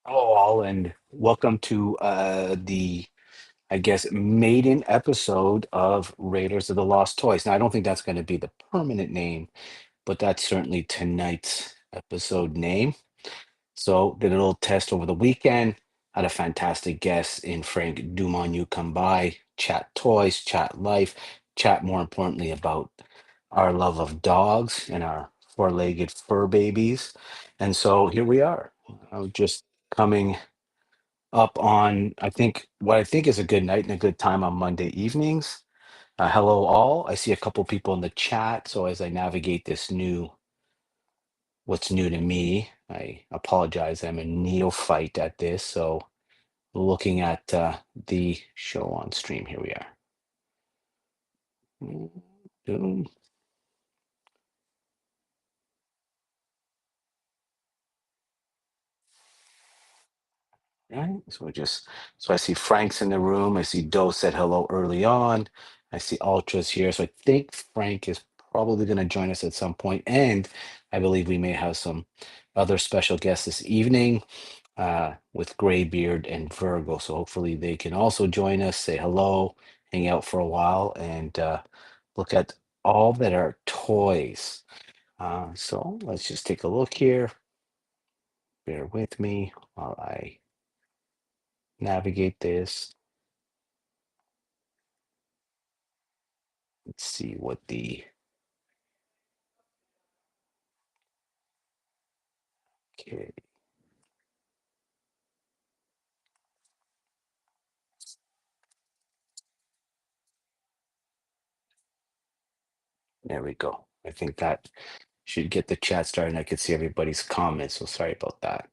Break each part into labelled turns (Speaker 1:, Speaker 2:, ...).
Speaker 1: Hello, all, and welcome to I guess, maiden episode of Raiders of the Lost Toys. Now, I don't think that's going to be the permanent name, but that's certainly tonight's episode name. So, did a little test over the weekend. Had a fantastic guest in Frank Dumonu come by, chat toys, chat life, chat more importantly about our love of dogs and our four-legged fur babies. And so here we are, just coming up on what I think is a good night and a good time on Monday evenings. Hello all. I see a couple people in the chat. So as I navigate what's new to me, I apologize. I'm a neophyte at this. So looking at the show on stream, here we are. Right. So I see Frank's in the room. I see Doe said hello early on. I see Ultra's here. So I think Frank is probably going to join us at some point. And I believe we may have some other special guests this evening with Graybeard and Virgo. So hopefully they can also join us, say hello, hang out for a while, and look at all that are toys. So let's just take a look here. Bear with me while I navigate this. Let's see what okay, there we go. I think that should get the chat started and I could see everybody's comments. So sorry about that.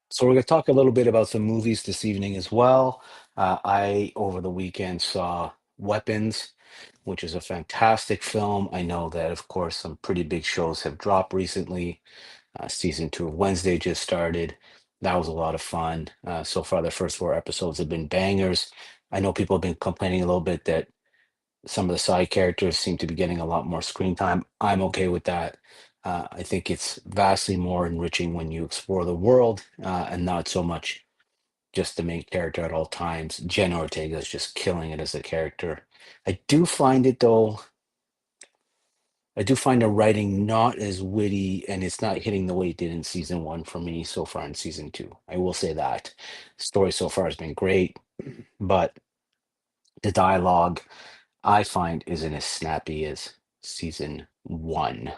Speaker 1: So we're going to talk a little bit about some movies this evening as well. I over the weekend saw Weapons, which is a fantastic film. I know that, of course, some pretty big shows have dropped recently. Season two of Wednesday just started. That was a lot of fun. So far, the first four episodes have been bangers. I know people have been complaining a little bit that some of the side characters seem to be getting a lot more screen time. I'm okay with that. I think it's vastly more enriching when you explore the world and not so much just the main character at all times. Jen Ortega is just killing it as a character. I do find it though. I do find the writing not as witty, and it's not hitting the way it did in season one for me so far in season two. I will say that story so far has been great, but the dialogue I find isn't as snappy as season one.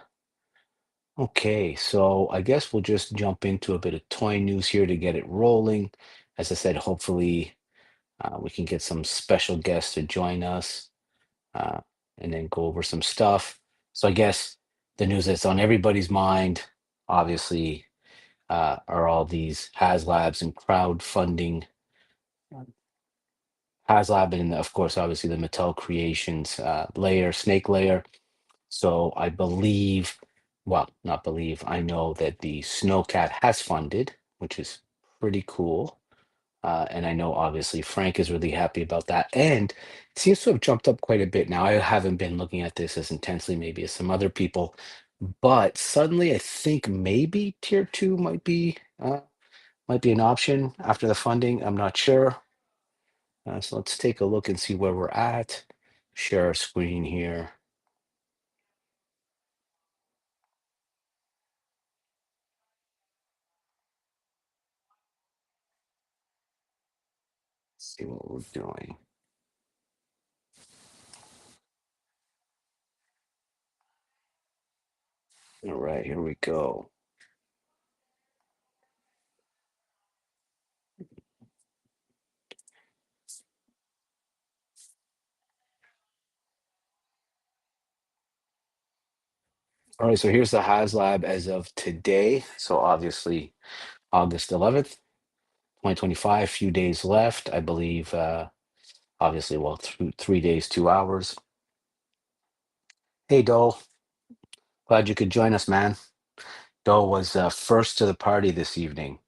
Speaker 1: Okay, so I guess we'll just jump into a bit of toy news here to get it rolling. As I said, hopefully we can get some special guests to join us uh, and then go over some stuff. So I guess the news that's on everybody's mind, obviously, are all these HasLabs and crowdfunding. HasLab and of course, obviously the Mattel Creations layer, Snake layer. So I believe, well, not believe, I know that the Snowcat has funded, which is pretty cool. And I know obviously Frank is really happy about that. And it seems to have jumped up quite a bit now. I haven't been looking at this as intensely, maybe as some other people, but suddenly I think maybe tier two might be an option after the funding. I'm not sure. So let's take a look and see where we're at. Share our screen here. See what we're doing. All right, here we go. All right, so here's the HasLab as of today. So obviously August 11th, 2025, few days left. I believe obviously well through 3 days, 2 hours. Hey Dole, glad you could join us, man. Dole was first to the party this evening,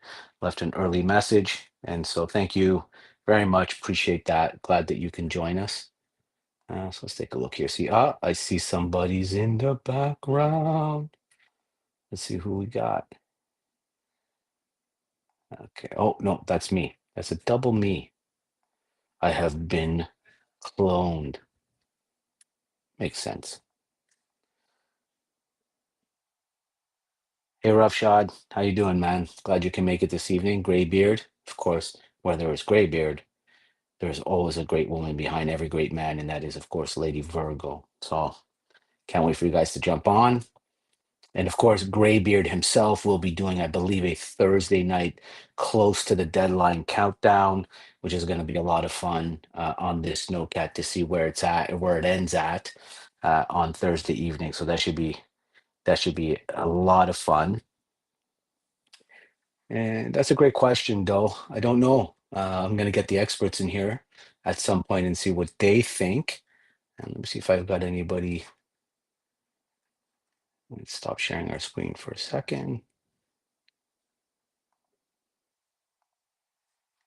Speaker 1: left an early message, and so thank you very much. Appreciate that. Glad that you can join us. So let's take a look here. I see somebody's in the background. Let's see who we got. Okay. Oh, no, that's me. That's a double me. I have been cloned. Makes sense. Hey, Roughshod, how you doing, man? Glad you can make it this evening. Graybeard, of course, where there is Graybeard, there's always a great woman behind every great man, and that is, of course, Lady Virgo. So can't wait for you guys to jump on. And of course, Graybeard himself will be doing, I believe, a Thursday night close to the deadline countdown, which is going to be a lot of fun on this Snowcat to see where it's at, where it ends at on Thursday evening. So that should be a lot of fun. And that's a great question, though. I don't know. I'm going to get the experts in here at some point and see what they think. And let me see if I've got anybody. Let's stop sharing our screen for a second.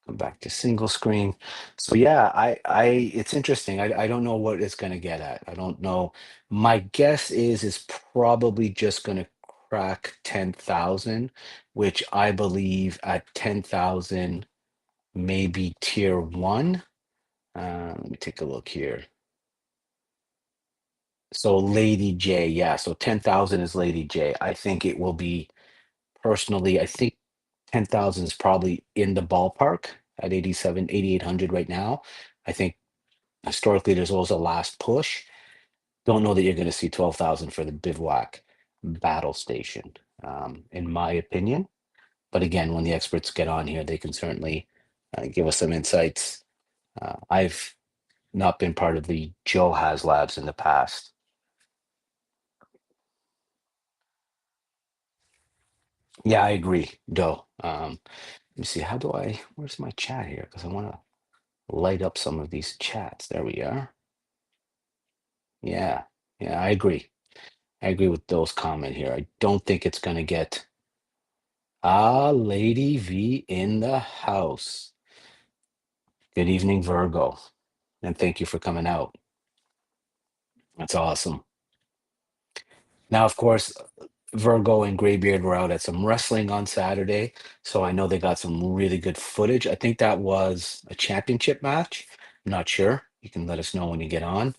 Speaker 1: Come back to single screen. So yeah, it's interesting. I don't know what it's going to get at. I don't know. My guess is probably just going to crack 10,000, which I believe at 10,000 maybe tier one. Let me take a look here. So Lady J, yeah. So 10,000 is Lady J. I think it will be personally, I think 10,000 is probably in the ballpark at 87, 8,800 right now. I think historically there's always a last push. Don't know that you're going to see 12,000 for the Bivouac battle station, in my opinion. But again, when the experts get on here, they can certainly give us some insights. I've not been part of the Joe Has Labs in the past. Yeah, I agree, Joe. Let me see. Where's my chat here? Because I want to light up some of these chats. There we are. Yeah, yeah, I agree. I agree with those comment here. I don't think it's going to get Lady V in the house. Good evening, Virgo, and thank you for coming out. That's awesome. Now, of course, Virgo and Graybeard were out at some wrestling on Saturday, so I know they got some really good footage. I think that was a championship match. I'm not sure. You can let us know when you get on.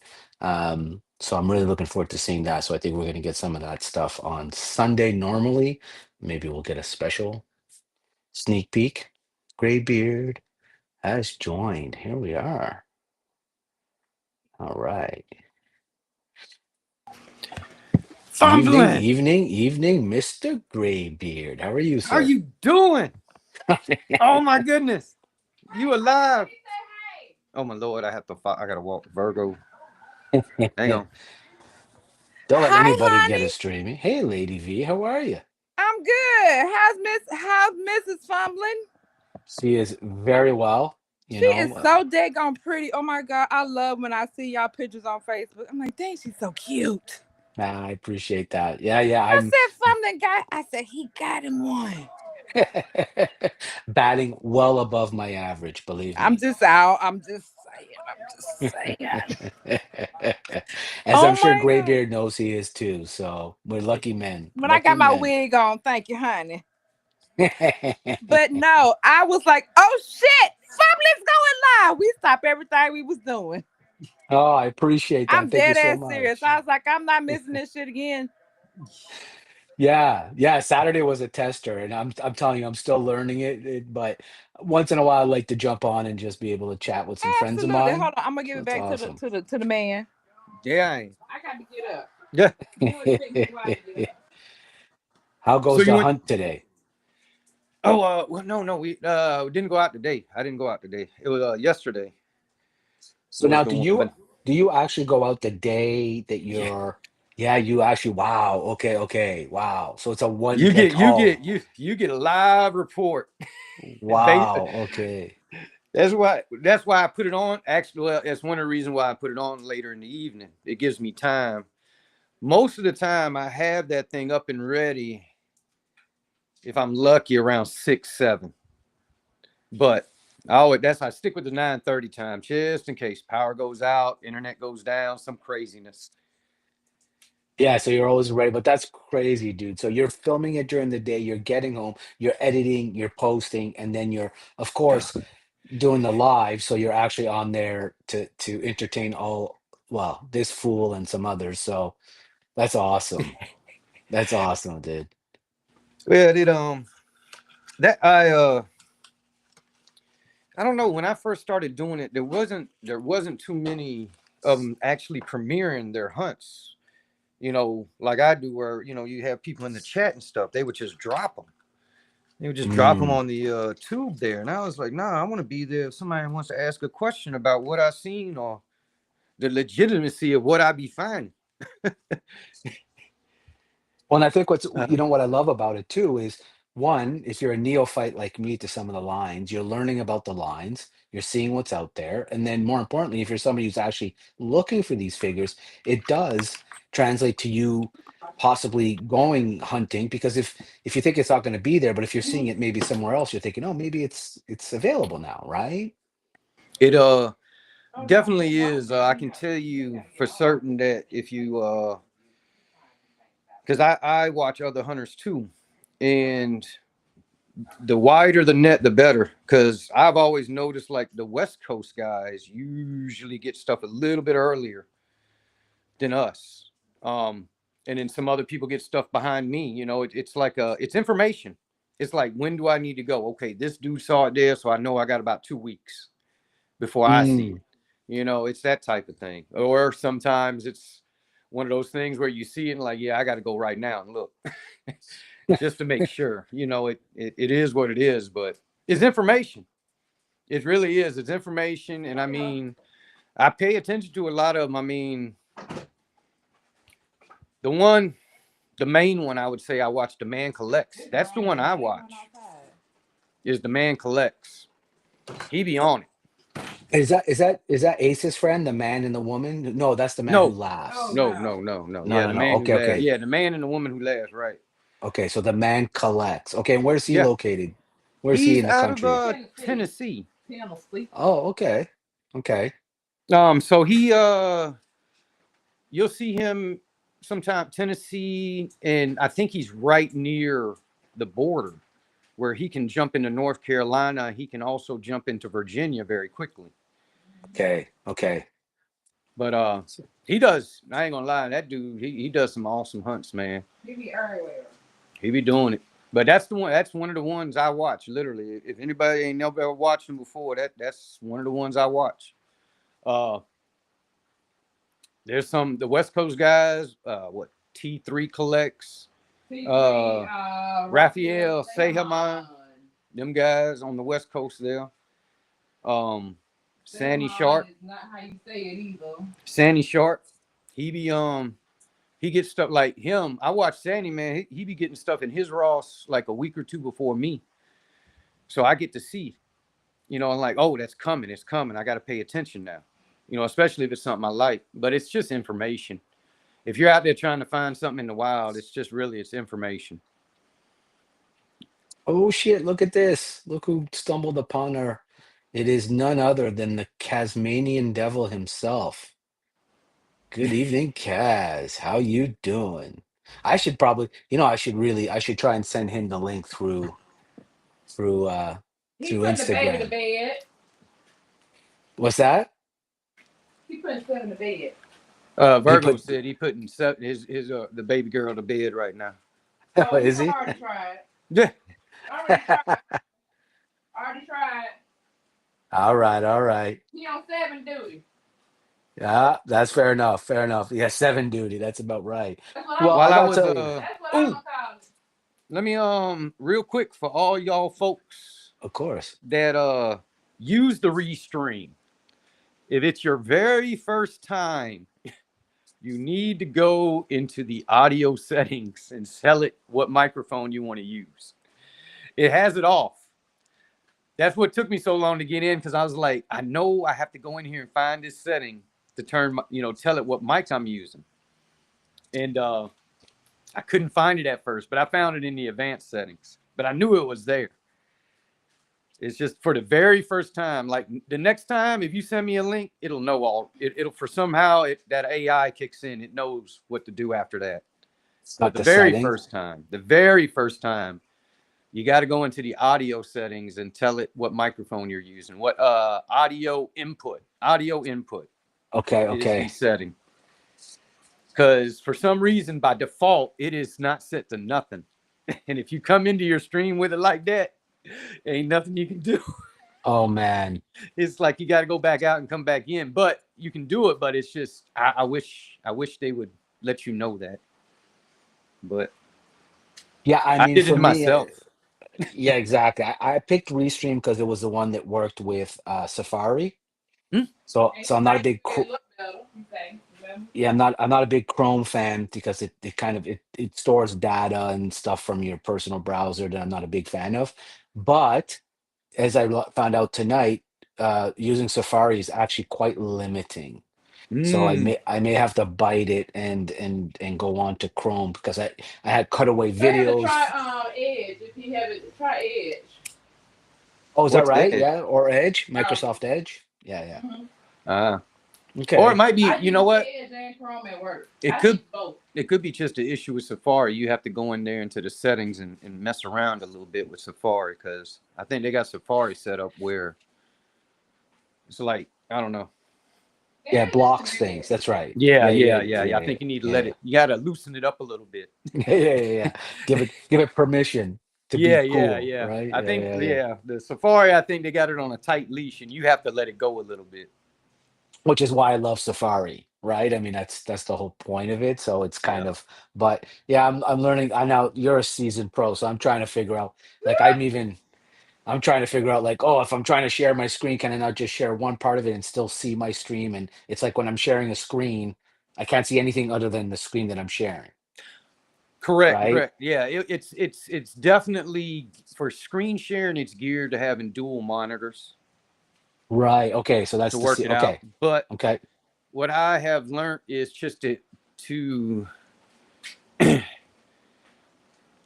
Speaker 1: So I'm really looking forward to seeing that. So I think we're going to get some of that stuff on Sunday normally. Maybe we'll get a special sneak peek. Graybeard has joined. Here we are. All right. Evening,
Speaker 2: Fumbling.
Speaker 1: evening, evening, Mr. Graybeard. How are you,
Speaker 2: How
Speaker 1: sir?
Speaker 2: you doing? Oh my goodness. You alive? Oh my lord, I gotta walk Virgo. Hang on.
Speaker 1: Don't let
Speaker 3: Hi,
Speaker 1: anybody get a
Speaker 3: honey.
Speaker 1: streaming. Hey, Lady V, how are you?
Speaker 3: I'm good. How's Mrs. Fumbling?
Speaker 1: She is very well. You
Speaker 3: She is
Speaker 1: know,
Speaker 3: so daggone pretty. Oh my god, I love when I see y'all pictures on Facebook. I'm like, dang, she's so cute.
Speaker 1: I appreciate that. Yeah, yeah,
Speaker 3: I said, Fumbling got. I said he got him one.
Speaker 1: batting well above my average, believe
Speaker 3: I'm
Speaker 1: me.
Speaker 3: just out. I'm just saying. I'm just saying.
Speaker 1: As I'm
Speaker 3: Oh
Speaker 1: sure
Speaker 3: my god.
Speaker 1: Graybeard knows he is too. So we're lucky men.
Speaker 3: When I
Speaker 1: Lucky
Speaker 3: got my
Speaker 1: men.
Speaker 3: wig on, thank you, honey. But no, I was like, oh shit, Fumbling's going live. We stopped everything we was doing.
Speaker 1: Oh, I appreciate that.
Speaker 3: I'm
Speaker 1: Thank you
Speaker 3: dead
Speaker 1: so
Speaker 3: ass serious.
Speaker 1: much.
Speaker 3: I was like, I'm not missing this shit again.
Speaker 1: Yeah, yeah. Saturday was a tester, and I'm telling you, I'm still learning but once in a while, I like to jump on and just be able to chat with some friends of
Speaker 3: Absolutely.
Speaker 1: mine.
Speaker 3: Hold on. I'm gonna give
Speaker 1: So
Speaker 3: it
Speaker 1: it's
Speaker 3: back
Speaker 1: awesome.
Speaker 3: to the man.
Speaker 2: Yeah, I ain't.
Speaker 3: I got to get up.
Speaker 2: Yeah.
Speaker 3: You ain't take me a while to get up.
Speaker 1: How
Speaker 2: So
Speaker 1: goes
Speaker 2: you
Speaker 1: the
Speaker 2: went.
Speaker 1: hunt today?
Speaker 2: Oh, well, no, we didn't go out today. I didn't go out today. It was yesterday
Speaker 1: So
Speaker 2: was
Speaker 1: now,
Speaker 2: the one. But
Speaker 1: do you actually go out the day that
Speaker 2: yeah,
Speaker 1: you're? Yeah, you actually. Wow. Okay. Okay. Wow. So it's a one.
Speaker 2: you
Speaker 1: Like,
Speaker 2: get you
Speaker 1: oh,
Speaker 2: get you get a live report.
Speaker 1: wow. Okay.
Speaker 2: That's why I put it on. Actually, well, that's one of the reasons why I put it on later in the evening. It gives me time. Most of the time, I have that thing up and ready. If I'm lucky, around 6, 7. But I stick with the 9:30 time just in case power goes out, internet goes down, some craziness.
Speaker 1: Yeah, so you're always ready, but that's crazy, dude. So you're filming it during the day, you're getting home, you're editing, you're posting, and then you're, of course, doing the live. So you're actually on there to entertain all, well, this fool and some others. So that's awesome. That's awesome, dude.
Speaker 2: Well, it that I don't know. When I first started doing it, there wasn't too many of them actually premiering their hunts. Like I do, where you have people in the chat and stuff. They would just drop them. They would just drop them
Speaker 1: Mm.
Speaker 2: on the tube there, and I was like, nah, I want to be there if somebody wants to ask a question about what I seen or the legitimacy of what I be finding.
Speaker 1: Well, and I think
Speaker 2: Uh,
Speaker 1: what I love about it too is one, if you're a neophyte like me to some of the lines, you're learning about the lines, you're seeing what's out there. And then more importantly, if you're somebody who's actually looking for these figures, it does translate to you possibly going hunting because if you think it's not going to be there, but if you're seeing it maybe somewhere else, you're thinking, oh, maybe it's available now, right?
Speaker 2: it definitely is. I can tell you for certain that if you because I watch other hunters too, and the wider the net, the better. Because I've always noticed like the West Coast guys usually get stuff a little bit earlier than us. Um, and then some other people get stuff behind me. It's like it's information. It's like, when do I need to go? Okay, this dude saw it there, so I know I got about 2 weeks before I see
Speaker 1: Mm.
Speaker 2: it. It's that type of thing. Or sometimes it's one of those things where you see it and like, yeah, I got to go right now and look. Just to make sure. It is what it is, but it's information. It really is. It's information, and I mean, I pay attention to a lot of them. I mean, the one, the main one, I would say I watch. The Man Collects. That's the one I watch. Is The Man Collects. He be on it.
Speaker 1: Is that Ace's friend, the man and the woman? No, that's the man who
Speaker 2: No,
Speaker 1: laughs.
Speaker 2: no.
Speaker 1: No,
Speaker 2: Yeah,
Speaker 1: no,
Speaker 2: the
Speaker 1: no.
Speaker 2: man who
Speaker 1: Okay,
Speaker 2: laughs.
Speaker 1: okay.
Speaker 2: Yeah, the man and the woman who laughs. Right.
Speaker 1: Okay, so the man collects. Okay, and where's he
Speaker 2: Yeah,
Speaker 1: located? Where's he
Speaker 2: he's
Speaker 1: in the
Speaker 2: out of
Speaker 1: country?
Speaker 2: Tennessee.
Speaker 1: Oh, okay. Okay.
Speaker 2: So you'll see him sometime Tennessee, and I think he's right near the border where he can jump into North Carolina. He can also jump into Virginia very quickly.
Speaker 1: Okay. Okay.
Speaker 2: But he does. I ain't gonna lie, that dude, he does some awesome hunts, man. He be doing it. But that's the one. That's one of the ones I watch. Literally, if anybody ain't never watched him before, that's one of the ones I watch. Uh, there's the West Coast guys. What T3 collects. Raphael Sehaman, them guys on the West Coast there. Um, Sandy Sharp. Not how you say it either. Sandy Sharp. He gets stuff like him. I watch Sandy, man. He be getting stuff in his Ross like a week or two before me. So I get to see, and like, oh, that's coming. It's coming. I got to pay attention now. Especially if it's something I like. But it's just information. If you're out there trying to find something in the wild, it's information.
Speaker 1: Oh shit, look at this. Look who stumbled upon her. It is none other than the Tasmanian devil himself. Good evening, Kaz. How you doing? I should probably, I should try and send him the link through uh
Speaker 3: He
Speaker 1: through
Speaker 3: putting the baby to
Speaker 1: Instagram.
Speaker 3: bed.
Speaker 1: What's that?
Speaker 3: He putting stuff in the bed.
Speaker 1: He
Speaker 2: Virgo
Speaker 1: put
Speaker 2: said he putting his the baby girl to bed right now.
Speaker 3: Oh,
Speaker 1: is
Speaker 3: you
Speaker 1: he?
Speaker 3: already tried.
Speaker 2: Yeah.
Speaker 3: Already tried.
Speaker 1: All right, all right.
Speaker 3: He on 7 duty.
Speaker 1: Yeah, that's fair enough. Fair enough. Yeah, 7 duty. That's about right.
Speaker 3: That's what
Speaker 1: Well,
Speaker 3: I'm
Speaker 2: While
Speaker 1: I
Speaker 2: I
Speaker 1: gotta
Speaker 2: was
Speaker 1: tell you,
Speaker 3: That's what I'm gonna call it.
Speaker 2: let me real quick for all y'all folks
Speaker 1: of course.
Speaker 2: that use the Restream. If it's your very first time, you need to go into the audio settings and select what microphone you want to use. It has it off. That's what took me so long to get in, because I was like, I know I have to go in here and find this setting to turn, tell it what mics I'm using. And I couldn't find it at first, but I found it in the advanced settings. But I knew it was there. It's just for the very first time. Like the next time, if you send me a link, it'll know all. It'll for somehow that AI kicks in. It knows what to do after that. But
Speaker 1: Got
Speaker 2: the
Speaker 1: the
Speaker 2: very
Speaker 1: settings.
Speaker 2: first time, you got to go into the audio settings and tell it what microphone you're using, what audio input.
Speaker 1: Okay,
Speaker 2: It is the
Speaker 1: okay.
Speaker 2: setting. Because for some reason, by default, it is not set to nothing. And if you come into your stream with it like that, ain't nothing you can do.
Speaker 1: Oh man.
Speaker 2: It's like you got to go back out and come back in. But you can do it. But it's just I wish they would let you know that. But
Speaker 1: Yeah, I
Speaker 2: I
Speaker 1: mean
Speaker 2: did it
Speaker 1: for me,
Speaker 2: myself.
Speaker 1: yeah, exactly. I picked Restream because it was the one that worked with Safari.
Speaker 2: Hmm?
Speaker 1: So I'm not a big yeah, I'm not a big Chrome fan because it kind of it stores data and stuff from your personal browser that I'm not a big fan of. But as found out tonight, using Safari is actually quite limiting. So I
Speaker 2: Mm.
Speaker 1: may have to bite it and go on to Chrome because I had cutaway
Speaker 3: You have to
Speaker 1: videos.
Speaker 3: try Edge. If you haven't, try Edge.
Speaker 1: Oh, is that
Speaker 2: What's
Speaker 1: right?
Speaker 2: Edge?
Speaker 1: Yeah, or Edge,
Speaker 3: Oh.
Speaker 1: Microsoft Edge. Yeah, yeah.
Speaker 2: Uh, or it
Speaker 1: Okay.
Speaker 2: might be.
Speaker 3: I
Speaker 2: You know
Speaker 3: use
Speaker 2: what?
Speaker 3: Edge and Chrome at work.
Speaker 2: It
Speaker 3: I
Speaker 2: could
Speaker 3: use both.
Speaker 2: it could be just an issue with Safari. You have to go in there into the settings and mess around a little bit with Safari because I think they got Safari set up where it's like I don't know.
Speaker 1: Yeah, it blocks things. That's right.
Speaker 2: Yeah,
Speaker 1: Yeah,
Speaker 2: yeah,
Speaker 1: yeah,
Speaker 2: yeah, yeah. I
Speaker 1: yeah,
Speaker 2: think you need to
Speaker 1: yeah,
Speaker 2: let
Speaker 1: yeah.
Speaker 2: it. You got to loosen it up a little bit.
Speaker 1: Yeah, yeah, yeah, yeah. Give it permission to
Speaker 2: Yeah,
Speaker 1: be
Speaker 2: yeah,
Speaker 1: cool,
Speaker 2: yeah.
Speaker 1: right?
Speaker 2: I
Speaker 1: Yeah,
Speaker 2: think
Speaker 1: yeah, yeah.
Speaker 2: yeah, the Safari. I think they got it on a tight leash, and you have to let it go a little bit.
Speaker 1: Which is why I love Safari, right? I mean, that's the whole point of it. So it's kind
Speaker 2: Yeah.
Speaker 1: of, but yeah, I'm learning. I now you're a seasoned pro, so I'm trying to figure out. Like I'm trying to figure out like, oh, if I'm trying to share my screen, can I not just share one part of it and still see my stream? And it's like when I'm sharing a screen, I can't see anything other than the screen that I'm sharing,
Speaker 2: Correct,
Speaker 1: right?
Speaker 2: correct. Yeah, it's definitely for screen sharing. It's geared to having dual monitors
Speaker 1: Right. Okay. So
Speaker 2: to
Speaker 1: that's the
Speaker 2: work
Speaker 1: see.
Speaker 2: it out.
Speaker 1: Okay.
Speaker 2: But
Speaker 1: Okay.
Speaker 2: what I have learned is just to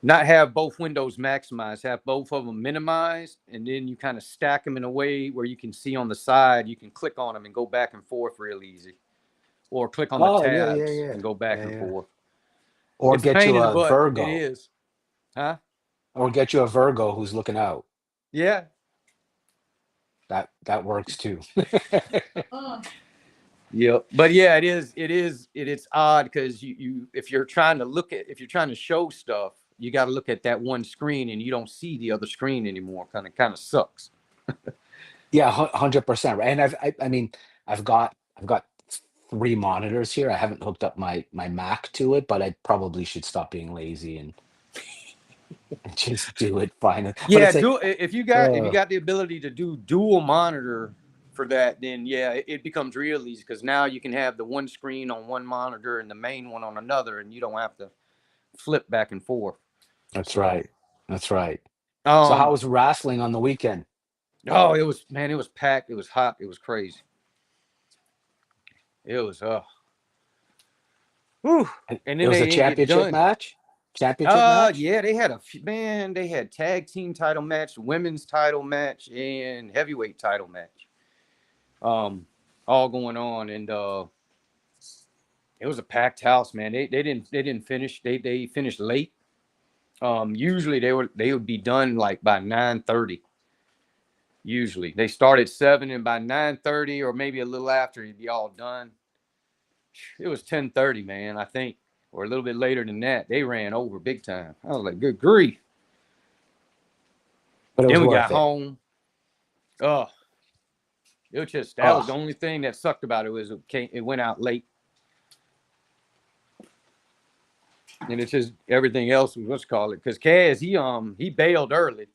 Speaker 2: not have both windows maximized, have both of them minimized, and then you kind of stack them in a way where you can see on the side, you can click on them and go back and forth real easy, or click on the
Speaker 1: Oh yeah, yeah,
Speaker 2: tabs
Speaker 1: yeah,
Speaker 2: and go back
Speaker 1: yeah,
Speaker 2: and
Speaker 1: yeah.
Speaker 2: forth.
Speaker 1: Or
Speaker 2: It's a
Speaker 1: get
Speaker 2: pain
Speaker 1: you
Speaker 2: in the
Speaker 1: a
Speaker 2: butt. It
Speaker 1: Virgo,
Speaker 2: is, huh?
Speaker 1: or get you a Virgo who's looking out.
Speaker 2: Yeah,
Speaker 1: That works too.
Speaker 3: Uh,
Speaker 2: yeah. But yeah, it's odd because you if you're trying to if you're trying to show stuff, you got to look at that one screen and you don't see the other screen anymore. Kind of sucks.
Speaker 1: Yeah, 100%. Right. And I mean, I've got three monitors here. I haven't hooked up my Mac to it, but I probably should stop being lazy and just do it fine. But
Speaker 2: Yeah,
Speaker 1: it's like,
Speaker 2: do if you got the ability to do dual monitor for that, then yeah, it becomes real easy because now you can have the one screen on one monitor and the main one on another, and you don't have to flip back and forth.
Speaker 1: that's
Speaker 2: So,
Speaker 1: right. That's right. So how
Speaker 2: um,
Speaker 1: was wrestling on the weekend?
Speaker 2: oh, it was packed, it was hot, it was crazy, it was whew. And
Speaker 1: It
Speaker 2: then
Speaker 1: was
Speaker 2: they
Speaker 1: a
Speaker 2: didn't get
Speaker 1: championship
Speaker 2: done.
Speaker 1: match? Championship match?
Speaker 2: Yeah, they had they had tag team title match, women's title match, and heavyweight title match. Um, all going on, and it was a packed house, man. They didn't finish. They finished late. Usually they would be done like by 9:30. Usually they start at 7, and by 9:30 or maybe a little after, you'd be all done. It was 10:30, man. I think, or a little bit later than that. They ran over big time. I was like, good grief.
Speaker 1: But it was
Speaker 2: Then we got
Speaker 1: worth it.
Speaker 2: home. Oh, it was just that was the
Speaker 1: Oh,
Speaker 2: only thing that sucked about it was it went out late, and it's just everything else was what's called it. Because Kaz he bailed early,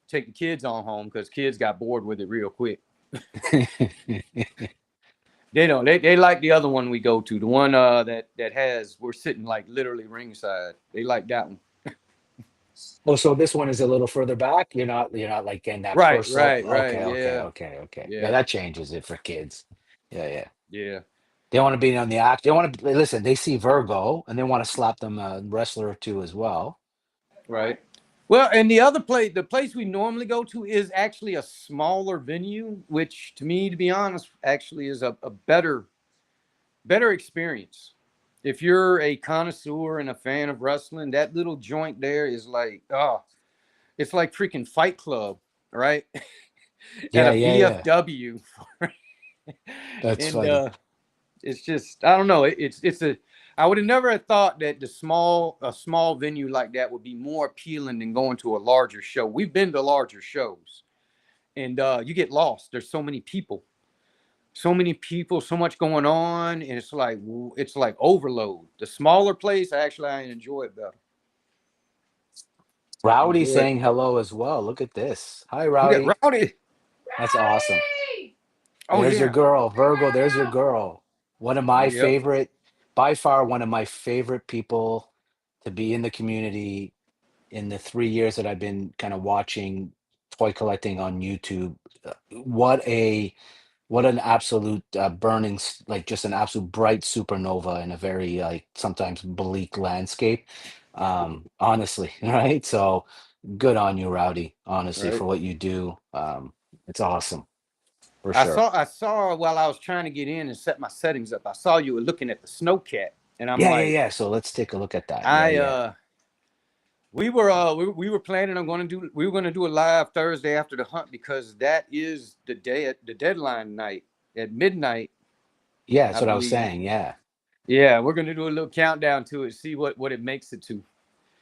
Speaker 2: take the kids on home because kids got bored with it real quick. They don't. They like the other one we go to, the one that has we're sitting like literally ringside. They like that one.
Speaker 1: oh, so this one is a little further back. You're not like in that
Speaker 2: Right,
Speaker 1: first
Speaker 2: right, right.
Speaker 1: okay, okay,
Speaker 2: Yeah,
Speaker 1: okay, okay. Yeah,
Speaker 2: yeah,
Speaker 1: that changes it for kids. Yeah, yeah.
Speaker 2: yeah.
Speaker 1: They want to be on the act. They want to listen. They see Virgo and they want to slap them a wrestler or two as well.
Speaker 2: Right. Well, and the place we normally go to is actually a smaller venue, which to me, to be honest, actually is a better experience. If you're a connoisseur and a fan of wrestling, that little joint there is like, oh, it's like freaking Fight Club, right? At
Speaker 1: Yeah,
Speaker 2: a
Speaker 1: yeah, yeah.
Speaker 2: VFW.
Speaker 1: That's
Speaker 2: And
Speaker 1: funny.
Speaker 2: it's just, I don't know. It's a, I would have never have thought that a small venue like that would be more appealing than going to a larger show. We've been to larger shows, and you get lost. There's so many people, so much going on, and it's like overload. The smaller place, actually, I enjoy it better.
Speaker 1: Rowdy
Speaker 2: Enjoy it.
Speaker 1: saying hello as well. Look at this. Hi,
Speaker 2: We got
Speaker 1: Rowdy.
Speaker 2: Rowdy.
Speaker 1: That's awesome.
Speaker 2: Oh
Speaker 1: There's your
Speaker 2: yeah.
Speaker 1: girl, Virgo. There's your girl. One of my
Speaker 2: Yep.
Speaker 1: favorite, by far, one of my favorite people to be in the community in the 3 years that I've been kind of watching toy collecting on YouTube. What a what an absolute burning, like just an absolute bright supernova in a very like sometimes bleak landscape. Honestly, right? So good on you, Rowdy. Honestly,
Speaker 2: Right.
Speaker 1: for what you do, it's awesome for sure.
Speaker 2: I saw while I was trying to get in and set my settings up. I saw you were looking at the Snowcat, and I'm
Speaker 1: Yeah, yeah,
Speaker 2: like,
Speaker 1: yeah. So let's take a look at that. Yeah,
Speaker 2: I
Speaker 1: yeah.
Speaker 2: we were planning on going to do we were going to do a live Thursday after the hunt because that is the day at the deadline night at midnight,
Speaker 1: Yeah, that's
Speaker 2: I
Speaker 1: what I was
Speaker 2: believe.
Speaker 1: saying. Yeah.
Speaker 2: Yeah, we're going to do a little countdown to it, see what it makes it to.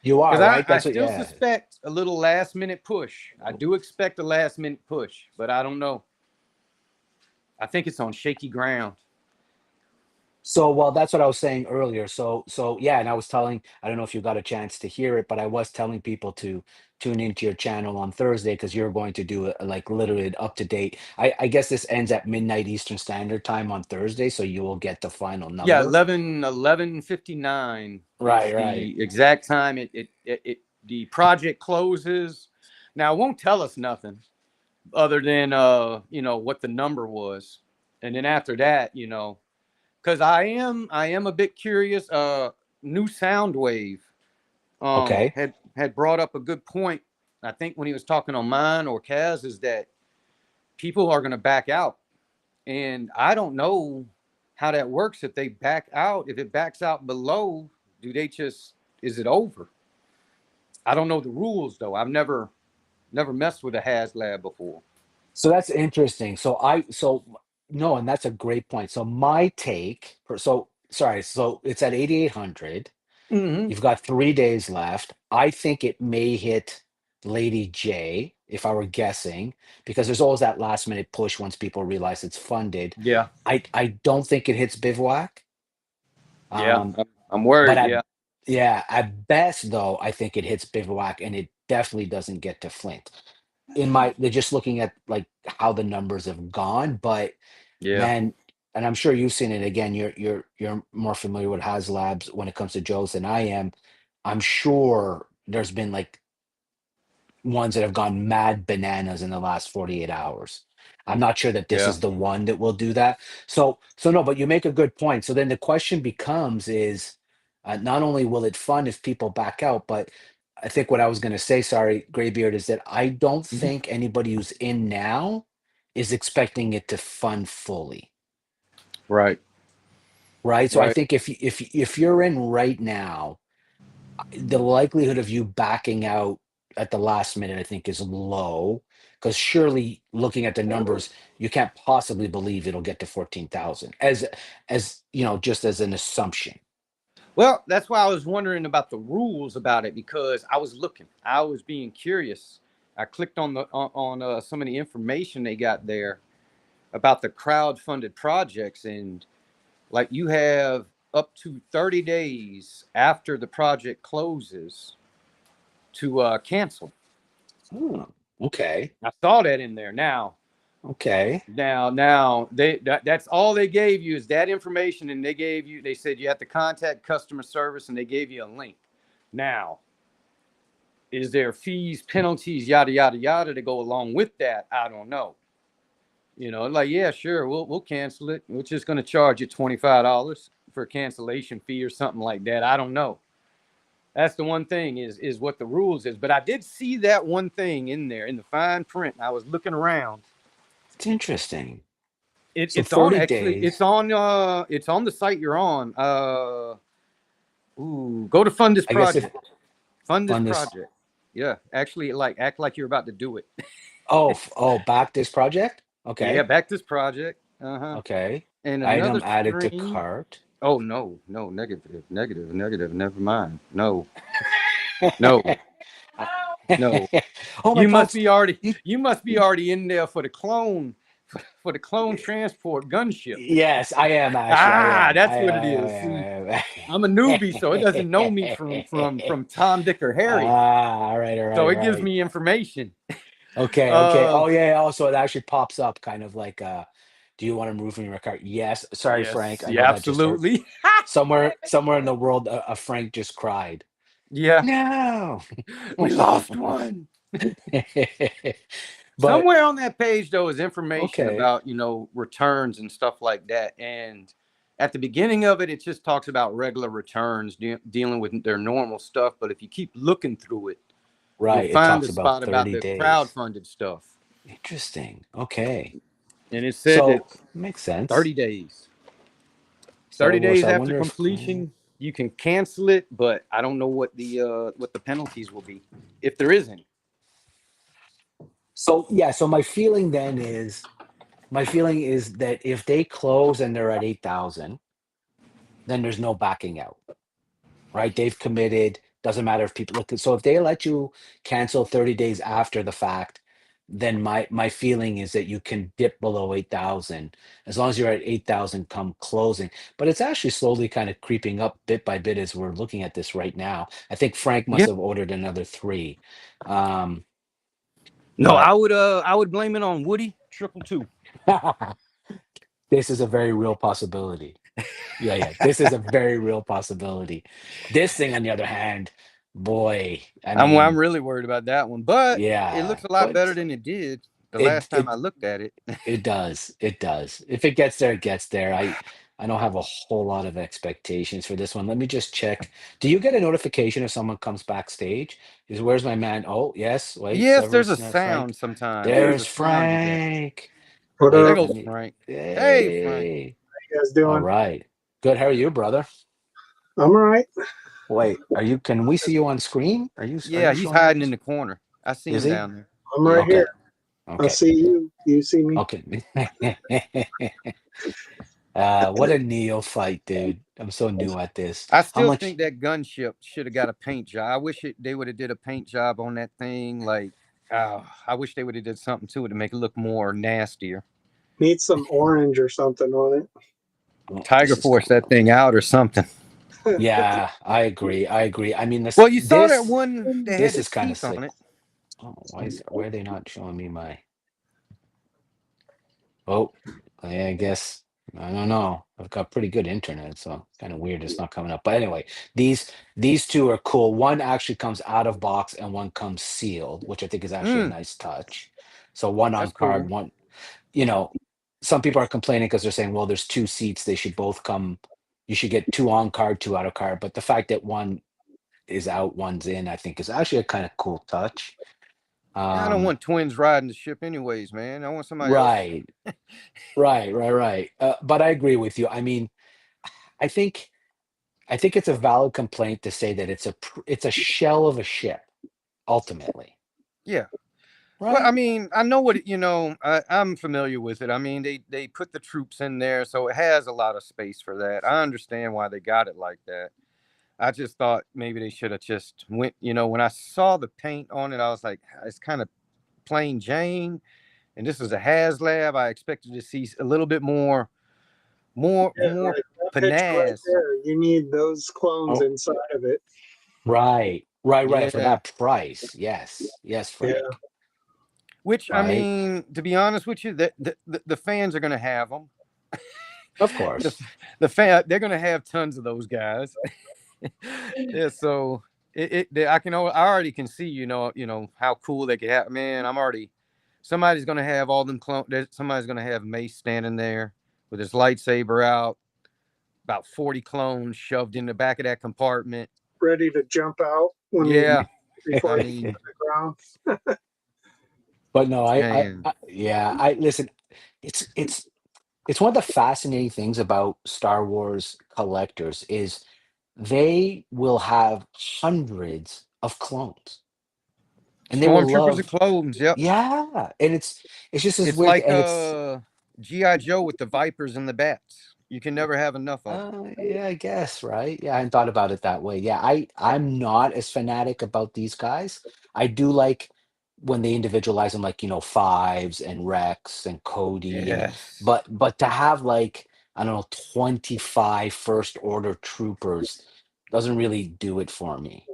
Speaker 1: You
Speaker 2: Because
Speaker 1: are, right?
Speaker 2: I
Speaker 1: That's what,
Speaker 2: still
Speaker 1: yeah.
Speaker 2: suspect a little last minute push. I do expect a last minute push, but I don't know. I think it's on shaky ground.
Speaker 1: So, well, that's what I was saying earlier. So yeah, and I was telling, I don't know if you got a chance to hear it, but I was telling people to tune into your channel on Thursday because you're going to do like literally an up to date. I guess this ends at midnight Eastern Standard Time on Thursday, so you will get the final
Speaker 2: Yeah,
Speaker 1: number.
Speaker 2: 11:59 is
Speaker 1: Right, right.
Speaker 2: the exact time the project closes. Now it won't tell us nothing other than what the number was. And then after that, because I am a bit curious. New Soundwave
Speaker 1: Okay.
Speaker 2: had brought up a good point. I think when he was talking on mine or Kaz, is that people are going to back out, and I don't know how that works. If they back out, if it backs out below, do they just is it over? I don't know the rules though. I've never messed with a HasLab before.
Speaker 1: So that's interesting. So no, and that's a great point. So my take, so sorry, so it's at 8,800.
Speaker 2: Mm-hmm.
Speaker 1: You've got 3 days left. I think it may hit Lady J, if I were guessing, because there's always that last minute push once people realize it's funded.
Speaker 2: Yeah,
Speaker 1: I don't think it hits Bivouac.
Speaker 2: yeah.
Speaker 1: Um,
Speaker 2: I'm
Speaker 1: but
Speaker 2: worried.
Speaker 1: at
Speaker 2: Yeah,
Speaker 1: yeah, at best though, I think it hits Bivouac and it definitely doesn't get to Flint. They're just looking at like how the numbers have gone, but
Speaker 2: yeah.
Speaker 1: man, and I'm sure you've seen it again. You're more familiar with HasLabs when it comes to Joe's than I am. I'm sure there's been like ones that have gone mad bananas in the last 48 hours. I'm not sure that this
Speaker 2: Yeah.
Speaker 1: is the one that will do that. So no, but you make a good point. So then the question becomes is not only will it fund if people back out, but I think what I was going to say, sorry, Graybeard, is that I don't
Speaker 2: Mhm.
Speaker 1: think anybody who's in now is expecting it to fund fully.
Speaker 2: Right.
Speaker 1: Right. So I
Speaker 2: Right.
Speaker 1: think if you're in right now, the likelihood of you backing out at the last minute, I think, is low. Because surely looking at the numbers, you can't possibly believe it'll get to 14,000 as just as an assumption.
Speaker 2: Well, that's why I was wondering about the rules about it because I was looking. I was being curious. I clicked on some of the information they got there about the crowd-funded projects, and like you have up to 30 days after the project closes to cancel.
Speaker 1: Oh, okay.
Speaker 2: I saw that in there.
Speaker 1: Okay.
Speaker 2: Now that's all they gave you is that information, and they said you have to contact customer service, and they gave you a link. Now, is there fees, penalties, yada yada yada to go along with that? I don't know. Like yeah, sure, we'll cancel it. We're just going to charge you $25 for a cancellation fee or something like that. I don't know. That's the one thing is what the rules is. But I did see that one thing in there in the fine print. I was looking around.
Speaker 1: It's interesting.
Speaker 2: It,
Speaker 1: So
Speaker 2: it's on
Speaker 1: 40
Speaker 2: actually.
Speaker 1: days.
Speaker 2: It's on the site you're on. Go to fund this
Speaker 1: I guess if
Speaker 2: project. Fund this
Speaker 1: on this.
Speaker 2: project. Yeah, actually, like act like you're about to do it.
Speaker 1: Back this project.
Speaker 2: Yeah,
Speaker 1: Okay.
Speaker 2: back this project. Uh-huh.
Speaker 1: Okay.
Speaker 2: And another
Speaker 1: Item added to
Speaker 2: screen.
Speaker 1: cart.
Speaker 2: Oh no, negative. Never mind. No, no, no.
Speaker 1: Oh my
Speaker 2: You
Speaker 1: God.
Speaker 2: must be already.
Speaker 1: You,
Speaker 2: You must be already in there for the clone, for the clone transport gunship.
Speaker 1: yes, I am actually. I am.
Speaker 2: That's
Speaker 1: I
Speaker 2: what
Speaker 1: am.
Speaker 2: it
Speaker 1: I am.
Speaker 2: is.
Speaker 1: I
Speaker 2: See,
Speaker 1: am. I
Speaker 2: I'm a newbie, so it doesn't know me from Tom, Dick, or Harry.
Speaker 1: All right. All right.
Speaker 2: So
Speaker 1: All
Speaker 2: it gives
Speaker 1: right.
Speaker 2: me information.
Speaker 1: Okay. Okay.
Speaker 2: Uh,
Speaker 1: Oh yeah. Also, it actually pops up, kind of like, do you want to move from your cart? Yes. Sorry,
Speaker 2: yes,
Speaker 1: Frank. I know
Speaker 2: yeah,
Speaker 1: that just hurt.
Speaker 2: absolutely.
Speaker 1: Somewhere in the world, a Frank just cried.
Speaker 2: Yeah,
Speaker 1: No.
Speaker 2: we lost one.
Speaker 1: But
Speaker 2: Somewhere on that page though is information
Speaker 1: okay.
Speaker 2: about returns and stuff like that. And at the beginning of it, it just talks about regular returns dealing with their normal stuff. But if you keep looking through it, you'll
Speaker 1: Right. It
Speaker 2: find
Speaker 1: talks
Speaker 2: the
Speaker 1: about
Speaker 2: spot about
Speaker 1: 30
Speaker 2: the
Speaker 1: days.
Speaker 2: crowdfunded stuff.
Speaker 1: Interesting. Okay.
Speaker 2: And it said that
Speaker 1: So makes sense.
Speaker 2: 30 days.
Speaker 1: Star
Speaker 2: 30
Speaker 1: Wars.
Speaker 2: days
Speaker 1: I
Speaker 2: after
Speaker 1: wonder if.
Speaker 2: completion, you can cancel it, but I don't know what the penalties will be, if there is any.
Speaker 1: So yeah. So my feeling is that if they close and they're at 8,000, then there's no backing out. Right? They've committed. Doesn't matter if people look. So if they let you cancel 30 days after the fact, then my feeling is that you can dip below 8,000 as long as you're at 8,000 come closing. But it's actually slowly kind of creeping up bit by bit as we're looking at this right now. I think Frank must
Speaker 2: Yeah.
Speaker 1: have ordered another three. Um,
Speaker 2: No,
Speaker 1: but
Speaker 2: I would blame it on Woody 222.
Speaker 1: this is a very real possibility. Yeah. This is a very real possibility. This thing, on the other hand, boy, I
Speaker 2: I'm
Speaker 1: mean,
Speaker 2: really worried about that one, but it
Speaker 1: yeah,
Speaker 2: looks a lot better
Speaker 1: but
Speaker 2: than it did the
Speaker 1: it
Speaker 2: last time
Speaker 1: it
Speaker 2: I looked at it.
Speaker 1: it does. It does. If it gets there, it gets there. I don't have a whole lot of expectations for this one. Let me just check. Do you get a notification if someone comes backstage? Is where's my man? Oh, yes. Wait,
Speaker 2: Yes, there's a
Speaker 1: Severus, no, Frank.
Speaker 2: sound sometimes. There's a
Speaker 1: There's
Speaker 2: sound you get.
Speaker 1: Frank.
Speaker 4: What
Speaker 2: There
Speaker 1: Wait,
Speaker 4: up?
Speaker 1: let
Speaker 2: goes
Speaker 1: me.
Speaker 2: Frank. Hey, Frank.
Speaker 1: Hey.
Speaker 4: You guys
Speaker 1: All
Speaker 4: doing?
Speaker 1: right. Good. How are you, brother?
Speaker 4: I'm all right.
Speaker 1: Wait, are you? Can we see you on screen? Are you? Are
Speaker 2: Yeah,
Speaker 1: you
Speaker 2: he's
Speaker 1: showing up?
Speaker 2: hiding in the corner. I see
Speaker 1: Is
Speaker 2: him
Speaker 1: he?
Speaker 2: down there.
Speaker 4: I'm
Speaker 2: Yeah.
Speaker 4: right
Speaker 1: Okay.
Speaker 4: here. I
Speaker 1: Okay.
Speaker 4: see you. You see me.
Speaker 1: Okay. What a neophyte, dude. I'm so new at this.
Speaker 2: I
Speaker 1: How
Speaker 2: still
Speaker 1: much?
Speaker 2: think that gunship should have got a paint job. I wish they would have did a paint job on that thing. Like, I wish they would have did something to it to make it look more nastier.
Speaker 4: Need some orange or something on it.
Speaker 1: Oh,
Speaker 2: Tiger
Speaker 1: this is
Speaker 2: Force
Speaker 1: cool.
Speaker 2: that thing out or something.
Speaker 1: Yeah, I agree. I agree. I mean,
Speaker 2: Well, you saw that one that had
Speaker 1: this
Speaker 2: the
Speaker 1: is kind of
Speaker 2: teeth on
Speaker 1: sick.
Speaker 2: it.
Speaker 1: Oh, why are they not showing me my? Oh, I guess I don't know. I've got pretty good internet, so kind of weird it's not coming up. But anyway, these two are cool. One actually comes out of box and one comes sealed, which I think is actually a nice touch. So one on
Speaker 2: That's cool.
Speaker 1: card, one, some people are complaining because they're saying, well, there's two seats, they should both come. You should get two on card, two out of card. But the fact that one is out, one's in, I think is actually a kind of cool touch.
Speaker 2: I don't want twins riding the ship anyways, man. I want somebody else.
Speaker 1: Right. Right. But I agree with you. I mean, I think it's a valid complaint to say that it's a shell of a ship, ultimately.
Speaker 2: Yeah.
Speaker 1: Right.
Speaker 2: Well, I mean, I know what I'm familiar with it. I mean, they put the troops in there, so it has a lot of space for that. I understand why they got it like that. I just thought maybe they should have just went. When I saw the paint on it, I was like, it's kind of plain Jane, and this is a HasLab. I expected to see a little bit more
Speaker 4: Right. That picture right
Speaker 2: finesse.
Speaker 4: there. You need those clones inside of it.
Speaker 1: Right. For
Speaker 2: Yeah.
Speaker 1: that price. Yes, Frank.
Speaker 4: Yeah.
Speaker 2: Which I
Speaker 1: Right.
Speaker 2: mean, to be honest with you, the fans are going to have them.
Speaker 1: Of course.
Speaker 2: They're going to have tons of those guys. Yeah, so I already can see how cool they could have. Man, somebody's going to have all them clones. Somebody's going to have Mace standing there with his lightsaber out, about 40 clones shoved in the back of that compartment.
Speaker 4: ready to jump out when
Speaker 2: Yeah,
Speaker 4: before
Speaker 2: I
Speaker 4: they
Speaker 2: mean,
Speaker 4: hit the ground.
Speaker 1: But no,
Speaker 2: man.
Speaker 1: yeah, I listen. It's one of the fascinating things about Star Wars collectors is they will have hundreds of clones, and they will
Speaker 2: Stormtroopers and
Speaker 1: love,
Speaker 2: clones. Yep.
Speaker 1: yeah, and it's just as
Speaker 2: It's
Speaker 1: weird,
Speaker 2: like
Speaker 1: and it's
Speaker 2: GI Joe with the Vipers and the Bats. You can never have enough of them.
Speaker 1: yeah, I guess, right? Yeah, I hadn't thought about it that way. Yeah, I'm not as fanatic about these guys. I do like when they individualize them, like Fives and Rex and Cody, and
Speaker 2: Yes.
Speaker 1: but to have like I don't know 25 First Order troopers doesn't really do it for me.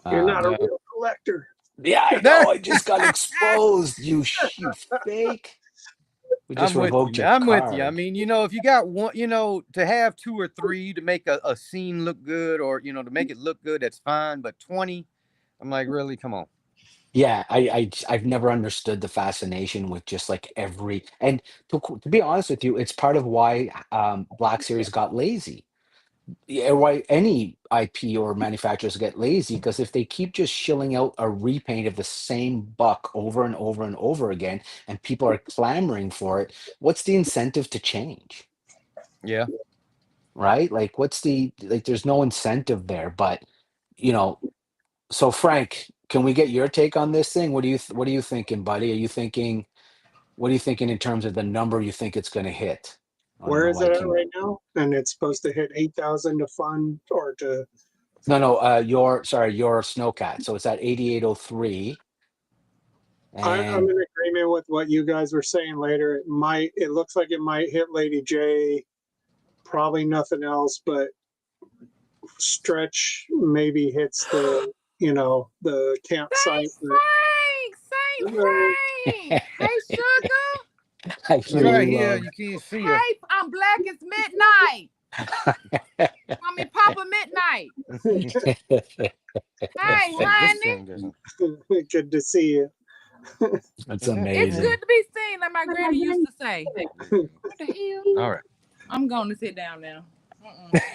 Speaker 4: You're not a
Speaker 2: No.
Speaker 4: real collector.
Speaker 1: Yeah, I know. I just got exposed. You fake. We just
Speaker 2: I'm with you,
Speaker 1: revoked
Speaker 2: man.
Speaker 1: your
Speaker 2: I'm with you. I
Speaker 1: card.
Speaker 2: mean, if you got one, to have two or three to make a scene look good, or to make it look good, that's fine. But 20, I'm like, really? Come on.
Speaker 1: Yeah, I've never understood the fascination with just like every and to be honest with you, it's part of why Black Series got lazy. Yeah, why any IP or manufacturers get lazy because if they keep just shilling out a repaint of the same buck over and over and over again, and people are clamoring for it, what's the incentive to change?
Speaker 2: Yeah.
Speaker 1: Right? Like, what's the like? There's no incentive there. But you know, so Frank, can we get your take on this thing? What are you thinking, buddy? Are you thinking? What are you thinking in terms of the number you think it's going to hit on an
Speaker 4: Where is it at
Speaker 1: OIQ?
Speaker 4: right now? And it's supposed to hit 8,000 to fund or to.
Speaker 1: No, your Snowcat. So it's at 8803.
Speaker 4: I'm
Speaker 1: And
Speaker 4: in agreement with what you guys were saying later. It looks like it might hit Lady J, probably nothing else, but Stretch maybe hits the campsite.
Speaker 3: Saint Frank, Saint Frank. Hey, sugar.
Speaker 1: I
Speaker 2: She's right here.
Speaker 1: love
Speaker 2: You can't see her.
Speaker 3: Hey, I'm Black as Midnight. Call me Papa Midnight. Hey,
Speaker 2: This
Speaker 3: honey.
Speaker 2: thing doesn't.
Speaker 4: Good to see you.
Speaker 1: That's
Speaker 3: It's
Speaker 1: amazing.
Speaker 3: good to be seen, like my granny used to say. What the hell?
Speaker 2: All right.
Speaker 3: I'm going to sit down now.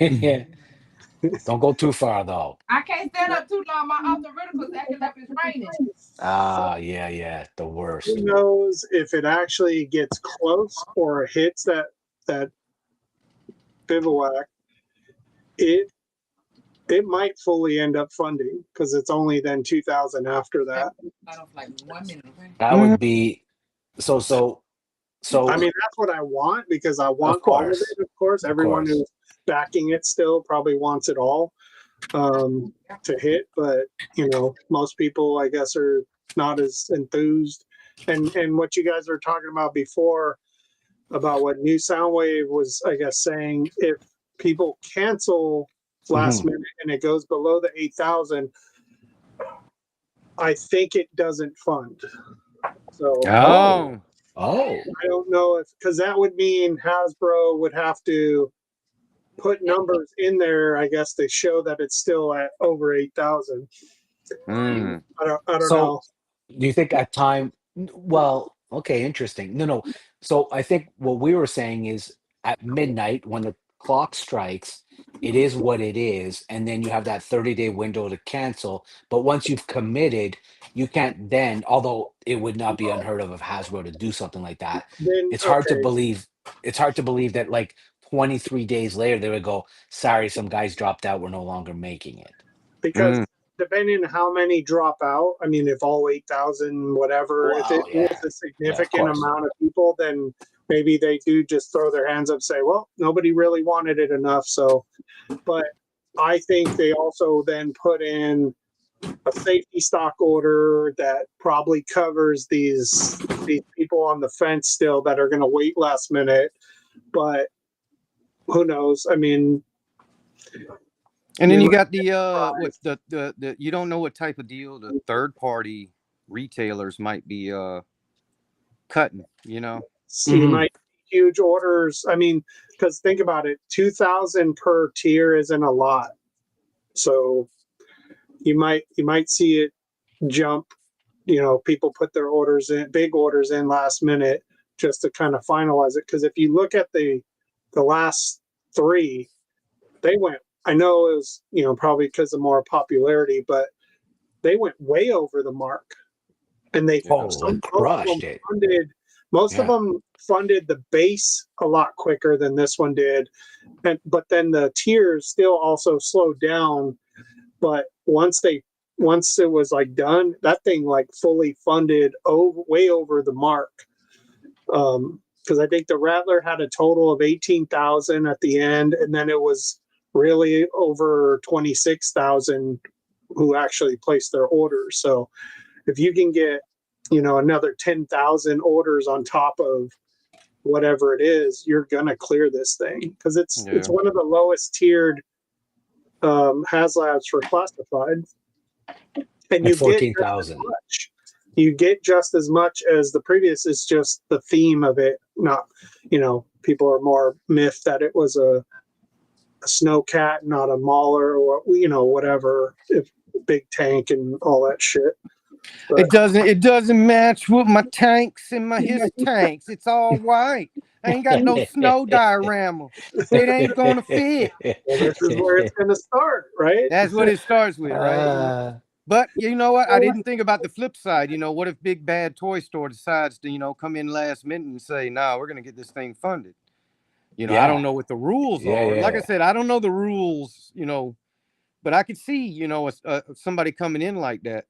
Speaker 1: Yeah. Don't go too far though.
Speaker 3: I can't stand up too long. My arthriticals acting up. It's raining.
Speaker 1: Yeah, the
Speaker 4: Who
Speaker 1: worst.
Speaker 4: knows if it actually gets close or hits that bivouac? It might fully end up funding because it's only then 2,000 after that.
Speaker 3: I don't like 1 minute. Okay.
Speaker 1: That would be so.
Speaker 4: I mean, that's what I want because I want
Speaker 1: Of
Speaker 4: all of
Speaker 1: course.
Speaker 4: it. Of course, everyone
Speaker 1: course.
Speaker 4: who's backing it still probably wants it all to hit, but most people, I guess, are not as enthused. And what you guys were talking about before about what New Soundwave was, I guess, saying if people cancel last minute and it goes below the 8,000, I think it doesn't fund. So
Speaker 2: Oh.
Speaker 4: I don't know if because that would mean Hasbro would have to put numbers in there, I guess, to show that it's still at over 8,000.
Speaker 2: Mm.
Speaker 4: I don't
Speaker 1: So,
Speaker 4: know.
Speaker 1: do you think at time? Well, okay, interesting. No. So I think what we were saying is at midnight when the clock strikes, it is what it is, and then you have that 30-day window to cancel. But once you've committed, you can't then. Although it would not be unheard of Hasbro to do something like that.
Speaker 4: Then
Speaker 1: It's hard to
Speaker 4: okay,
Speaker 1: believe. It's hard to believe that like 23 days later they would go, "Sorry, some guys dropped out. We're no longer making it."
Speaker 4: because depending on how many drop out, I mean, if all 8,000, whatever, if it
Speaker 1: Well,
Speaker 4: is
Speaker 1: yeah,
Speaker 4: a
Speaker 1: of
Speaker 4: significant
Speaker 1: course.
Speaker 4: amount of people, then maybe they do just throw their hands up, say, well, nobody really wanted it enough. So, but I think they also then put in a safety stock order that probably covers these people on the fence still that are going to wait last minute. But who knows? I mean,
Speaker 2: And then you got the
Speaker 4: surprised.
Speaker 2: what's the you don't know what type of deal the third party retailers might be cutting,
Speaker 4: So you might huge orders. I mean, because think about it, 2,000 per tier isn't a lot. So you might see it jump. People put their orders in, big orders in last minute just to kind of finalize it. Because if you look at the last three, they went I know it was, probably because of more popularity, but they went way over the mark, and
Speaker 1: crushed it.
Speaker 4: Most of
Speaker 1: Yeah.
Speaker 4: them funded the base a lot quicker than this one did, but then the tiers still also slowed down. But once it was like done, that thing like fully funded way over the mark. Because I think the Rattler had a total of 18,000 at the end, and then it was really over 26,000 who actually placed their orders. So if you can get, another 10,000 orders on top of whatever it is, you're gonna clear this thing, because it's one of the lowest tiered HasLabs for classified, and you get
Speaker 1: 14,000.
Speaker 4: much. You get just as much as the previous. It's just the theme of it. Not, people are more myth that it was a snowcat, not a mauler, or whatever. If big tank and all that shit. But
Speaker 2: It doesn't match with my tanks and his tanks. It's all white. I ain't got no snow diorama. It ain't gonna fit.
Speaker 4: well, this is where it's gonna start, right?
Speaker 2: That's what it starts with, right? But you know what? I didn't think about the flip side. What if Big Bad Toy Store decides to, come in last minute and say, "No, we're gonna get this thing funded." I don't know what the rules are. Like I said, I don't know the rules. But I could see, somebody coming in like that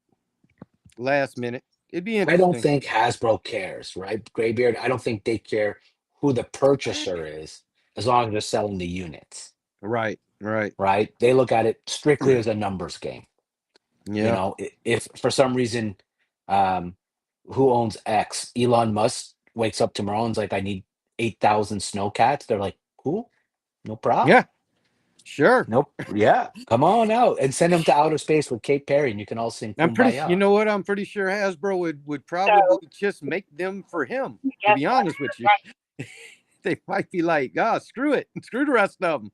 Speaker 2: last minute. It'd be interesting.
Speaker 1: I don't think Hasbro cares, right, Graybeard? I don't think they care who the purchaser is, as long as they're selling the units.
Speaker 2: Right.
Speaker 1: Right? They look at it strictly as a numbers game.
Speaker 2: Yeah.
Speaker 1: If for some reason, who owns X? Elon Musk wakes up tomorrow and's like, I need 8,000 snowcats. They're like, cool, no problem.
Speaker 2: Yeah. Sure.
Speaker 1: Nope. Yeah. Come on out and send them to outer space with Kate Perry, and you can all sing Kumbaya.
Speaker 2: You know what? I'm pretty sure Hasbro would probably just make them for him. To be honest with you, they might be like, "God, screw it, screw the rest of them."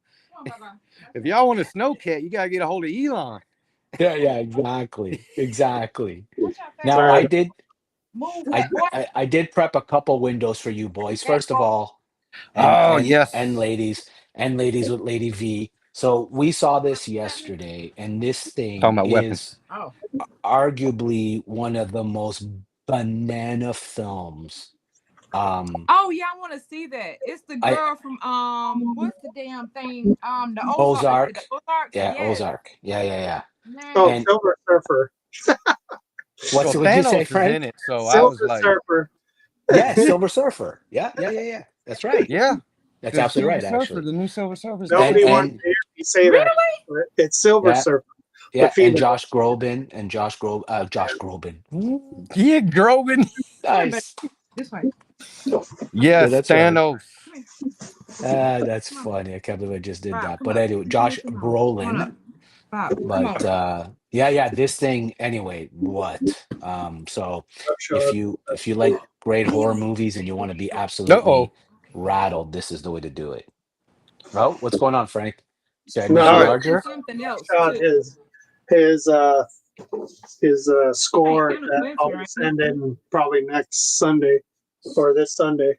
Speaker 2: If y'all want a snowcat, you gotta get a hold of Elon.
Speaker 1: Yeah, exactly. Now I did prep a couple windows for you boys. First of all,
Speaker 2: yes,
Speaker 1: and ladies with Lady V. So we saw this yesterday, and this thing
Speaker 2: talking about
Speaker 1: is
Speaker 2: weapons.
Speaker 1: arguably one of the most banana films.
Speaker 3: Oh yeah, I want to see that. It's the girl from what's the damn thing? The
Speaker 1: Ozark.
Speaker 3: Ozark.
Speaker 1: Yeah,
Speaker 3: Yes.
Speaker 1: Ozark. Yeah.
Speaker 4: Oh,
Speaker 1: And-
Speaker 4: Silver Surfer.
Speaker 1: What you
Speaker 2: Thanos
Speaker 1: say,
Speaker 2: is
Speaker 1: Frank?
Speaker 2: in it, so
Speaker 4: Silver
Speaker 2: I was like,
Speaker 4: Surfer.
Speaker 1: Yeah, Silver Surfer. Yeah. That's right.
Speaker 2: yeah,
Speaker 1: That's absolutely right.
Speaker 2: Silver Surfer,
Speaker 1: Actually,
Speaker 2: the new Silver Surfer.
Speaker 4: Nobody
Speaker 1: And-
Speaker 4: wants to hear me say that. But it's Silver
Speaker 1: Yeah.
Speaker 4: Surfer.
Speaker 1: yeah,
Speaker 4: female.
Speaker 1: and Josh Groban Josh Groban.
Speaker 2: Yeah, Grogan.
Speaker 1: Nice.
Speaker 3: This way.
Speaker 2: Yes,
Speaker 1: Yeah, that's right.
Speaker 2: Thanos.
Speaker 1: That's funny. I can't believe I just did that. But anyway, Josh Brolin. But yeah, this thing anyway. What? So if you like great horror movies and you want to be absolutely rattled, this is the way to do it. Oh, what's going on, Frank? Said
Speaker 4: No,
Speaker 1: larger.
Speaker 3: Something else.
Speaker 4: Shot
Speaker 3: Too.
Speaker 4: his score that I'll be sending probably next Sunday or this Sunday.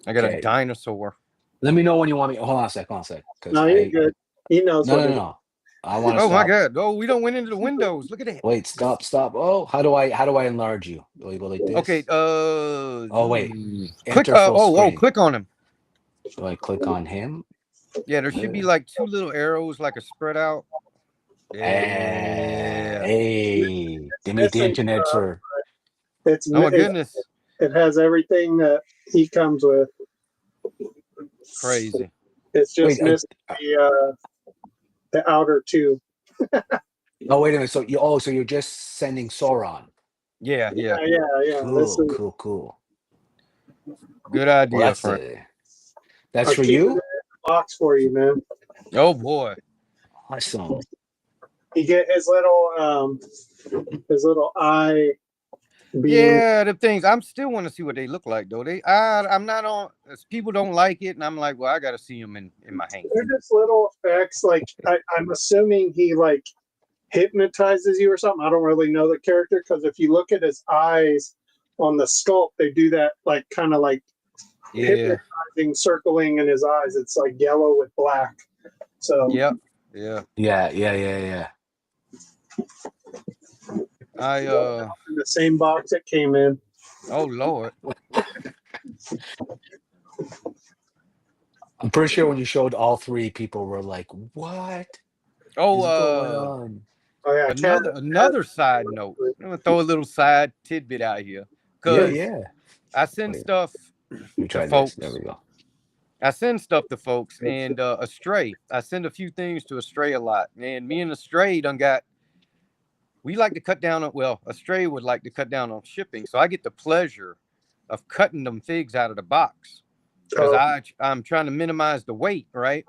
Speaker 2: I got
Speaker 1: Okay.
Speaker 2: a dinosaur.
Speaker 1: Let me know when you want me. Hold on a sec. 'cause
Speaker 4: No, you're good. He knows.
Speaker 1: No. I want to.
Speaker 2: Oh my God! Oh, we don't went into the windows. Look at that.
Speaker 1: Wait, stop. Oh, how do I enlarge you? Do I go like this?
Speaker 2: Okay.
Speaker 1: Oh wait.
Speaker 2: Click.
Speaker 1: Enter full screen.
Speaker 2: Click on him.
Speaker 1: Do I click on him?
Speaker 2: Yeah, there should be like two little arrows, like a spread out.
Speaker 1: Yeah. Hey, they need the internet for.
Speaker 4: It's
Speaker 2: Oh my goodness!
Speaker 4: It has everything that he comes with.
Speaker 2: Crazy.
Speaker 4: It's just missing the outer two.
Speaker 1: Oh wait a minute. So you're just sending Sauron.
Speaker 2: Yeah.
Speaker 1: Cool.
Speaker 2: Good idea,
Speaker 1: Well,
Speaker 2: Frank.
Speaker 1: that's
Speaker 4: I'll
Speaker 1: for
Speaker 4: keep it
Speaker 1: you.
Speaker 4: in the box for you, man.
Speaker 2: Oh boy.
Speaker 1: Awesome.
Speaker 4: You get his little eye beam.
Speaker 2: Yeah, the things I still want to see what they look like though. I'm not on. People don't like it, and I'm like, well, I got to see them in my hand.
Speaker 4: They're just little effects. Like I'm assuming he like hypnotizes you or something. I don't really know the character, because if you look at his eyes on the sculpt, they do that like kind of like hypnotizing circling in his eyes. It's like yellow with black. So
Speaker 2: Yep. Yeah.
Speaker 1: Yeah, yeah, yeah, yeah.
Speaker 4: In the same box it came in.
Speaker 2: Oh Lord.
Speaker 1: I'm pretty sure when you showed all three, people were like, "What
Speaker 2: Oh,
Speaker 1: is going on?"
Speaker 4: Oh yeah, Cat.
Speaker 2: another side note. I'm gonna throw a little side tidbit out here
Speaker 1: Yeah,
Speaker 2: because
Speaker 1: yeah.
Speaker 2: I send
Speaker 1: Wait,
Speaker 2: stuff
Speaker 1: let me
Speaker 2: to
Speaker 1: try this. There
Speaker 2: folks.
Speaker 1: we go.
Speaker 2: I send stuff to folks and Astray. I send a few things to Astray a lot. And me and Astray done got we like to cut down on Astray would like to cut down on shipping. So I get the pleasure of cutting them figs out of the box. Because
Speaker 4: Oh,
Speaker 2: I'm trying to minimize the weight, right?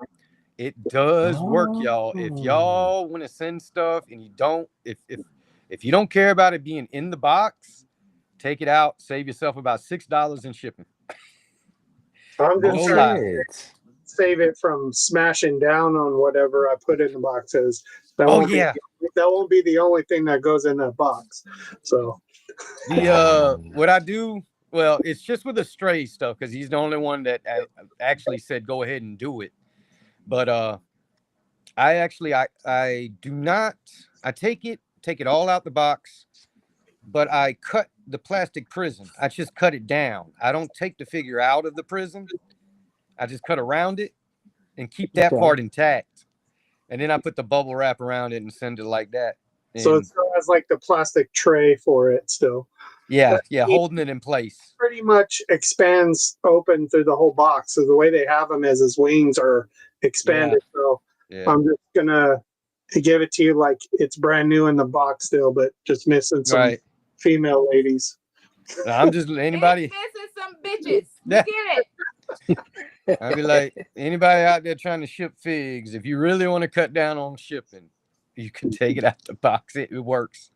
Speaker 2: It does work, y'all. If
Speaker 1: Oh,
Speaker 2: y'all want to send stuff and you don't, if you don't care about it being in the box, take it out, save yourself about $6 in shipping.
Speaker 4: I'm
Speaker 1: no
Speaker 4: just
Speaker 2: No
Speaker 4: trying
Speaker 2: lie.
Speaker 4: to
Speaker 1: shit.
Speaker 4: save it from smashing down on whatever I put in the boxes. That
Speaker 2: Oh
Speaker 4: won't be
Speaker 2: yeah.
Speaker 4: that won't be the only thing that goes in that box. So
Speaker 2: The what I do, well, it's just with the Stray stuff because he's the only one that actually said go ahead and do it. But I do not. I take it all out the box, but I cut the plastic prison. I just cut it down. I don't take the figure out of the prison. I just cut around it and keep that
Speaker 1: Okay.
Speaker 2: part intact. And then I put the bubble wrap around it and send it like that.
Speaker 4: so it
Speaker 2: And
Speaker 4: still has like the plastic tray for it still.
Speaker 2: yeah,
Speaker 4: But
Speaker 2: yeah,
Speaker 4: it
Speaker 2: holding it in place.
Speaker 4: pretty much expands open through the whole box. So the way they have him is his wings are
Speaker 2: Yeah,
Speaker 4: expanded. So
Speaker 2: yeah.
Speaker 4: I'm just gonna give it to you like it's brand new in the box still, but just missing some
Speaker 2: Right.
Speaker 4: female ladies.
Speaker 2: I'm just
Speaker 3: It's
Speaker 2: anybody.
Speaker 3: missing some bitches.
Speaker 2: Yeah.
Speaker 3: Look at it.
Speaker 2: I'd be like, anybody out there trying to ship figs, if you really want to cut down on shipping, you can take it out the box. It works.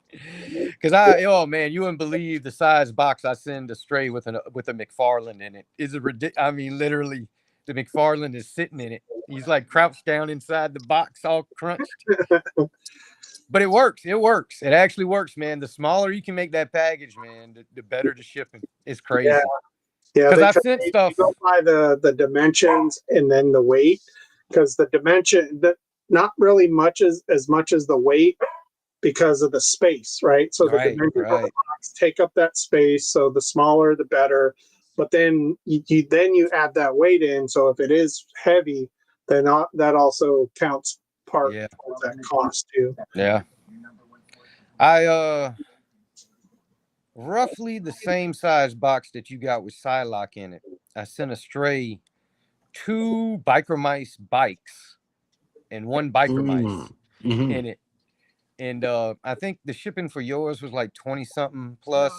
Speaker 2: Cause oh man, you wouldn't believe the size box I send Astray with a McFarland in it. Is a ridiculous. I mean, literally, the McFarland is sitting in it. He's like crouched down inside the box, all crunched. But it works. It works. It actually works, man. The smaller you can make that package, man, the better the shipping. It's
Speaker 4: Yeah,
Speaker 2: crazy.
Speaker 4: yeah.
Speaker 2: Because
Speaker 4: They
Speaker 2: I've sent
Speaker 4: you
Speaker 2: stuff.
Speaker 4: go by the dimensions and then the weight because the dimension that not really much as the weight because of the space, right? So the
Speaker 2: Right,
Speaker 4: dimensions of the
Speaker 2: right.
Speaker 4: box take up that space. So the smaller, the better. But then you add that weight in. So if it is heavy, then that also counts part
Speaker 2: Yeah,
Speaker 4: of that cost too.
Speaker 2: yeah. I roughly the same size box that you got with Psylocke in it. I sent Astray 2 Biker Mice bikes and 1 Biker Mice
Speaker 1: Mm-hmm.
Speaker 2: in it. And I think the shipping for yours was like 20 something plus.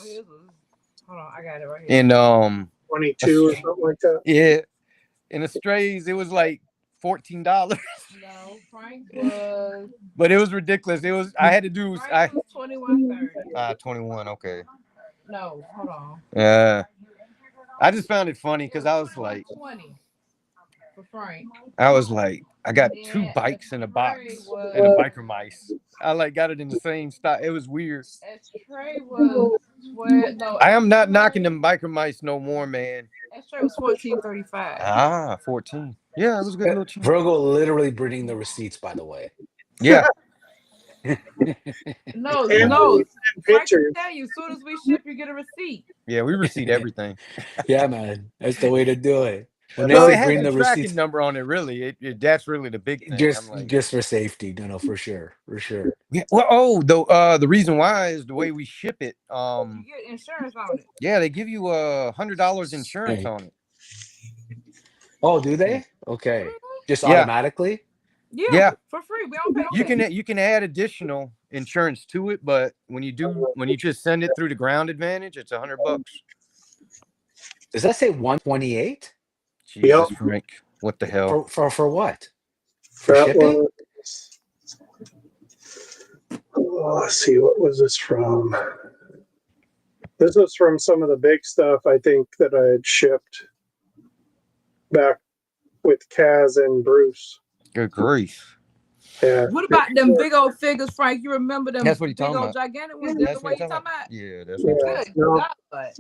Speaker 3: Hold on, I got it right here.
Speaker 2: And
Speaker 4: 22 or something like that.
Speaker 2: yeah, in Astrays it was like $14.
Speaker 3: No, Frank was
Speaker 2: But it was ridiculous. It was I had to do
Speaker 3: Frank was 21.30.
Speaker 2: 21, okay.
Speaker 3: No, hold on.
Speaker 2: Yeah. I just found it funny because I was like
Speaker 3: 20 for Frank.
Speaker 2: I got 2 bikes in a box and a Biker Mice. I like got it in the same style. It was weird.
Speaker 3: Astray was 12. No,
Speaker 2: I am not knocking them Biker Mice no more, man.
Speaker 3: Astray was 14.35.
Speaker 2: 14. Yeah, it was a good little cheap.
Speaker 1: Virgo literally bringing the receipts, by the way.
Speaker 2: Yeah.
Speaker 3: No,
Speaker 4: And
Speaker 3: no. Frank
Speaker 4: pictures.
Speaker 3: tell you, as soon as we ship, you get a receipt.
Speaker 2: Yeah, we receipt everything.
Speaker 1: Yeah, man, that's the way to do it. When they
Speaker 2: Well,
Speaker 1: say
Speaker 2: it has
Speaker 1: bring
Speaker 2: a
Speaker 1: the
Speaker 2: tracking
Speaker 1: receipts,
Speaker 2: number on it, really. That's really the big thing. I'm like,
Speaker 1: just for safety. No, for sure, for sure.
Speaker 2: yeah, well, the reason why is the way we ship it.
Speaker 3: You get insurance on it.
Speaker 2: Yeah, they give you $100 insurance
Speaker 1: Hey.
Speaker 2: on it.
Speaker 1: Oh, do they? Okay, just
Speaker 2: Yeah.
Speaker 1: automatically.
Speaker 2: Yeah.
Speaker 3: For free. We don't pay.
Speaker 2: You can add additional insurance to it, but when you just send it through the Ground Advantage, it's $100.
Speaker 1: Does that say 128
Speaker 2: Jesus, Frank, what the hell?
Speaker 1: for what? For
Speaker 4: That
Speaker 1: shipping?
Speaker 4: Let's see, what was this from? This was from some of the big stuff I think that I had shipped back with Kaz and Bruce.
Speaker 2: Good grief.
Speaker 4: Yeah.
Speaker 3: What about them big old figures, Frank? You remember them
Speaker 2: That's what he
Speaker 3: big
Speaker 2: talking
Speaker 3: old
Speaker 2: about.
Speaker 3: gigantic ones?
Speaker 2: That's
Speaker 3: That's the
Speaker 2: what
Speaker 3: way
Speaker 2: he
Speaker 3: you talking about?
Speaker 2: Yeah, that's what
Speaker 4: Yeah.
Speaker 3: Good
Speaker 4: No.
Speaker 3: God.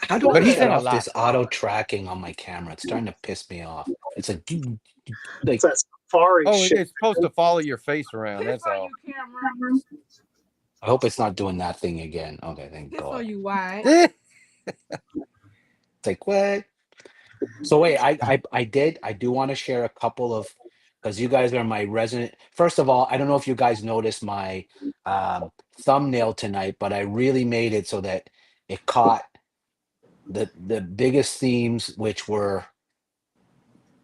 Speaker 1: How do
Speaker 2: But
Speaker 1: I
Speaker 2: he
Speaker 1: get
Speaker 2: sent a
Speaker 1: off
Speaker 2: lot.
Speaker 1: this auto tracking on my camera? It's starting to piss me off. It's like, like
Speaker 4: It's that safari
Speaker 2: Oh,
Speaker 4: shit.
Speaker 2: it's supposed to follow your face around.
Speaker 3: Piss
Speaker 2: That's
Speaker 3: on
Speaker 2: all.
Speaker 3: you, camera.
Speaker 1: I hope it's not doing that thing again. Okay, thank
Speaker 3: Piss on
Speaker 1: God.
Speaker 3: you, wide.
Speaker 2: Eh,
Speaker 1: It's like what? So wait, I do want to share a couple of, because you guys are my resident. First of all, I don't know if you guys noticed my thumbnail tonight, but I really made it so that it caught the biggest themes, which were,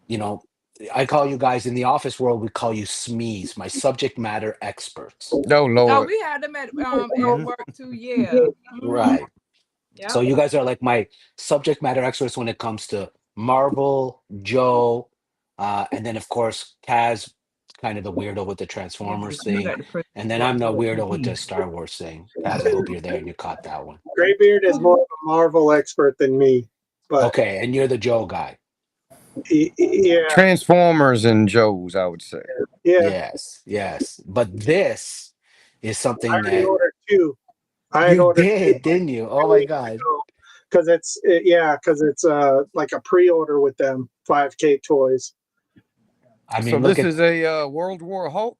Speaker 1: you know, I call you guys in the office world, we call you SMEs, my subject matter experts.
Speaker 2: no,
Speaker 3: Oh,
Speaker 2: Lord.
Speaker 3: we had them at
Speaker 2: Mhm.
Speaker 3: work too. Yeah.
Speaker 1: Right.
Speaker 3: Yeah.
Speaker 1: So you guys are like my subject matter experts when it comes to Marvel, Joe, and then of course Kaz, kind of the weirdo with the Transformers thing, and then I'm the weirdo with the Star Wars thing. Kaz, I hope you're there and you caught that one.
Speaker 4: Graybeard is more of a Marvel expert than me, but
Speaker 1: Okay, and you're the Joe guy.
Speaker 4: yeah,
Speaker 2: Transformers and Joes, I would say.
Speaker 4: yeah.
Speaker 1: Yes, yes. But this is
Speaker 4: I
Speaker 1: something
Speaker 4: already
Speaker 1: that
Speaker 4: ordered two. I had
Speaker 1: you
Speaker 4: ordered two
Speaker 1: did, didn't you? Oh my God.
Speaker 4: because it's like a pre-order with them 5K toys.
Speaker 1: I
Speaker 2: So
Speaker 1: mean, look
Speaker 2: this
Speaker 1: at
Speaker 2: is a World War Hulk.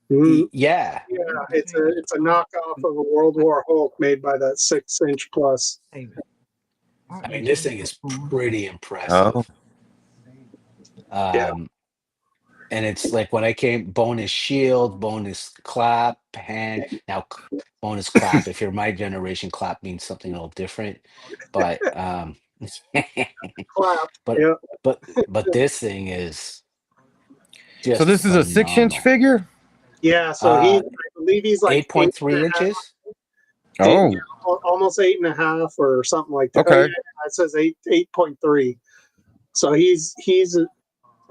Speaker 1: yeah.
Speaker 4: Yeah, it's a knockoff of a World War Hulk made by that 6-inch plus.
Speaker 1: I mean, this thing is pretty impressive.
Speaker 4: Yeah.
Speaker 1: And it's like when I came, bonus shield, bonus clap, hand. Now, bonus clap. If you're my generation, clap means something a little different. But
Speaker 4: Clap.
Speaker 1: but
Speaker 4: Yeah.
Speaker 1: but this thing is
Speaker 2: So
Speaker 1: just
Speaker 2: this is a 6-inch
Speaker 1: phenomenal.
Speaker 2: figure.
Speaker 4: Yeah. So I believe he's like
Speaker 1: 8.3 inches.
Speaker 2: Oh,
Speaker 4: almost 8.5 or something like that.
Speaker 2: Okay.
Speaker 4: Oh, yeah, it says 8.3. So he's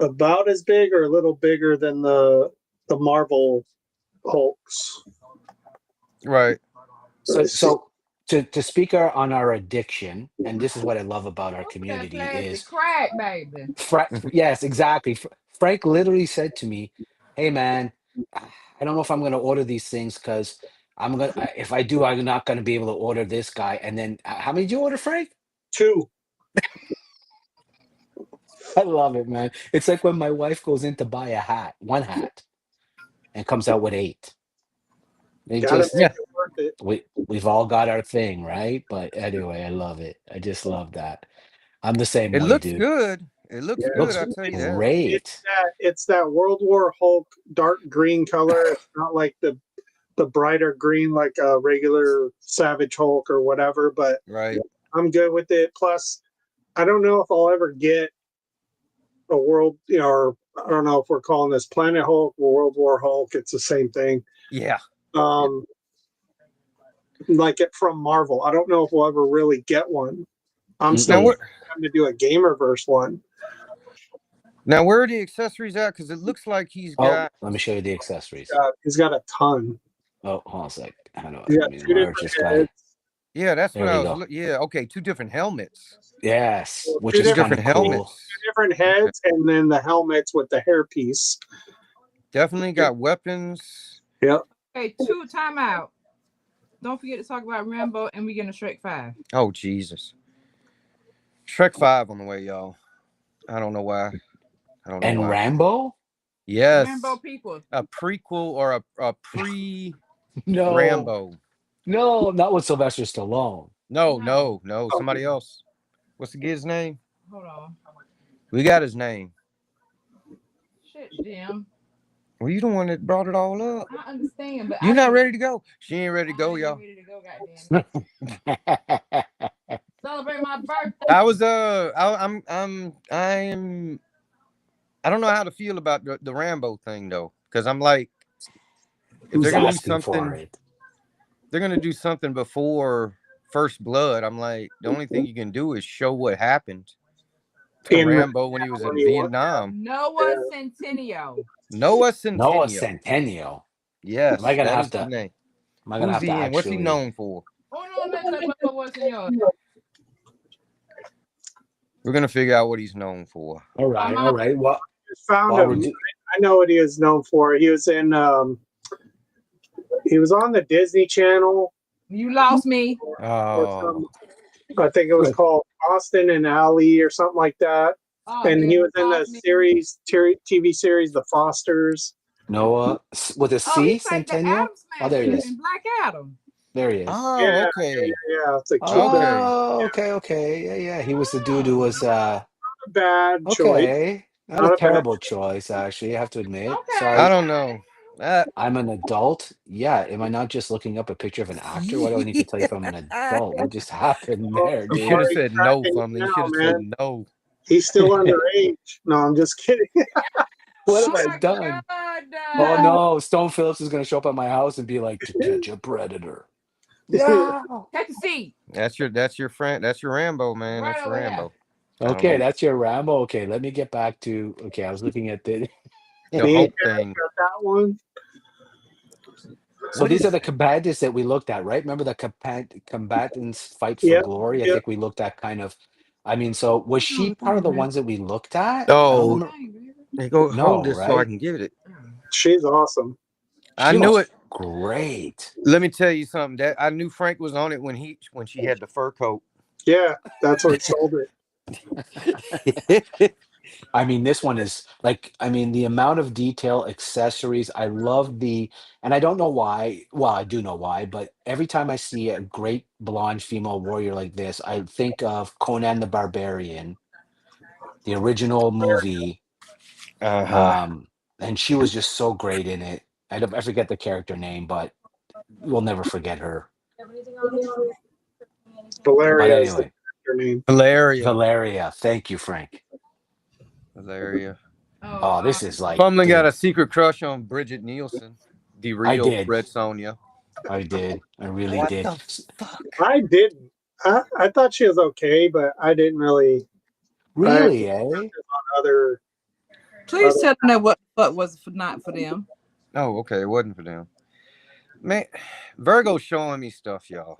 Speaker 4: about as big or a little bigger than the Marvel Hulks.
Speaker 2: right.
Speaker 1: So to speak on our addiction, and this is what I love about our community is
Speaker 3: crack, baby.
Speaker 1: Yes, exactly. Frank literally said to me, "Hey, man, I don't know if I'm going to order these things because if I do, I'm not going to be able to order this guy." And then, how many did you order, Frank?
Speaker 4: 2.
Speaker 1: I love it, man. It's like when my wife goes in to buy a hat, one hat, and comes out with 8. It
Speaker 4: Gotta
Speaker 1: just
Speaker 4: make it worth it.
Speaker 1: we've all got our thing, right? But anyway, I love it. I just love that. I'm the same
Speaker 2: It
Speaker 1: way,
Speaker 2: looks
Speaker 1: dude.
Speaker 2: good. It looks
Speaker 4: Yeah.
Speaker 2: good.
Speaker 1: Looks
Speaker 2: I'll tell you that.
Speaker 1: great.
Speaker 4: It's that World War Hulk dark green color. It's not like the brighter green like a regular Savage Hulk or whatever, but
Speaker 2: Right.
Speaker 4: I'm good with it. Plus, I don't know if I'll ever get a world, or I don't know if we're calling this Planet Hulk or World War Hulk. It's the same thing.
Speaker 2: Yeah.
Speaker 4: Like it from Marvel. I don't know if we'll ever really get one. I'm
Speaker 1: Mm-mm.
Speaker 4: still trying to do a Gamerverse one.
Speaker 2: Now, where are the accessories at? Because it looks like he's
Speaker 1: Oh,
Speaker 2: got.
Speaker 1: let me show you the accessories.
Speaker 4: He's got a ton.
Speaker 1: Oh, hold on a sec. How do
Speaker 4: He's
Speaker 1: I
Speaker 4: got
Speaker 1: mean,
Speaker 4: 2
Speaker 1: merge
Speaker 4: different
Speaker 1: this guy?
Speaker 4: heads.
Speaker 2: Yeah, that's
Speaker 1: There
Speaker 2: what I
Speaker 1: we
Speaker 2: was.
Speaker 1: go.
Speaker 2: Yeah. Okay. 2 different helmets.
Speaker 1: Yes, which
Speaker 4: Two
Speaker 1: is kind
Speaker 2: different
Speaker 1: of cool.
Speaker 2: helmets.
Speaker 4: 2 different heads, and then the helmets with the hairpiece.
Speaker 2: Definitely got weapons.
Speaker 4: Yep.
Speaker 3: Okay, 2 timeout. Don't forget to talk about Rambo, and we get a Shrek 5.
Speaker 2: Oh Jesus. Shrek 5 on the way, y'all. I don't know why. I don't know
Speaker 1: And
Speaker 2: why.
Speaker 1: Rambo?
Speaker 2: Yes.
Speaker 3: Rambo people.
Speaker 2: A prequel or a pre
Speaker 1: No,
Speaker 2: Rambo.
Speaker 1: no, not with Sylvester Stallone.
Speaker 2: No. Somebody else. What's the kid's name?
Speaker 3: Hold on.
Speaker 2: We got his name.
Speaker 3: Shit, Jim.
Speaker 2: Well, you the one that brought it all up.
Speaker 3: I understand, but
Speaker 2: You're not ready to go. She ain't ready to go, y'all.
Speaker 3: Ready to go, goddamn. Celebrate my birthday.
Speaker 2: I was I don't know how to feel about the Rambo thing though, because I'm like, if
Speaker 1: Who's
Speaker 2: they're gonna do
Speaker 1: asking for
Speaker 2: something,
Speaker 1: it?
Speaker 2: they're gonna do something before First Blood. I'm like, the only thing you can do is show what happened to
Speaker 4: In-
Speaker 2: Rambo when he was in Vietnam.
Speaker 3: Noah Centineo.
Speaker 2: Noah
Speaker 1: Noah
Speaker 2: Centineo.
Speaker 1: Centennial.
Speaker 2: Yes,
Speaker 1: Am I gonna
Speaker 2: that
Speaker 1: have
Speaker 2: is the
Speaker 1: to?
Speaker 2: name.
Speaker 1: Am I gonna
Speaker 2: Who's
Speaker 1: have to
Speaker 2: he in? What's he
Speaker 1: actually?
Speaker 2: known for?
Speaker 3: Oh no, let's say what Senor.
Speaker 2: We're gonna figure out what he's known for.
Speaker 1: All right, all right. Well,
Speaker 4: Just found
Speaker 1: while we're
Speaker 4: him. I know what he is known for. He was in. He was on the Disney Channel.
Speaker 3: You lost me.
Speaker 2: Oh,
Speaker 4: I think it was called Austin and Alley or something like that. and he was in the TV series The Fosters.
Speaker 1: Noah with a
Speaker 3: Oh,
Speaker 1: C,
Speaker 3: he's like the
Speaker 1: Centennial.
Speaker 3: Adam
Speaker 1: Oh, there he
Speaker 3: Smasher
Speaker 1: is.
Speaker 3: in Black Adam.
Speaker 1: There he is.
Speaker 2: Oh,
Speaker 4: Yeah,
Speaker 2: okay.
Speaker 4: Yeah, it's a kid.
Speaker 2: Okay.
Speaker 1: Oh, okay. Yeah. He was the dude who was
Speaker 4: Bad choice.
Speaker 1: okay. Not
Speaker 4: Not
Speaker 1: a
Speaker 4: a bad
Speaker 1: terrible choice, actually, I have to admit.
Speaker 3: Okay.
Speaker 2: I
Speaker 1: Sorry.
Speaker 2: don't know.
Speaker 1: I'm an adult. Yeah. Am I not just looking up a picture of an actor? Why do I need to tell you if I'm an adult? What just happened there,
Speaker 2: You
Speaker 1: dude?
Speaker 2: should have
Speaker 4: Sorry,
Speaker 2: said no,
Speaker 4: cracking
Speaker 2: Fumley. You
Speaker 4: now,
Speaker 2: should have said
Speaker 4: man.
Speaker 2: no.
Speaker 4: He's still underage. No, I'm just kidding.
Speaker 1: What
Speaker 3: Oh
Speaker 1: have I
Speaker 3: my
Speaker 1: done?
Speaker 3: God.
Speaker 1: Oh no, Stone Phillips is gonna show up at my house and be like, to catch a predator. No.
Speaker 3: Take a seat.
Speaker 2: That's your friend. That's your Rambo, man.
Speaker 3: Right
Speaker 2: That's your
Speaker 3: over here.
Speaker 2: Rambo.
Speaker 1: Okay, that's your Rambo. Okay, let me get back to. Okay, I was looking at the.
Speaker 2: The
Speaker 4: Me
Speaker 2: Hope
Speaker 4: and
Speaker 2: thing.
Speaker 4: got that one.
Speaker 1: So
Speaker 2: What
Speaker 1: these
Speaker 2: is-
Speaker 1: are the combatants that we looked at, right? Remember the combatants fight for
Speaker 4: Yep,
Speaker 1: glory? I
Speaker 4: yep.
Speaker 1: think we looked at kind of. I mean, so was she part of the ones that we looked at? I
Speaker 2: Oh,
Speaker 1: don't remember.
Speaker 2: hey, go hold
Speaker 1: No,
Speaker 2: this so I
Speaker 1: right?
Speaker 2: can give it.
Speaker 4: She's awesome.
Speaker 2: I
Speaker 1: She
Speaker 2: knew
Speaker 1: looks
Speaker 2: it.
Speaker 1: great.
Speaker 2: Let me tell you something. That I knew Frank was on it when she had the fur coat.
Speaker 4: Yeah, that's what sold it.
Speaker 1: I mean, this one is like, I mean, the amount of detail, accessories. I love and I don't know why. Well, I do know why, but every time I see a great blonde female warrior like this, I think of Conan the Barbarian, the original movie. And she was just so great in it. I forget the character name, but we'll never forget her. But
Speaker 4: Valeria is
Speaker 1: anyway,
Speaker 4: her name.
Speaker 1: Valeria. Thank you, Frank.
Speaker 2: Valeria.
Speaker 1: Oh, this is like,
Speaker 2: Fumlin got a
Speaker 1: dude,
Speaker 2: secret crush on Bridget Nielsen, the
Speaker 1: I
Speaker 2: real
Speaker 1: did.
Speaker 2: Red Sonja.
Speaker 1: I did. I really
Speaker 2: What
Speaker 1: did.
Speaker 2: the fuck?
Speaker 4: I didn't. I thought she was okay, but I didn't really.
Speaker 1: Really, eh?
Speaker 4: Other.
Speaker 5: Please tell them that what was not for them.
Speaker 2: Oh, okay. It wasn't for them. Man, Virgo's showing me stuff, y'all.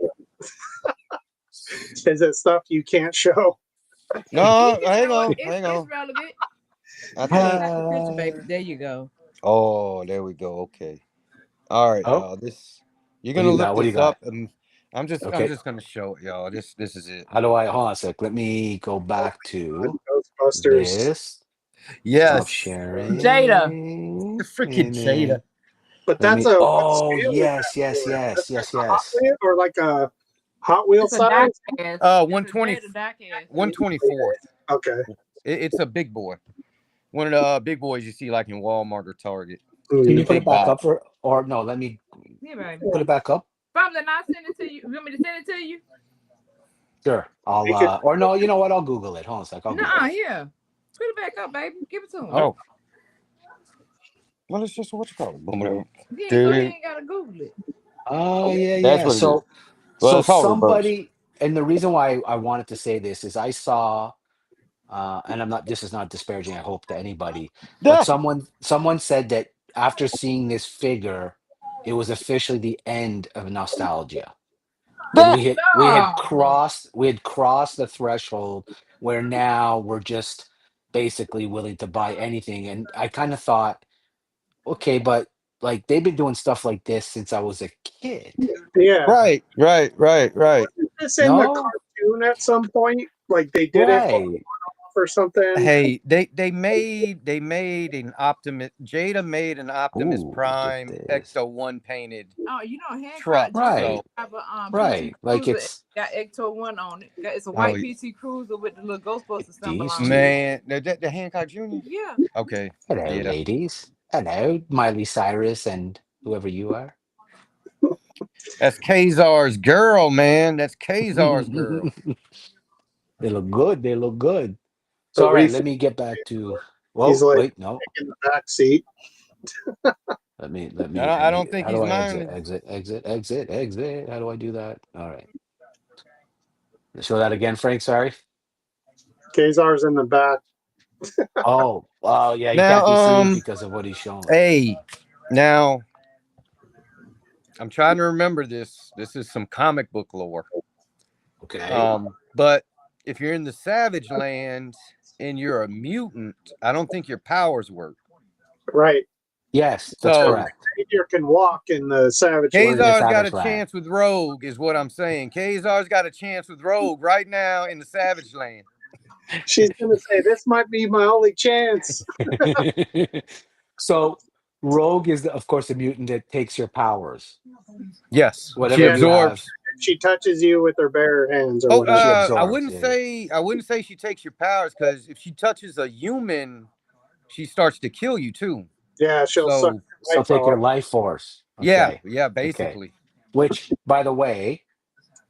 Speaker 4: Is it stuff you can't show?
Speaker 2: No, hang on.
Speaker 3: It's relevant.
Speaker 2: I think-
Speaker 5: Like a picture, baby. There you go.
Speaker 2: Oh, there we go. Okay. All right,
Speaker 1: Oh.
Speaker 2: y'all. You're
Speaker 1: What do
Speaker 2: gonna
Speaker 1: you
Speaker 2: look
Speaker 1: got? What do you
Speaker 2: this
Speaker 1: got?
Speaker 2: up, and I'm just gonna show it, y'all. This is it.
Speaker 1: How do I hold on a sec? Let me go back to
Speaker 4: Ghostbusters.
Speaker 1: this.
Speaker 2: Yes,
Speaker 1: Stop sharing.
Speaker 5: Jada.
Speaker 2: freaking
Speaker 1: And
Speaker 2: Jada.
Speaker 1: then
Speaker 4: But
Speaker 1: let
Speaker 4: that's
Speaker 1: me-
Speaker 4: a.
Speaker 1: oh,
Speaker 4: what scale is
Speaker 1: yes,
Speaker 4: that
Speaker 1: yes,
Speaker 4: for?
Speaker 1: yes,
Speaker 4: That's
Speaker 1: yes,
Speaker 4: like a Hot
Speaker 1: yes.
Speaker 4: Wheel or like a Hot Wheel
Speaker 5: It's a
Speaker 4: size?
Speaker 5: diecast.
Speaker 2: 120
Speaker 5: It's a diecast.
Speaker 2: 124th.
Speaker 4: Okay.
Speaker 2: It's a big boy. One of the big boys you see like in Walmart or Target.
Speaker 1: Can you
Speaker 2: The
Speaker 1: put
Speaker 2: big
Speaker 1: it back
Speaker 2: box.
Speaker 1: up or no? Let me
Speaker 3: Yeah, baby.
Speaker 1: put it back up.
Speaker 3: Probably not send it to you. You want me to send it to you?
Speaker 1: Sure. I'll
Speaker 4: You could-
Speaker 1: or no, you know what? I'll Google it. Hold on a sec. I'll Google
Speaker 3: Nuh-uh,
Speaker 1: it.
Speaker 3: yeah. Put it back up, baby. Give it to him.
Speaker 2: Oh. Well, it's just what you call it. Boom, boom.
Speaker 3: Yeah,
Speaker 2: Dude.
Speaker 3: you ain't gotta Google it.
Speaker 1: Oh yeah,
Speaker 2: That's
Speaker 1: yeah.
Speaker 2: what it
Speaker 1: So
Speaker 2: is. Well,
Speaker 1: so
Speaker 2: it's all reversed.
Speaker 1: somebody, and the reason why I wanted to say this is I saw, and I'm not. This is not disparaging. I hope to anybody, but someone said that after seeing this figure, it was officially the end of nostalgia. And we had crossed the threshold where now we're just basically willing to buy anything. And I kind of thought, okay, but like they've been doing stuff like this since I was a kid.
Speaker 4: Yeah.
Speaker 2: Right.
Speaker 4: Wasn't this in the
Speaker 1: No?
Speaker 4: cartoon at some point? Like they did it
Speaker 1: Right.
Speaker 4: or something?
Speaker 2: Hey, they made an Optimus. Jada made an Optimus
Speaker 1: Ooh, look at
Speaker 2: Prime
Speaker 1: this.
Speaker 2: Ecto 1 painted.
Speaker 3: Oh, you know, Hancock
Speaker 2: Truck,
Speaker 3: just
Speaker 1: right.
Speaker 3: have a
Speaker 1: Right. Like
Speaker 3: Cruiser.
Speaker 1: it's
Speaker 3: Got Ecto 1 on it. It's a white PT Cruiser with the little Ghostbuster symbol
Speaker 1: These
Speaker 3: on it.
Speaker 2: Man, the Hancock Jr.
Speaker 3: Yeah.
Speaker 2: Okay.
Speaker 1: hello,
Speaker 2: Yeah.
Speaker 1: ladies. Hello, Miley Cyrus and whoever you are.
Speaker 2: That's Kazar's girl, man. That's Kazar's girl.
Speaker 1: They look good. They look good. So all right, let me get back to. Well,
Speaker 4: He's like-
Speaker 1: wait, no.
Speaker 4: In the back seat.
Speaker 1: Let me.
Speaker 2: I don't think
Speaker 1: how
Speaker 2: he's
Speaker 1: do I
Speaker 2: minding.
Speaker 1: exit. How do I do that? All right. Show that again, Frank. Sorry.
Speaker 4: Kazar's in the back.
Speaker 1: Oh, yeah. He
Speaker 2: Now,
Speaker 1: can't be seen because of what he's showing.
Speaker 2: Hey, now I'm trying to remember this. This is some comic book lore.
Speaker 1: Okay.
Speaker 2: But if you're in the Savage Land and you're a mutant, I don't think your powers work.
Speaker 4: Right.
Speaker 1: Yes, that's
Speaker 2: So-
Speaker 1: correct.
Speaker 4: Xavier can walk in the Savage Land.
Speaker 2: Kazar's got
Speaker 1: Savage
Speaker 2: a
Speaker 1: Land.
Speaker 2: chance with Rogue, is what I'm saying. Kazar's got a chance with Rogue right now in the Savage Land.
Speaker 4: She's gonna say this might be my only chance.
Speaker 1: So Rogue is, of course, a mutant that takes your powers.
Speaker 2: Yes, she
Speaker 1: Whatever
Speaker 4: Yeah,
Speaker 1: you have,
Speaker 2: absorbs.
Speaker 4: she touches you with her bare hands or
Speaker 2: Oh,
Speaker 4: whatever.
Speaker 1: she
Speaker 2: I
Speaker 1: absorbs.
Speaker 2: wouldn't
Speaker 1: Yeah, yeah.
Speaker 2: say she takes your powers, because if she touches a human, she starts to kill you too.
Speaker 4: Yeah, she'll suck
Speaker 2: So
Speaker 4: your
Speaker 1: So
Speaker 4: life
Speaker 1: take your
Speaker 4: out.
Speaker 1: life force.
Speaker 2: yeah,
Speaker 1: Okay.
Speaker 2: yeah,
Speaker 1: Okay.
Speaker 2: basically.
Speaker 1: Which, by the way,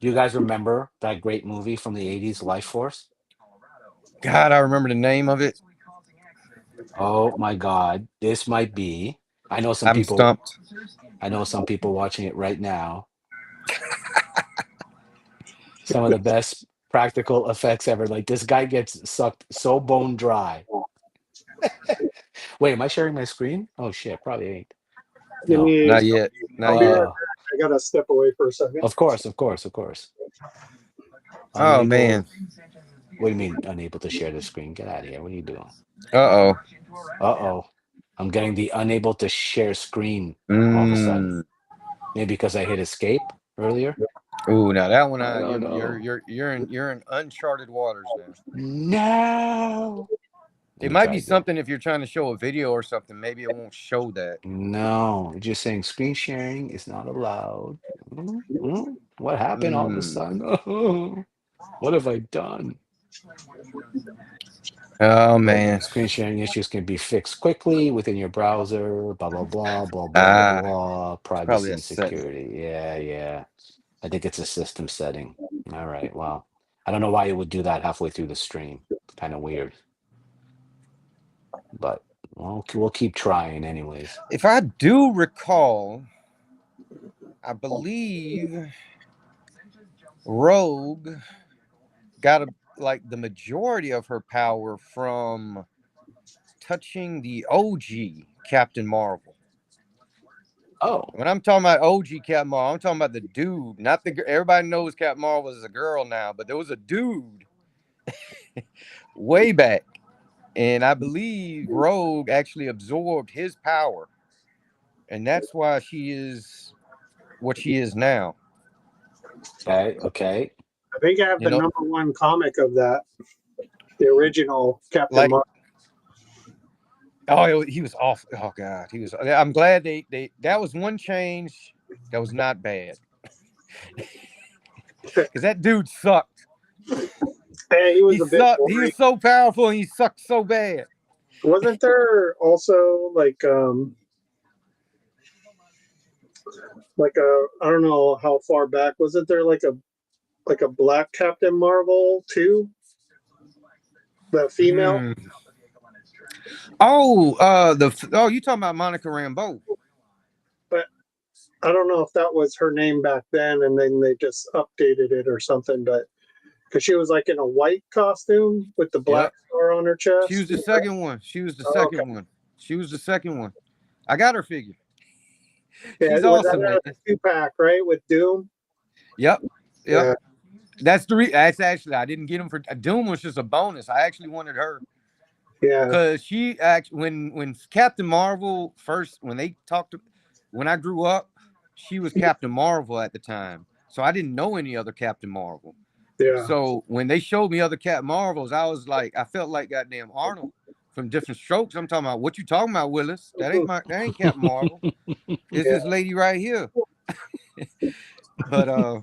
Speaker 1: do you guys remember that great movie from the 80s, Life Force?
Speaker 2: God, I remember the name of it.
Speaker 1: Oh my God. This might be. I know some
Speaker 2: I'm
Speaker 1: people
Speaker 2: stumped.
Speaker 1: I know some people watching it right now. Some of the best practical effects ever. Like this guy gets sucked so bone dry. Wait, am I sharing my screen? Oh shit, probably ain't.
Speaker 4: Give
Speaker 1: No.
Speaker 4: me.
Speaker 2: Not yet. Not
Speaker 4: I'll be right
Speaker 2: yet.
Speaker 1: Uh,
Speaker 4: back. I gotta step away for a second.
Speaker 1: of course, of course, of course.
Speaker 2: Oh man.
Speaker 1: Unable. What do you mean unable to share the screen? Get out of here. What are you doing?
Speaker 2: Uh
Speaker 1: Uh-oh. I'm getting the unable to share screen
Speaker 2: oh.
Speaker 1: all of a sudden. Maybe because I hit escape earlier.
Speaker 2: Ooh, now that one,
Speaker 1: I don't
Speaker 2: you're
Speaker 1: know.
Speaker 2: you're in uncharted waters now.
Speaker 1: No. Let
Speaker 2: It
Speaker 1: me
Speaker 2: might
Speaker 1: try
Speaker 2: be
Speaker 1: again.
Speaker 2: something if you're trying to show a video or something. Maybe it won't show that.
Speaker 1: No, it's just saying screen sharing is not allowed. What happened all of a
Speaker 2: Mm.
Speaker 1: sudden? Oh, what have I done?
Speaker 2: Oh man.
Speaker 1: Screen sharing issues can be fixed quickly within your browser, blah, blah, blah, blah, blah,
Speaker 2: Ah,
Speaker 1: blah.
Speaker 2: it's probably
Speaker 1: Privacy
Speaker 2: a
Speaker 1: and
Speaker 2: setting.
Speaker 1: security. Yeah, yeah. I think it's a system setting. All right. Well, I don't know why it would do that halfway through the stream. It's kind of weird, but we'll keep trying anyways.
Speaker 2: If I do recall, I believe Rogue got like the majority of her power from touching the OG Captain Marvel.
Speaker 1: Oh,
Speaker 2: When I'm talking about OG Captain Marvel, I'm talking about the dude, not the. Everybody knows Captain Marvel is a girl now, but there was a dude way back, and I believe Rogue actually absorbed his power, and that's why she is what she is now.
Speaker 1: okay, okay.
Speaker 4: I think I have
Speaker 2: You
Speaker 4: the
Speaker 2: know,
Speaker 4: #1 comic of that, the original Captain
Speaker 2: like
Speaker 4: Marvel.
Speaker 2: oh, he was off. Oh God, he was. I'm glad they that was one change that was not bad because that dude sucked.
Speaker 4: Hey, he was
Speaker 2: He
Speaker 4: a bit
Speaker 2: sucked. He
Speaker 4: boring.
Speaker 2: was so powerful and he sucked so bad.
Speaker 4: Wasn't there also like a, I don't know how far back, wasn't there like a black Captain Marvel too? The female?
Speaker 2: Hmm. Oh, you talking about Monica Rambeau?
Speaker 4: But I don't know if that was her name back then and then they just updated it or something, but because she was like in a white costume with the black
Speaker 2: Yep.
Speaker 4: star on her
Speaker 2: She was
Speaker 4: chest.
Speaker 2: the second one. She was the
Speaker 4: Oh, okay.
Speaker 2: second one. She was the second one. I got her figure.
Speaker 4: Yeah,
Speaker 2: She's
Speaker 4: was
Speaker 2: awesome, man.
Speaker 4: that a 2-pack, right? With Doom?
Speaker 2: Yep. Yep.
Speaker 4: Yeah.
Speaker 2: That's that's actually I didn't get him for Doom was just a bonus. I actually wanted her
Speaker 4: Yeah.
Speaker 2: because she actually when Captain Marvel first when I grew up, she was Captain Marvel at the time. So I didn't know any other Captain Marvel.
Speaker 4: Yeah.
Speaker 2: So when they showed me other Captain Marvels, I felt like goddamn Arnold from Different Strokes. I'm talking about what you talking about, Willis? That ain't Captain Marvel. It's
Speaker 4: Yeah.
Speaker 2: this lady right here. But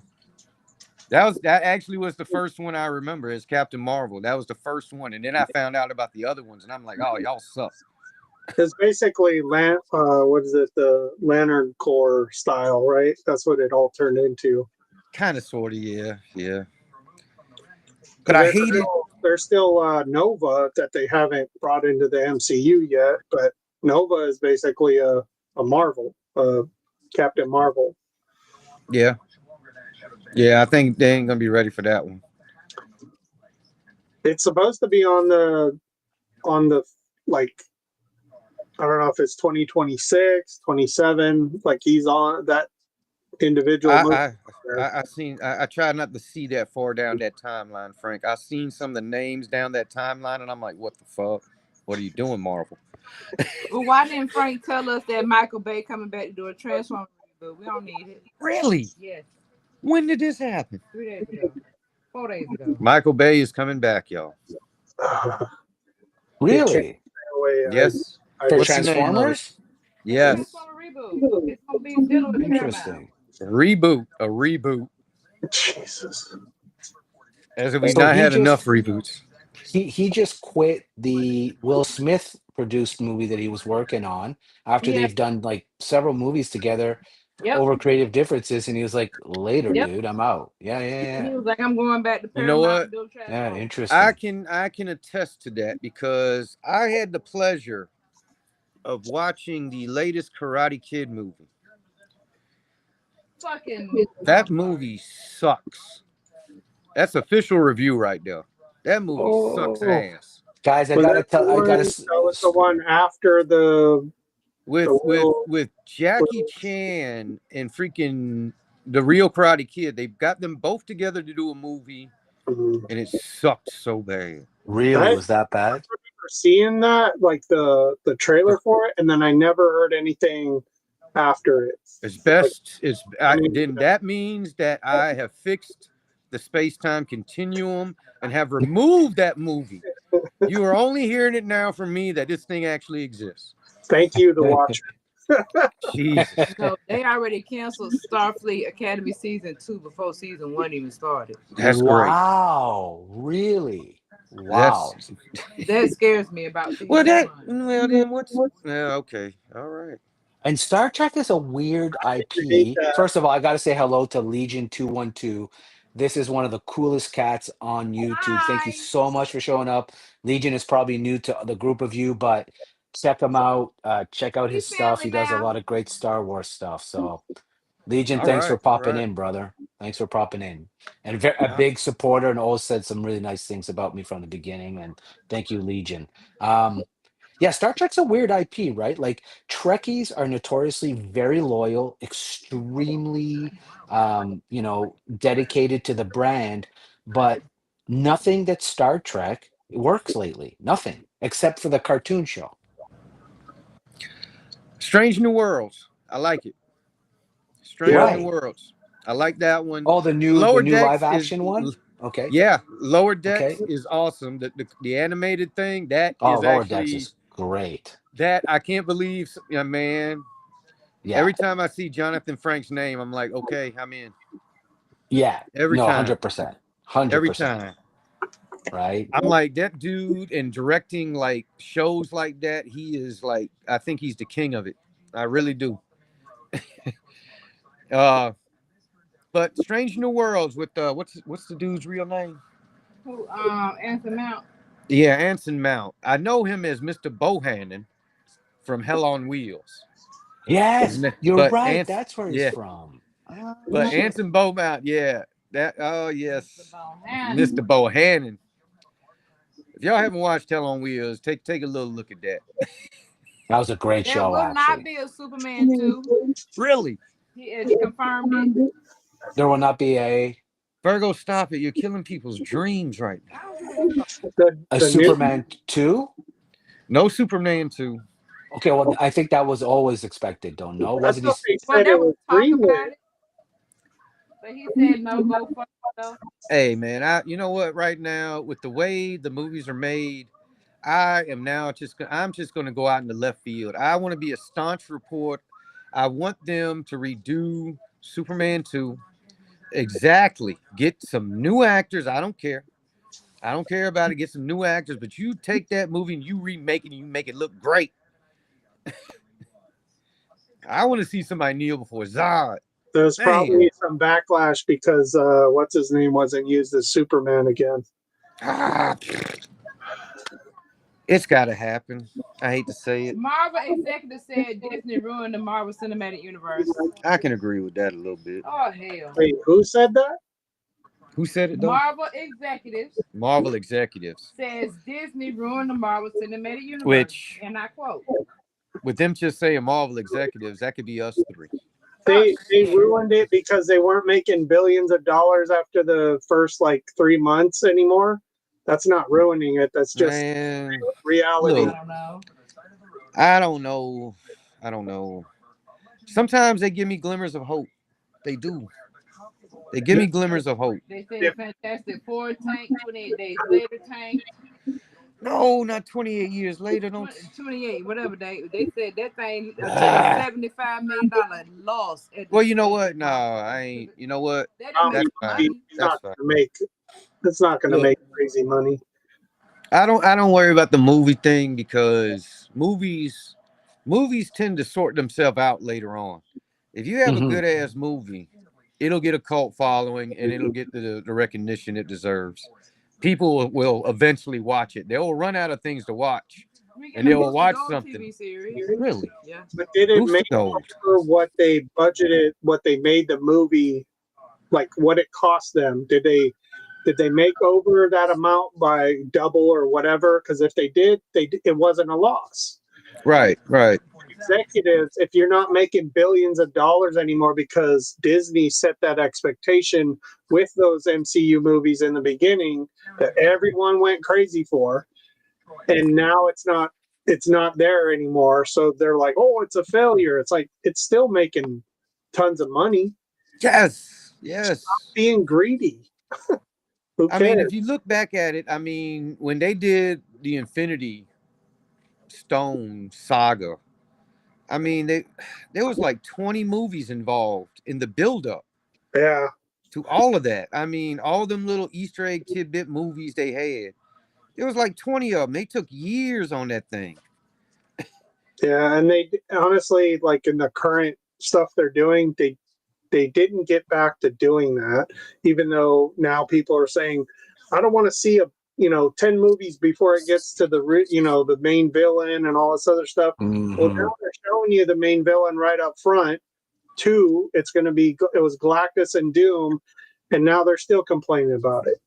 Speaker 2: that actually was the first one I remember is Captain Marvel. That was the first one, and then I found out about the other ones, and I'm like, oh, y'all suck.
Speaker 4: It's basically what is it, the Lantern Corps style, right? That's what it all turned into.
Speaker 2: Kind of, sort of, yeah. But I
Speaker 4: There's
Speaker 2: hate it.
Speaker 4: still, there's still Nova that they haven't brought into the MCU yet, but Nova is basically a Marvel, Captain Marvel.
Speaker 2: Yeah, I think they ain't gonna be ready for that one.
Speaker 4: It's supposed to be on the like, I don't know if it's 2026, 27, like he's on that individual movie.
Speaker 2: I try not to see that far down that timeline, Frank. I seen some of the names down that timeline, and I'm like, what the fuck? What are you doing, Marvel?
Speaker 5: Well, why didn't Frank tell us that Michael Bay coming back to do a Transformers reboot? We don't need it.
Speaker 2: Really?
Speaker 5: Yes,
Speaker 2: When did this happen?
Speaker 5: 3 days ago, 4 days ago.
Speaker 2: Michael Bay is coming back, y'all.
Speaker 1: Really?
Speaker 4: Away.
Speaker 2: Yes.
Speaker 1: For
Speaker 2: What's the name of it?
Speaker 1: Transformers?
Speaker 2: Yes.
Speaker 3: Transformer reboot. It's gonna be still with Paramount.
Speaker 1: Interesting.
Speaker 2: Reboot. A reboot.
Speaker 4: Jesus.
Speaker 2: As if we
Speaker 1: So
Speaker 2: not
Speaker 1: he
Speaker 2: had enough
Speaker 1: just
Speaker 2: reboots.
Speaker 1: he just quit the Will Smith produced movie that he was working on after
Speaker 3: Yeah.
Speaker 1: they've done like several movies together
Speaker 3: Yep.
Speaker 1: over creative differences, and he was like, "Later,
Speaker 3: Yep.
Speaker 1: dude, I'm out." Yeah, yeah,
Speaker 3: He
Speaker 1: yeah.
Speaker 3: was like, I'm going back to
Speaker 2: You know
Speaker 3: Paramount
Speaker 2: what?
Speaker 3: to do
Speaker 1: Yeah,
Speaker 3: Transformers.
Speaker 1: interesting.
Speaker 2: I can attest to that because I had the pleasure of watching the latest Karate Kid movie.
Speaker 3: Fucking
Speaker 2: That movie sucks. That's official review right there. That movie sucks
Speaker 4: Oh,
Speaker 2: ass.
Speaker 1: Guys,
Speaker 4: was that the
Speaker 1: I
Speaker 4: one?
Speaker 1: gotta,
Speaker 4: That was the one after the Will.
Speaker 2: With Jackie Chan and freaking the real Karate Kid. They got them both together to do a movie,
Speaker 4: Mhm.
Speaker 2: and it sucked so bad.
Speaker 1: really,
Speaker 4: I
Speaker 1: was that bad?
Speaker 4: remember seeing that, like the trailer for it, and then I never heard anything after it.
Speaker 2: It's
Speaker 4: Like,
Speaker 2: best.
Speaker 4: I mean,
Speaker 2: Then that means that I have fixed the space-time continuum and have removed that movie. You are only hearing it now from me that this thing actually exists.
Speaker 4: thank you, the Watcher.
Speaker 2: Jesus.
Speaker 3: no, they already canceled Starfleet Academy season 2 before season 1 even started.
Speaker 2: That's great.
Speaker 1: Wow, really?
Speaker 2: That's
Speaker 1: Wow.
Speaker 3: That scares me about season
Speaker 2: well. That
Speaker 3: 1.
Speaker 2: well then what's yeah okay all right.
Speaker 1: And Star Trek is a weird
Speaker 4: I hate
Speaker 1: IP.
Speaker 4: that.
Speaker 1: First of all, I got to say hello to Legion 212. This is one of the coolest cats on YouTube. Thank you
Speaker 3: Hi.
Speaker 1: so much for showing up. Legion is probably new to the group of you, but check him out. Check out
Speaker 3: We
Speaker 1: his stuff.
Speaker 3: family
Speaker 1: He does a
Speaker 3: now.
Speaker 1: lot of great Star Wars stuff. So, Legion,
Speaker 2: All
Speaker 1: thanks for
Speaker 2: right. All
Speaker 1: popping
Speaker 2: right.
Speaker 1: in, brother. Thanks for popping in. And a
Speaker 2: Yeah.
Speaker 1: big supporter, and always said some really nice things about me from the beginning. And thank you, Legion. Yeah, Star Trek's a weird IP, right? Like Trekkies are notoriously very loyal, extremely dedicated to the brand, but nothing that Star Trek works lately. Nothing except for the cartoon show.
Speaker 2: Strange New Worlds. I like it. Strange
Speaker 4: Yeah,
Speaker 2: New
Speaker 1: Right.
Speaker 2: Worlds. I like that one.
Speaker 1: Oh, the
Speaker 2: Lower
Speaker 1: new live
Speaker 2: Decks is
Speaker 1: action one? Okay.
Speaker 2: yeah. Lower Decks
Speaker 1: Okay.
Speaker 2: is awesome. The animated thing that
Speaker 1: Oh,
Speaker 2: is
Speaker 1: Lower Decks
Speaker 2: actually
Speaker 1: is great.
Speaker 2: that I can't believe. Yeah, man.
Speaker 1: Yeah.
Speaker 2: Every time I see Jonathan Frank's name, I'm like, okay, I'm in.
Speaker 1: Yeah.
Speaker 2: Every
Speaker 1: No,
Speaker 2: time.
Speaker 1: 100%.
Speaker 2: Every
Speaker 1: 100%.
Speaker 2: time.
Speaker 1: Right?
Speaker 2: I'm like that dude and directing like shows like that. He is like, I think he's the king of it. I really do. But Strange New Worlds with what's the dude's real name?
Speaker 3: Who Anson Mount.
Speaker 2: Yeah, Anson Mount. I know him as Mr. Bohannon from Hell on Wheels.
Speaker 1: Yes, you're
Speaker 2: But
Speaker 1: right.
Speaker 2: Anson,
Speaker 1: That's where he's
Speaker 2: yeah,
Speaker 1: from. Oh,
Speaker 2: but
Speaker 1: shit.
Speaker 2: Anson Beaumont, yeah, that. Oh yes,
Speaker 3: Bohannon.
Speaker 2: Mr. Bohannon. If y'all haven't watched Hell on Wheels, take a little look at that.
Speaker 1: That was a great
Speaker 3: There
Speaker 1: show,
Speaker 3: will not
Speaker 1: actually.
Speaker 3: be a Superman 2.
Speaker 2: Really,
Speaker 3: He has confirmed it.
Speaker 1: There will not be
Speaker 2: Virgo, stop it! You're killing people's dreams right now.
Speaker 1: a
Speaker 4: the new.
Speaker 1: Superman 2.
Speaker 2: No Superman 2.
Speaker 1: Okay, well, I think that was always expected, don't know.
Speaker 4: I
Speaker 1: Wasn't he?
Speaker 4: thought they
Speaker 3: Well,
Speaker 4: said
Speaker 3: there
Speaker 4: it
Speaker 3: was
Speaker 4: was
Speaker 3: talk about
Speaker 4: greenlit.
Speaker 3: it, but he said no go for it.
Speaker 2: Hey man, you know what? Right now, with the way the movies are made, I'm just gonna go out in the left field. I want to be a staunch report. I want them to redo Superman 2. Exactly. Get some new actors. I don't care. I don't care about it. Get some new actors, but you take that movie and you remake it and you make it look great. I want to see somebody kneel before Zod.
Speaker 4: There's
Speaker 2: Man.
Speaker 4: probably some backlash because what's his name wasn't used as Superman again.
Speaker 2: It's got to happen. I hate to say it.
Speaker 3: Marvel executive said Disney ruined the Marvel Cinematic Universe.
Speaker 2: I can agree with that a little bit.
Speaker 3: Oh hell!
Speaker 4: Wait, who said that?
Speaker 2: Who said it though?
Speaker 3: Marvel executives
Speaker 2: Marvel executives.
Speaker 3: says Disney ruined the Marvel Cinematic Universe,
Speaker 2: Which,
Speaker 3: and I quote,
Speaker 2: with them just saying Marvel executives, that could be us three.
Speaker 4: They ruined it because they weren't making billions of dollars after the first like 3 months anymore. That's not ruining it. That's just
Speaker 2: Man,
Speaker 4: reality.
Speaker 2: look. I don't know. I don't know. Sometimes they give me glimmers of hope. They do. They give me glimmers of hope.
Speaker 3: they said Fantastic Four tank, 28 Days Later tank.
Speaker 2: No, not 28 years later. Don't.
Speaker 5: 28, whatever they said that thing took a
Speaker 2: Ah.
Speaker 5: $75 million loss at the
Speaker 2: Well, you know
Speaker 5: end.
Speaker 2: what? No, I ain't. You know what?
Speaker 5: That didn't make
Speaker 2: That's
Speaker 5: no
Speaker 2: fine.
Speaker 5: money.
Speaker 4: He's
Speaker 2: That's
Speaker 4: not
Speaker 2: fine.
Speaker 4: gonna make. It's not gonna
Speaker 1: Yeah.
Speaker 4: make crazy money.
Speaker 2: I don't worry about the movie thing because movies tend to sort themselves out later on. If you have a
Speaker 1: Mhm.
Speaker 2: good ass movie, it'll get a cult following and it'll get the recognition it deserves. People will eventually watch it. They'll run out of things to watch,
Speaker 5: We
Speaker 2: and
Speaker 5: got a
Speaker 2: they will watch
Speaker 5: Gold
Speaker 2: something.
Speaker 5: TV series.
Speaker 2: Really,
Speaker 5: Yeah.
Speaker 4: But did it
Speaker 2: Booster
Speaker 4: make
Speaker 2: Gold.
Speaker 4: over what they budgeted? What they made the movie, like what it cost them? Did they make over that amount by double or whatever? Because if they did, it wasn't a loss.
Speaker 2: Right.
Speaker 4: Executives, if you're not making billions of dollars anymore because Disney set that expectation with those MCU movies in the beginning that everyone went crazy for, and now it's not there anymore, so they're like, oh, it's a failure. It's like it's still making tons of money.
Speaker 2: Yes.
Speaker 4: Being greedy. Who
Speaker 2: I mean,
Speaker 4: cares?
Speaker 2: if you look back at it, I mean, when they did the Infinity Stone saga, I mean, there was like 20 movies involved in the buildup
Speaker 4: Yeah,
Speaker 2: to all of that. I mean, all them little Easter egg tidbit movies they had. There was like 20 of them. They took years on that thing.
Speaker 4: yeah, and they honestly, like in the current stuff they're doing, they didn't get back to doing that, even though now people are saying, I don't want to see 10 movies before it gets to the main villain and all this other stuff. Well,
Speaker 1: Mhm.
Speaker 4: now they're showing you the main villain right up front. Two, it was Galactus and Doom, and now they're still complaining about it.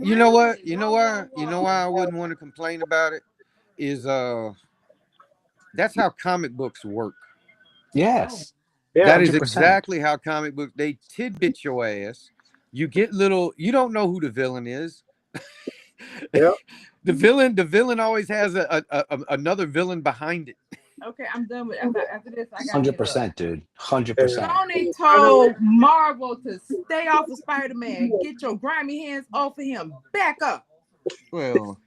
Speaker 2: You know what? You know why I wouldn't want to complain about it is that's how comic books work.
Speaker 1: Yes.
Speaker 4: Yeah,
Speaker 2: That is
Speaker 1: 100%.
Speaker 2: exactly how comic books they tidbit your ass. You get little. You don't know who the villain is.
Speaker 4: yeah.
Speaker 2: The villain always has another villain behind it.
Speaker 5: Okay, I'm done with after this. I got
Speaker 1: 100%, dude. 100%.
Speaker 5: Sony told Marvel to stay off of Spider-Man. Get your grimy hands off of him. Back up.
Speaker 2: Well,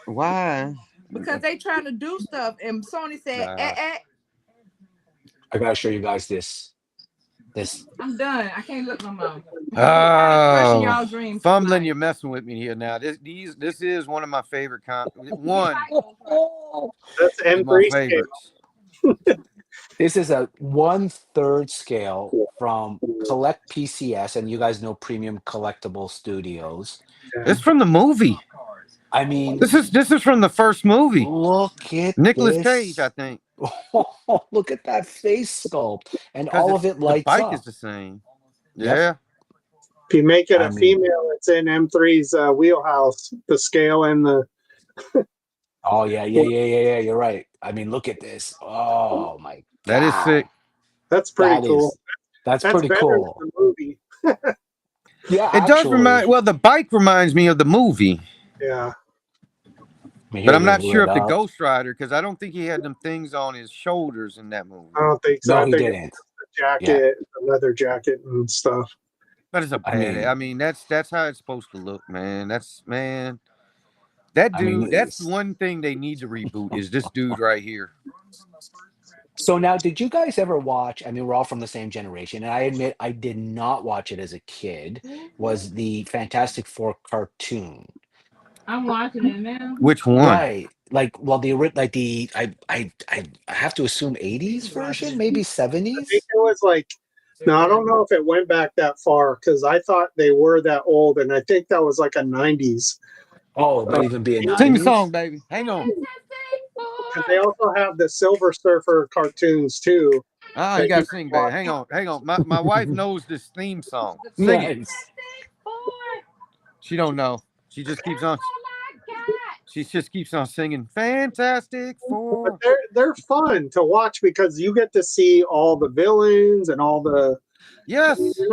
Speaker 2: why?
Speaker 5: Because they trying to do stuff, and Sony said,
Speaker 2: Nah.
Speaker 1: I gotta show you guys this.
Speaker 5: I'm done. I can't look no more.
Speaker 2: Oh,
Speaker 5: y'all dreams
Speaker 2: fumbling,
Speaker 5: tonight.
Speaker 2: you're messing with me here now. This is one of my favorite one
Speaker 4: That's
Speaker 2: of my
Speaker 4: M3 scale.
Speaker 2: favorites.
Speaker 1: This is a 1/3 scale from Collect PCS, and you guys know Premium Collectible Studios.
Speaker 2: It's from the movie.
Speaker 1: I mean,
Speaker 2: This is from the first movie.
Speaker 1: look at
Speaker 2: Nicolas
Speaker 1: this.
Speaker 2: Cage, I think.
Speaker 1: Look at that face sculpt, and
Speaker 2: Because
Speaker 1: all of it
Speaker 2: the
Speaker 1: lights
Speaker 2: bike
Speaker 1: up.
Speaker 2: is the same.
Speaker 1: Yep.
Speaker 2: Yeah.
Speaker 4: If you make it
Speaker 1: I
Speaker 4: a
Speaker 1: mean-
Speaker 4: female, it's in M3's wheelhouse, the scale and the.
Speaker 1: Oh yeah. You're right. I mean, look at this. Oh my god,
Speaker 2: That is sick.
Speaker 4: That's pretty
Speaker 1: That
Speaker 4: cool.
Speaker 1: is- that's
Speaker 4: That's
Speaker 1: pretty
Speaker 4: better
Speaker 1: cool.
Speaker 4: than the movie.
Speaker 1: Yeah,
Speaker 2: It does
Speaker 1: actually.
Speaker 2: remind. Well, the bike reminds me of the movie,
Speaker 4: Yeah.
Speaker 2: but I'm not sure if the Ghost Rider, because I don't think he had them things on his shoulders in that movie.
Speaker 4: I don't think so.
Speaker 1: No,
Speaker 4: I
Speaker 1: he
Speaker 4: think
Speaker 1: didn't.
Speaker 4: it's the jacket, the leather jacket and stuff.
Speaker 2: But it's a
Speaker 1: I
Speaker 2: bad.
Speaker 1: mean-
Speaker 2: I mean, that's how it's supposed to look, man. That
Speaker 1: I
Speaker 2: dude.
Speaker 1: mean,
Speaker 2: That's
Speaker 1: it's-
Speaker 2: one thing they need to reboot is this dude right here.
Speaker 1: So now, did you guys ever watch? I mean, we're all from the same generation, and I admit I did not watch it as a kid. Was the Fantastic Four cartoon?
Speaker 5: I'm watching it now.
Speaker 2: Which one?
Speaker 1: Right. Like, well, I have to assume 80s version, maybe
Speaker 4: I
Speaker 1: 70s.
Speaker 4: think it was like, no, I don't know if it went back that far because I thought they were that old, and I think that was like a 90s.
Speaker 1: Oh, it might even be a
Speaker 2: Sing the
Speaker 1: 90s.
Speaker 2: song, baby. Hang on.
Speaker 4: Because they also have the Silver Surfer cartoons too.
Speaker 2: Ah, you gotta sing, baby. Hang on. My wife knows this theme song. Sing it.
Speaker 1: Nice.
Speaker 2: She don't know. She just keeps on. She just keeps on singing Fantastic Four.
Speaker 4: But they're fun to watch because you get to see all the villains and all the.
Speaker 2: Yes.
Speaker 4: They're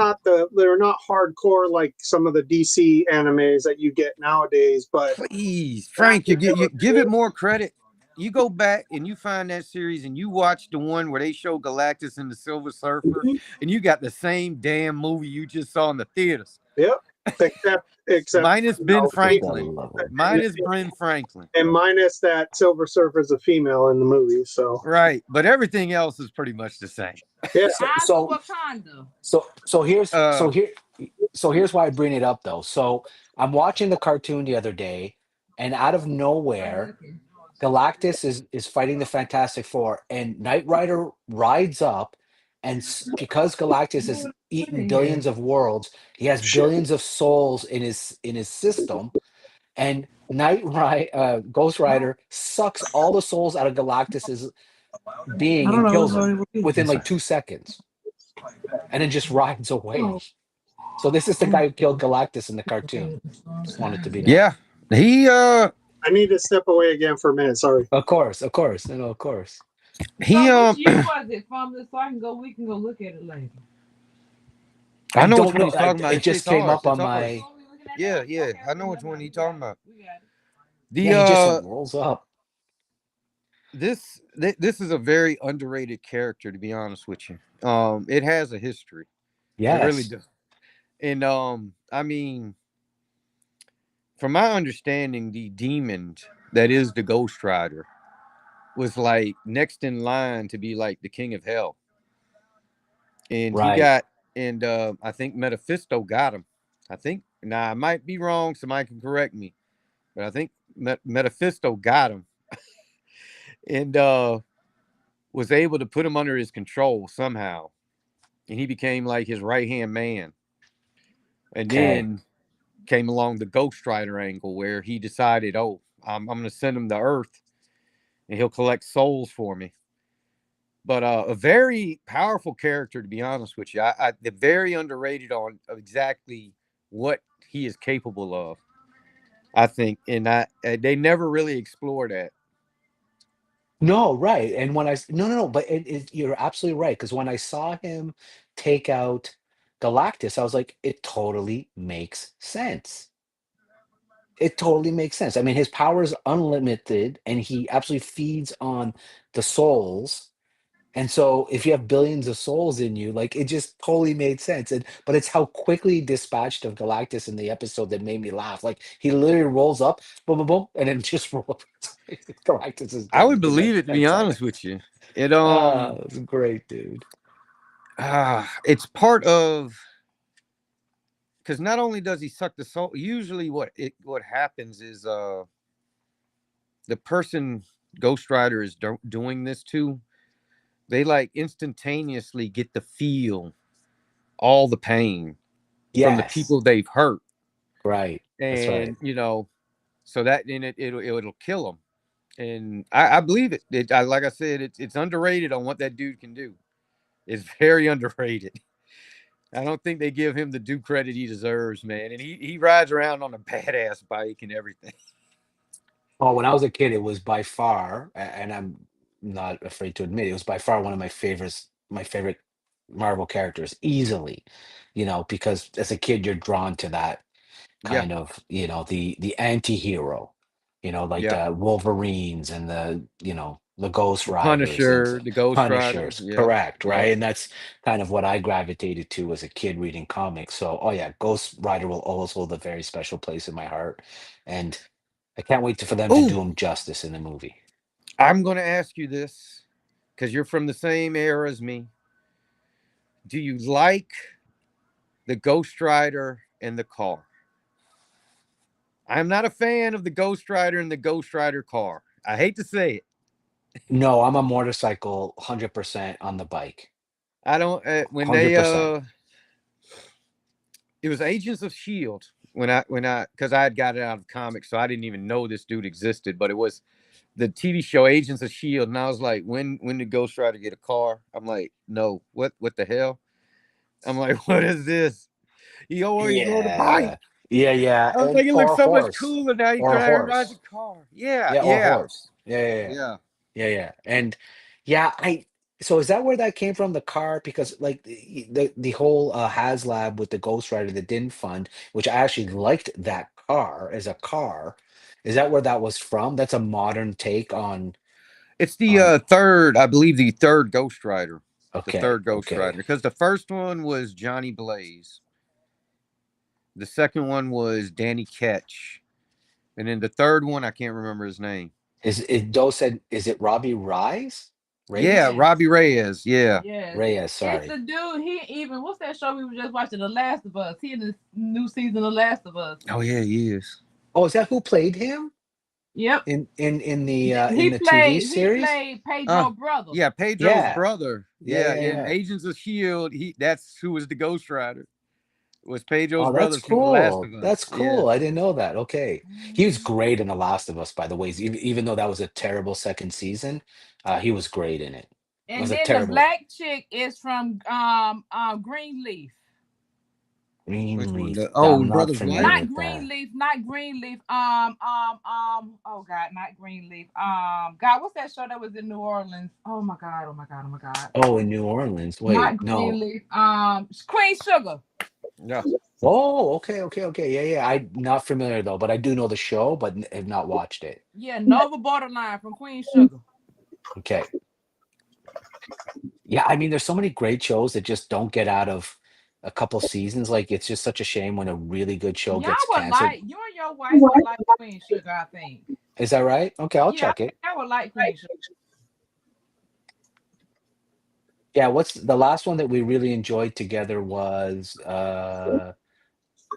Speaker 4: not hardcore like some of the DC animes that you get nowadays, but
Speaker 2: Please, Frank, you give it more credit. You go back and you find that series and you watch the one where they show Galactus and the Silver Surfer, and you got the same damn movie you just saw in the theaters.
Speaker 4: Yep. except
Speaker 2: minus Ben
Speaker 4: no,
Speaker 2: Franklin.
Speaker 1: Lovely.
Speaker 2: Minus Ben Franklin.
Speaker 4: and minus that Silver Surfer's a female in the movie. So
Speaker 2: Right, but everything else is pretty much the same.
Speaker 4: yeah,
Speaker 5: Eyes
Speaker 1: So-
Speaker 5: of Wakanda.
Speaker 1: So here's why I bring it up though. So I'm watching the cartoon the other day, and out of nowhere, Galactus is fighting the Fantastic Four, and Knight Rider rides up, and because Galactus has eaten billions of worlds, he has billions of souls in his system, and Ghost Rider sucks all the souls out of Galactus's being and kills him within like 2 seconds, and then just rides away. So this is the guy who killed Galactus in the cartoon. Just wanted to be known.
Speaker 2: Yeah, he
Speaker 4: I need to step away again for a minute. Sorry.
Speaker 1: Of course, of course.
Speaker 2: he
Speaker 5: So which year was it from this? So we can go look at it later.
Speaker 2: I know
Speaker 1: don't
Speaker 2: which one he's talking about.
Speaker 1: It just
Speaker 2: It's
Speaker 1: came
Speaker 2: ours,
Speaker 1: up on
Speaker 2: it's ours.
Speaker 1: my.
Speaker 5: Oh, we looking at
Speaker 2: Yeah,
Speaker 5: that?
Speaker 2: yeah,
Speaker 5: Okay,
Speaker 2: I know
Speaker 5: we
Speaker 2: which
Speaker 5: got
Speaker 2: one
Speaker 5: it.
Speaker 2: he's talking about.
Speaker 5: We got it.
Speaker 2: The
Speaker 1: Yeah, he just rolls up.
Speaker 2: this is a very underrated character, to be honest with you. It has a history.
Speaker 1: Yes.
Speaker 2: It really does. And I mean, from my understanding, the demon that is the Ghost Rider was like next in line to be like the king of hell. And
Speaker 1: Right.
Speaker 2: he got, and I think Mephisto got him. I think, now I might be wrong, somebody can correct me, but I think Mephisto got him and was able to put him under his control somehow. And he became like his right-hand man. And
Speaker 1: Okay.
Speaker 2: then came along the Ghost Rider angle where he decided, oh, I'm going to send him to Earth and he'll collect souls for me. But a very powerful character, to be honest with you. They're very underrated on exactly what he is capable of, I think. And they never really explore that.
Speaker 1: No, right. And when no, but you're absolutely right. Because when I saw him take out Galactus, I was like, it totally makes sense. It totally makes sense. I mean, his power is unlimited, and he absolutely feeds on the souls. And so, if you have billions of souls in you, like it just totally made sense. But it's how quickly he dispatched of Galactus in the episode that made me laugh. Like he literally rolls up, boom, boom, boom, and then just rolls. Galactus is dead.
Speaker 2: I would
Speaker 1: within,
Speaker 2: believe
Speaker 1: like,
Speaker 2: it, to be
Speaker 1: 10
Speaker 2: honest
Speaker 1: seconds.
Speaker 2: with you. It
Speaker 1: It's great, dude.
Speaker 2: it's part of, because not only does he suck the soul, usually what happens is the person Ghost Rider is doing this to, they like instantaneously get to feel all the pain from the
Speaker 1: Yes.
Speaker 2: people they've hurt.
Speaker 1: Right. That's right.
Speaker 2: And you know, so that in it'll kill them. And I believe it. Like I said, it's underrated on what that dude can do. It's very underrated. I don't think they give him the due credit he deserves, man. And he rides around on a badass bike and everything.
Speaker 1: Oh, when I was a kid, it was by far, and I'm not afraid to admit, it was by far one of my favorite Marvel characters, easily. Because as a kid, you're drawn to that
Speaker 2: Yeah,
Speaker 1: kind of, the anti-hero, like
Speaker 2: yeah.
Speaker 1: the Wolverines and the Ghost
Speaker 2: The
Speaker 1: Riders and
Speaker 2: Punisher, the Ghost Rider.
Speaker 1: Punishers,
Speaker 2: Yeah,
Speaker 1: correct,
Speaker 2: yeah.
Speaker 1: right? And that's kind of what I gravitated to as a kid reading comics. So, oh yeah, Ghost Rider will always hold a very special place in my heart, and I can't wait for them to do
Speaker 2: Ooh,
Speaker 1: him justice in the movie.
Speaker 2: I'm going to ask you this because you're from the same era as me. Do you like the Ghost Rider and the car? I'm not a fan of the Ghost Rider and the Ghost Rider car. I hate to say it.
Speaker 1: No, I'm a motorcycle, 100% on the bike,
Speaker 2: I don't. When they
Speaker 1: 100%.
Speaker 2: it was Agents of Shield because I had got it out of comics, so I didn't even know this dude existed. But it was the TV show Agents of Shield, and I was like, when did Ghost Rider get a car? I'm like, no, what the hell? I'm like, what is this? He always rode a bike.
Speaker 1: Yeah.
Speaker 2: I was like, it
Speaker 1: Or
Speaker 2: looks
Speaker 1: a
Speaker 2: so much
Speaker 1: horse.
Speaker 2: cooler now. He
Speaker 1: Or a
Speaker 2: rides
Speaker 1: horse.
Speaker 2: a car. Yeah,
Speaker 1: Yeah, or a
Speaker 2: yeah,
Speaker 1: horse. Yeah.
Speaker 2: yeah.
Speaker 1: And yeah, so is that where that came from, the car? Because like the whole HasLab with the Ghost Rider that didn't fund, which I actually liked that car as a car. Is that where that was from? That's a modern take on
Speaker 2: It's the third, I believe, the third Ghost Rider. The
Speaker 1: okay,
Speaker 2: third Ghost
Speaker 1: okay.
Speaker 2: Rider, because the first one was Johnny Blaze. The second one was Danny Ketch. And then the third one, I can't remember his name.
Speaker 1: Is it Robbie Reyes?
Speaker 2: Yeah,
Speaker 5: Yes.
Speaker 2: Robbie Reyes. Yeah.
Speaker 5: Yes.
Speaker 1: Reyes,
Speaker 5: It's
Speaker 1: sorry.
Speaker 5: the dude. He even what's that show we were just watching? The Last of Us. He in the new season of Last of Us.
Speaker 2: Oh yeah, he is.
Speaker 1: Oh, is that who played him
Speaker 5: Yep.
Speaker 1: in the
Speaker 5: He
Speaker 1: TV
Speaker 5: played. He
Speaker 1: series?
Speaker 5: played Pedro brother.
Speaker 2: Yeah, Pedro's
Speaker 1: Yeah.
Speaker 2: brother.
Speaker 1: Yeah,
Speaker 2: Yeah,
Speaker 1: yeah,
Speaker 2: in
Speaker 1: yeah.
Speaker 2: Agents of Shield, that's who was the Ghost Rider. Was Pedro's
Speaker 1: Oh,
Speaker 2: brother
Speaker 1: that's
Speaker 2: from The Last
Speaker 1: cool.
Speaker 2: of Us.
Speaker 1: That's cool. I didn't know that. Okay. He was
Speaker 5: Mhm.
Speaker 1: great in The Last of Us, by the way. Even though that was a terrible second season, he was great in it. It
Speaker 5: And
Speaker 1: was a
Speaker 5: then the
Speaker 1: terrible
Speaker 5: black chick is from Greenleaf.
Speaker 2: Which one?
Speaker 1: Greenleaf.
Speaker 2: Oh,
Speaker 1: I'm not
Speaker 2: Brothers
Speaker 1: familiar
Speaker 2: White?
Speaker 5: Not
Speaker 1: with that.
Speaker 5: Greenleaf. Not Greenleaf. Oh God, not Greenleaf. God, what's that show that was in New Orleans? Oh my God. Oh my God. Oh my God.
Speaker 1: Oh, in New Orleans.
Speaker 5: Not
Speaker 1: Wait, no.
Speaker 5: Greenleaf. Queen Sugar.
Speaker 2: Yeah.
Speaker 1: Oh, okay. Yeah. I'm not familiar though, but I do know the show, but have not watched it.
Speaker 5: Yeah, Nova Borderline from Queen Sugar.
Speaker 1: Okay. Yeah, I mean, there's so many great shows that just don't get out of a couple seasons. Like, it's just such a shame when a really good show
Speaker 5: Y'all
Speaker 1: gets
Speaker 5: would
Speaker 1: canceled.
Speaker 5: like you and your wife would like Queen Sugar, I think.
Speaker 1: Is that right? Okay, I'll
Speaker 5: Yeah,
Speaker 1: check it.
Speaker 5: I would like Queen Sugar.
Speaker 1: Yeah, what's the last one that we really enjoyed together was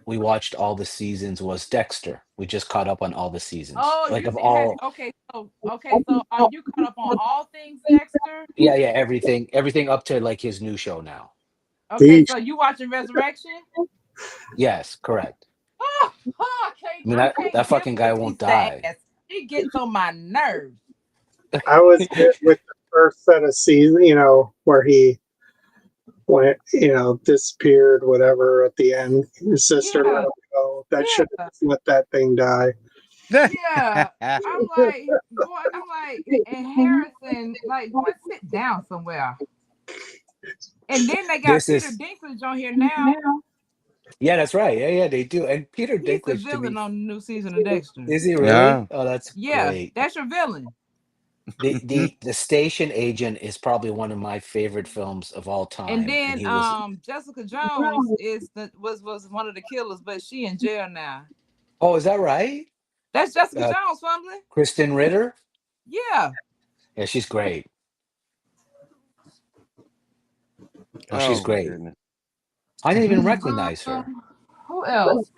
Speaker 1: we watched all the seasons was Dexter. We just caught up on all the seasons.
Speaker 5: Oh,
Speaker 1: Like
Speaker 5: you
Speaker 1: of
Speaker 5: said
Speaker 1: all
Speaker 5: okay. So are you caught up on all things Dexter?
Speaker 1: yeah, everything up to like his new show now.
Speaker 5: Okay, so you watching Resurrection?
Speaker 1: Yes, correct.
Speaker 5: I
Speaker 1: I mean
Speaker 5: can't
Speaker 1: that
Speaker 5: get
Speaker 1: fucking guy
Speaker 5: with
Speaker 1: won't
Speaker 5: his
Speaker 1: die.
Speaker 5: ass. He gets on my nerves.
Speaker 4: I was good with the first set of season, where he went, disappeared, whatever, at the end. His sister
Speaker 5: Yeah.
Speaker 4: let him go. That should
Speaker 5: Yeah.
Speaker 4: have let that thing die.
Speaker 5: Yeah. I'm like, and Harrison, like, boy, sit down somewhere. And then they got
Speaker 1: This
Speaker 5: Peter
Speaker 1: is
Speaker 5: Dinklage on here now.
Speaker 1: yeah, that's right. Yeah, they do. And Peter
Speaker 5: He's the
Speaker 1: Dinklage to
Speaker 5: villain
Speaker 1: me,
Speaker 5: on the new season of Dexter.
Speaker 1: is he really?
Speaker 2: Yeah.
Speaker 1: Oh, that's
Speaker 5: Yeah,
Speaker 1: great.
Speaker 5: that's your villain.
Speaker 1: The Station Agent is probably one of my favorite films of all time.
Speaker 5: And then
Speaker 1: he was
Speaker 5: Jessica Jones was one of the killers, but she in jail now.
Speaker 1: Oh, is that right?
Speaker 5: That's Jessica Jones, fumbling.
Speaker 1: Kristen Ritter?
Speaker 5: Yeah.
Speaker 1: Yeah, she's great. Oh, she's great.
Speaker 2: Goodness.
Speaker 1: I didn't even recognize her.
Speaker 5: Who else?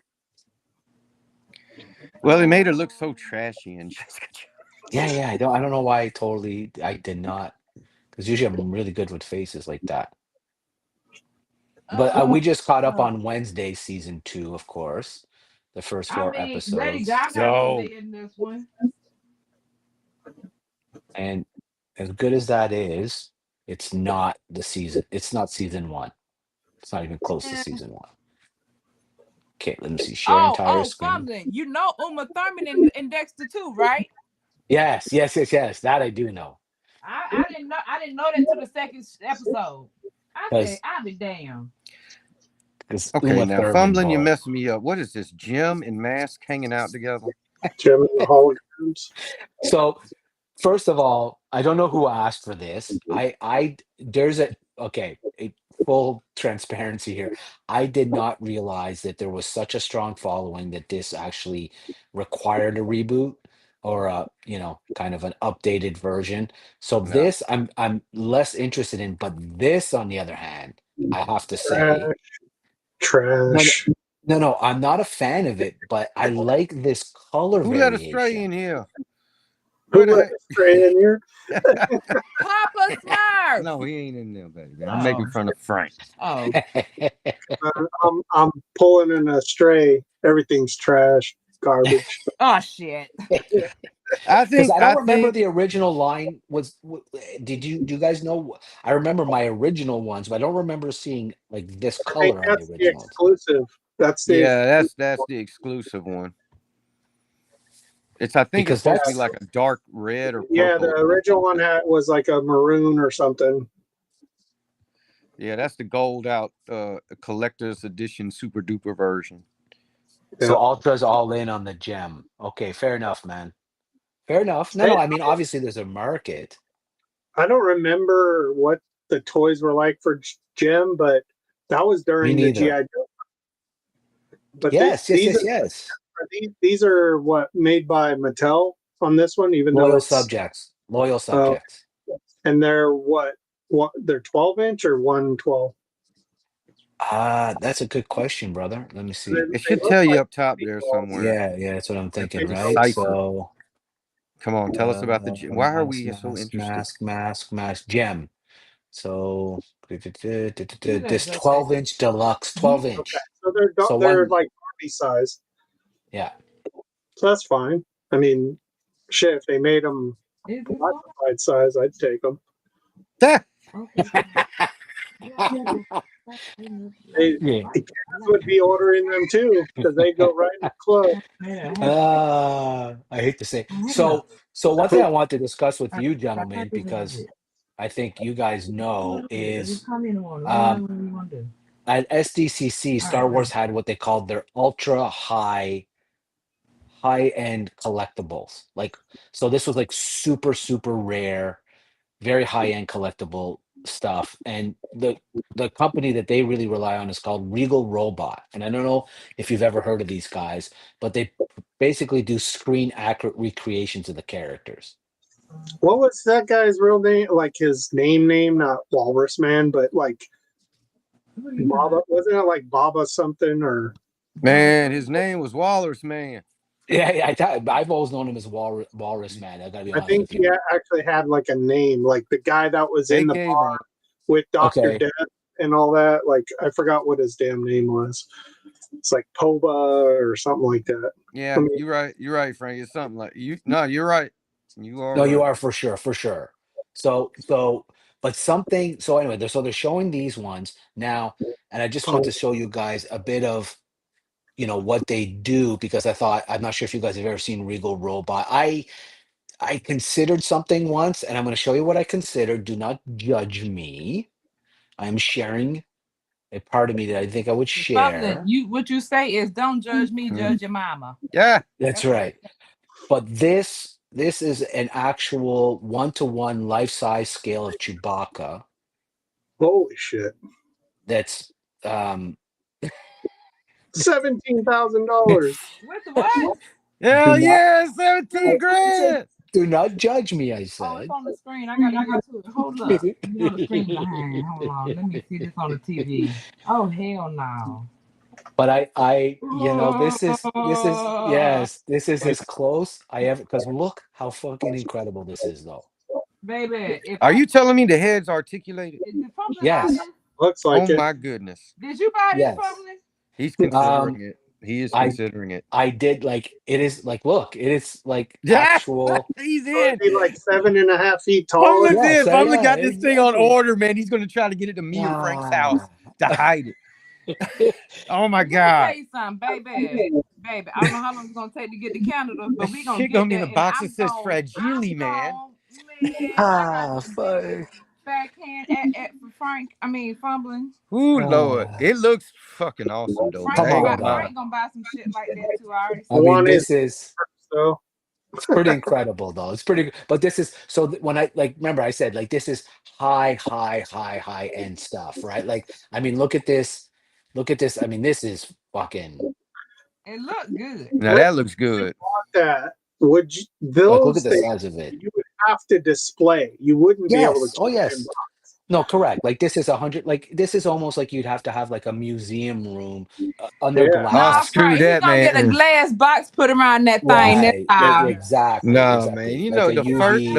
Speaker 2: Well, it made her look so trashy in Jessica Jones.
Speaker 1: Yeah, I don't know why I did not. Because usually I'm really good with faces like that. But we just caught up on Wednesday season 2, of course. The first 4 episodes.
Speaker 5: Lady Gaga was in this one.
Speaker 1: And as good as that is, it's not season 1. It's not even close to season 1. Okay, let me see. Share entire screen.
Speaker 5: Fumbling. You know Uma Thurman in Dexter too, right?
Speaker 1: Yes. That I do know.
Speaker 5: I didn't know that until the second episode. I said, I'll be damned.
Speaker 2: Okay, now fumbling, you're messing me up. What is this? Jim and Mask hanging out together?
Speaker 4: Jim and the holograms.
Speaker 1: So, first of all, I don't know who asked for this. There's a full transparency here. I did not realize that there was such a strong following that this actually required a reboot or a kind of an updated version. So this I'm less interested in, but this on the other hand, I have to say
Speaker 4: trash.
Speaker 1: No, I'm not a fan of it, but I like this color
Speaker 2: Who
Speaker 1: variation.
Speaker 2: let a stray in here?
Speaker 4: Who let a stray in here?
Speaker 5: Papa Smurf.
Speaker 2: No, he ain't in there, baby. I'm making fun of Frank.
Speaker 5: Oh.
Speaker 4: I'm pulling in a stray. Everything's trash, garbage.
Speaker 5: Oh shit.
Speaker 2: I
Speaker 1: don't remember the original line was. Do you guys know? I remember my original ones, but I don't remember seeing like this color on the original.
Speaker 4: Exclusive. That's
Speaker 2: the exclusive one. I think it's supposed to be like a dark red or purple.
Speaker 4: Yeah, the original one was like a maroon or something.
Speaker 2: Yeah, that's the gold out collector's edition super duper version.
Speaker 1: So Ultra's all in on the gem. Okay, fair enough, man. Fair enough. No, I mean obviously there's a market.
Speaker 4: I don't remember what the toys were like for Gem, but that was during the G.I. Joe. But
Speaker 1: Yes, yes, yes, yes.
Speaker 4: these are what made by Mattel on this one, even though
Speaker 1: Loyal
Speaker 4: it's
Speaker 1: subjects. Loyal
Speaker 4: uh,
Speaker 1: subjects.
Speaker 4: and they're what they're 12-inch or 112.
Speaker 1: That's a good question, brother. Let me see.
Speaker 2: It
Speaker 4: They
Speaker 2: should
Speaker 4: look
Speaker 2: tell you
Speaker 4: like
Speaker 2: up top
Speaker 4: pretty
Speaker 2: there
Speaker 4: balls.
Speaker 2: somewhere.
Speaker 1: Yeah, that's what I'm thinking,
Speaker 2: It's a
Speaker 1: right?
Speaker 2: cipher.
Speaker 1: So,
Speaker 2: Come on, tell us about the gem. Why are we so interested?
Speaker 1: mask, gem. So,
Speaker 5: Look at
Speaker 1: this
Speaker 5: that.
Speaker 1: 12-inch deluxe, 12
Speaker 4: Okay,
Speaker 1: inch.
Speaker 4: so
Speaker 1: So
Speaker 4: they're
Speaker 1: one,
Speaker 4: like Barbie size,
Speaker 1: yeah.
Speaker 4: so that's fine. I mean, shit, if they made them
Speaker 5: Is it
Speaker 4: classified size, I'd take them.
Speaker 2: Ah,
Speaker 5: okay?
Speaker 4: They,
Speaker 1: Yeah.
Speaker 4: the kids would be ordering them too because they go right in the club.
Speaker 1: I hate to say. So one thing I want to discuss with you, gentlemen, because I think you guys know, is at SDCC, Star Wars had what they called their ultra high end collectibles. Like, so this was like super, super rare, very high end collectible stuff. And the company that they really rely on is called Regal Robot. And I don't know if you've ever heard of these guys, but they basically do screen accurate recreations of the characters.
Speaker 4: What was that guy's real name? Like his name, not Walrus Man, but like Baba. Wasn't it like Baba something or?
Speaker 2: man, his name was Walrus Man.
Speaker 1: Yeah, I've always known him as Walrus Man. I gotta be
Speaker 4: I
Speaker 1: honest
Speaker 4: think
Speaker 1: with
Speaker 4: he
Speaker 1: you.
Speaker 4: actually had like a name, like the guy that was
Speaker 2: They
Speaker 4: in the
Speaker 2: gave
Speaker 4: bar
Speaker 2: him.
Speaker 4: with Doctor
Speaker 1: Okay.
Speaker 4: Death and all that. Like I forgot what his damn name was. It's like Poba or something like that.
Speaker 2: Yeah,
Speaker 4: I mean,
Speaker 2: you're right. You're right, Frank. It's something like you. No, you're right. You are
Speaker 1: No, you
Speaker 2: right.
Speaker 1: are for sure, for sure. But something. So anyway, they're showing these ones now, and I just want to show you guys a bit of what they do, because I'm not sure if you guys have ever seen Regal Robot. I considered something once, and I'm going to show you what I considered. Do not judge me. I am sharing a part of me that I think I would share.
Speaker 5: What you say is don't judge me, judge your mama.
Speaker 2: Yeah.
Speaker 1: That's right. But this is an actual 1-to-1 life-size scale of Chewbacca.
Speaker 4: holy shit!
Speaker 1: That's
Speaker 4: $17,000.
Speaker 5: What the what?
Speaker 2: Hell
Speaker 1: do not
Speaker 2: yeah, 17 grand.
Speaker 1: do not judge me, I
Speaker 5: Oh, it's
Speaker 1: said.
Speaker 5: on the screen. I gotta get to it. Hold up. You know the screen behind. Hold on. Let me see this on the TV. Oh hell no.
Speaker 1: But this is yes, this is as close I ever, because look how fucking incredible this is, though.
Speaker 5: Baby, if
Speaker 2: Are you telling me the head's articulated?
Speaker 5: did Fumbling buy
Speaker 1: Yes,
Speaker 5: this?
Speaker 4: Looks
Speaker 2: Oh
Speaker 4: like it.
Speaker 2: my goodness.
Speaker 5: Did you buy this,
Speaker 1: yes.
Speaker 5: Fumbling?
Speaker 2: He's considering
Speaker 1: Um,
Speaker 2: it. He is
Speaker 1: I
Speaker 2: considering it.
Speaker 1: I did, like, it is like, look, it is like
Speaker 2: Yeah.
Speaker 1: actual.
Speaker 2: He's
Speaker 4: So it'd
Speaker 2: in.
Speaker 4: be like 7.5 feet tall.
Speaker 2: Fumblin's
Speaker 1: Yes,
Speaker 2: in. Fumbling
Speaker 1: yeah,
Speaker 2: got this thing on
Speaker 1: exactly.
Speaker 2: order, man. He's gonna try to get it to me or Frank's house to hide it. Oh my
Speaker 5: Let me
Speaker 2: god.
Speaker 5: tell you something, baby. Baby, I don't know how long it's gonna take to get to Canada, but we gonna
Speaker 2: Shit
Speaker 5: get
Speaker 2: gonna be in
Speaker 5: there.
Speaker 2: a
Speaker 5: And
Speaker 2: box
Speaker 5: I'm
Speaker 2: that says
Speaker 5: gonna-
Speaker 2: fragile,
Speaker 5: I'm
Speaker 2: man.
Speaker 5: gonna- man, I got the
Speaker 1: Fuck.
Speaker 5: biggest backhand at Frank. I mean, Fumbling.
Speaker 2: Ooh, Lord.
Speaker 1: Ah.
Speaker 2: It looks fucking awesome, though.
Speaker 5: Frank
Speaker 1: Come
Speaker 2: I
Speaker 5: gonna,
Speaker 2: ain't
Speaker 1: on,
Speaker 2: gonna lie.
Speaker 5: Frank gonna buy some shit like that too. I already
Speaker 1: I
Speaker 5: said.
Speaker 1: mean,
Speaker 4: want
Speaker 1: this
Speaker 4: it.
Speaker 1: is
Speaker 4: So
Speaker 1: it's pretty incredible, though. It's pretty, but this is so when I, like, remember I said, like, this is high end stuff, right? Like, I mean, look at this. I mean, this is fucking.
Speaker 5: It looked good.
Speaker 2: Now that looks good.
Speaker 4: that would you,
Speaker 1: Like, look
Speaker 4: those
Speaker 1: at the
Speaker 4: things
Speaker 1: size of it.
Speaker 4: you would have to display. You wouldn't be able to.
Speaker 1: Yes. Oh, yes. No, correct. Like, this is 100. Like, this is almost like you'd have to have like a museum room under
Speaker 4: Yeah.
Speaker 1: glass.
Speaker 5: Nah,
Speaker 2: screw
Speaker 5: Frank,
Speaker 2: that,
Speaker 5: he gonna get a
Speaker 2: man.
Speaker 5: glass box put around that thing.
Speaker 1: Right.
Speaker 5: That's all.
Speaker 1: Exactly.
Speaker 2: No,
Speaker 1: Exactly.
Speaker 2: man. You
Speaker 1: Like
Speaker 2: know
Speaker 1: a UV.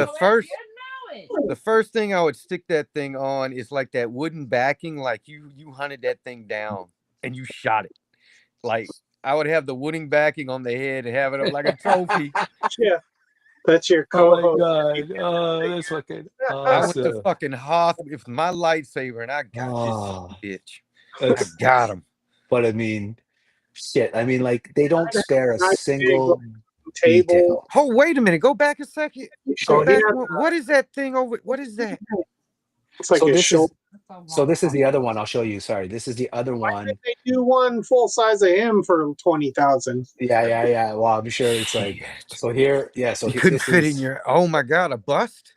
Speaker 2: the first thing I would stick that thing on is like that wooden backing, like you hunted that thing down and you shot it. Like I would have the wooden backing on the head and have it up like a trophy.
Speaker 4: Yeah, that's your
Speaker 1: Oh my
Speaker 4: co-host.
Speaker 1: god! Oh, that's fucking
Speaker 2: I went to
Speaker 1: awesome.
Speaker 2: fucking Hoth with my lightsaber and I got
Speaker 1: Oh,
Speaker 2: this bitch. I
Speaker 1: that's.
Speaker 2: got him.
Speaker 1: But I mean, shit. I mean, like, they don't spare a
Speaker 4: Nice
Speaker 1: single
Speaker 4: Table.
Speaker 1: detail.
Speaker 2: Oh, wait a minute. Go back a second.
Speaker 1: Sure.
Speaker 2: Go back.
Speaker 4: Yeah.
Speaker 2: What is that thing over? What is that?
Speaker 4: It's like
Speaker 1: So
Speaker 4: a
Speaker 1: this
Speaker 4: shoulder.
Speaker 1: is the other one. I'll show you. Sorry, this is the other
Speaker 4: Why
Speaker 1: one.
Speaker 4: did they do one full size of him for 20,000?
Speaker 1: Yeah. Well, I'm sure it's like.
Speaker 2: Shit.
Speaker 1: So here, yeah. So
Speaker 2: You couldn't
Speaker 1: this
Speaker 2: fit
Speaker 1: is,
Speaker 2: in your. Oh my god, a bust.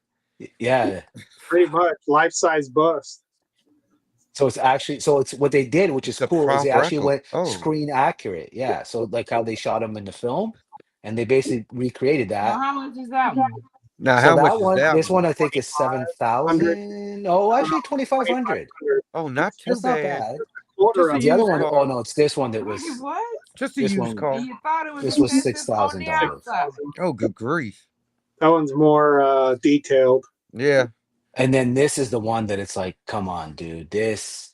Speaker 1: yeah.
Speaker 4: Pretty much life size bust.
Speaker 1: So it's actually it's what they did, which is
Speaker 2: It's a
Speaker 1: cool, is they
Speaker 2: prompt
Speaker 1: actually
Speaker 2: record.
Speaker 1: went
Speaker 2: Oh,
Speaker 1: screen accurate. Yeah. So like how they shot them in the film, and they basically recreated
Speaker 5: Now,
Speaker 1: that.
Speaker 5: how much is that one?
Speaker 2: now
Speaker 1: So
Speaker 2: how much
Speaker 1: that
Speaker 2: is
Speaker 1: one,
Speaker 2: that
Speaker 1: this
Speaker 2: one?
Speaker 1: one I think is
Speaker 4: 100,
Speaker 1: 7,000. Oh,
Speaker 4: no,
Speaker 1: actually 2,500.
Speaker 4: 2,500.
Speaker 2: Oh, not too
Speaker 1: That's not
Speaker 2: bad.
Speaker 1: bad.
Speaker 4: Quarter
Speaker 2: Just a
Speaker 4: of
Speaker 1: The
Speaker 4: it.
Speaker 1: other
Speaker 2: used
Speaker 1: one, oh
Speaker 2: car.
Speaker 1: no, it's this one that
Speaker 5: Wait,
Speaker 1: was
Speaker 5: what?
Speaker 2: Just a
Speaker 1: this
Speaker 2: used
Speaker 1: one.
Speaker 2: car.
Speaker 5: And you thought it was
Speaker 1: This was
Speaker 5: expensive on the
Speaker 1: $6,000.
Speaker 5: outside.
Speaker 2: Oh, good grief.
Speaker 4: That one's more detailed.
Speaker 2: Yeah.
Speaker 1: And then this is the one that it's like, come on, dude. This.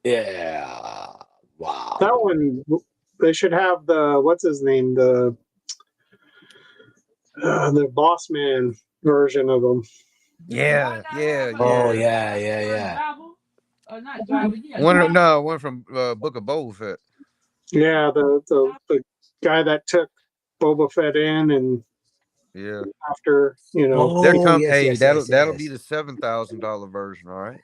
Speaker 1: Yeah. Wow.
Speaker 4: That one, they should have the what's his name, the boss man version of them.
Speaker 2: Yeah. Yeah.
Speaker 1: Oh
Speaker 2: Yeah.
Speaker 1: yeah.
Speaker 5: Not Jabba. Yeah,
Speaker 2: One from Book of Boba Fett.
Speaker 4: Yeah, the guy that took Boba Fett in, and
Speaker 2: Yeah.
Speaker 4: after
Speaker 2: There
Speaker 1: Oh
Speaker 2: come
Speaker 1: yes,
Speaker 2: hey,
Speaker 1: yes, yes,
Speaker 2: that'll be
Speaker 1: yes.
Speaker 2: the $7,000 version, all right?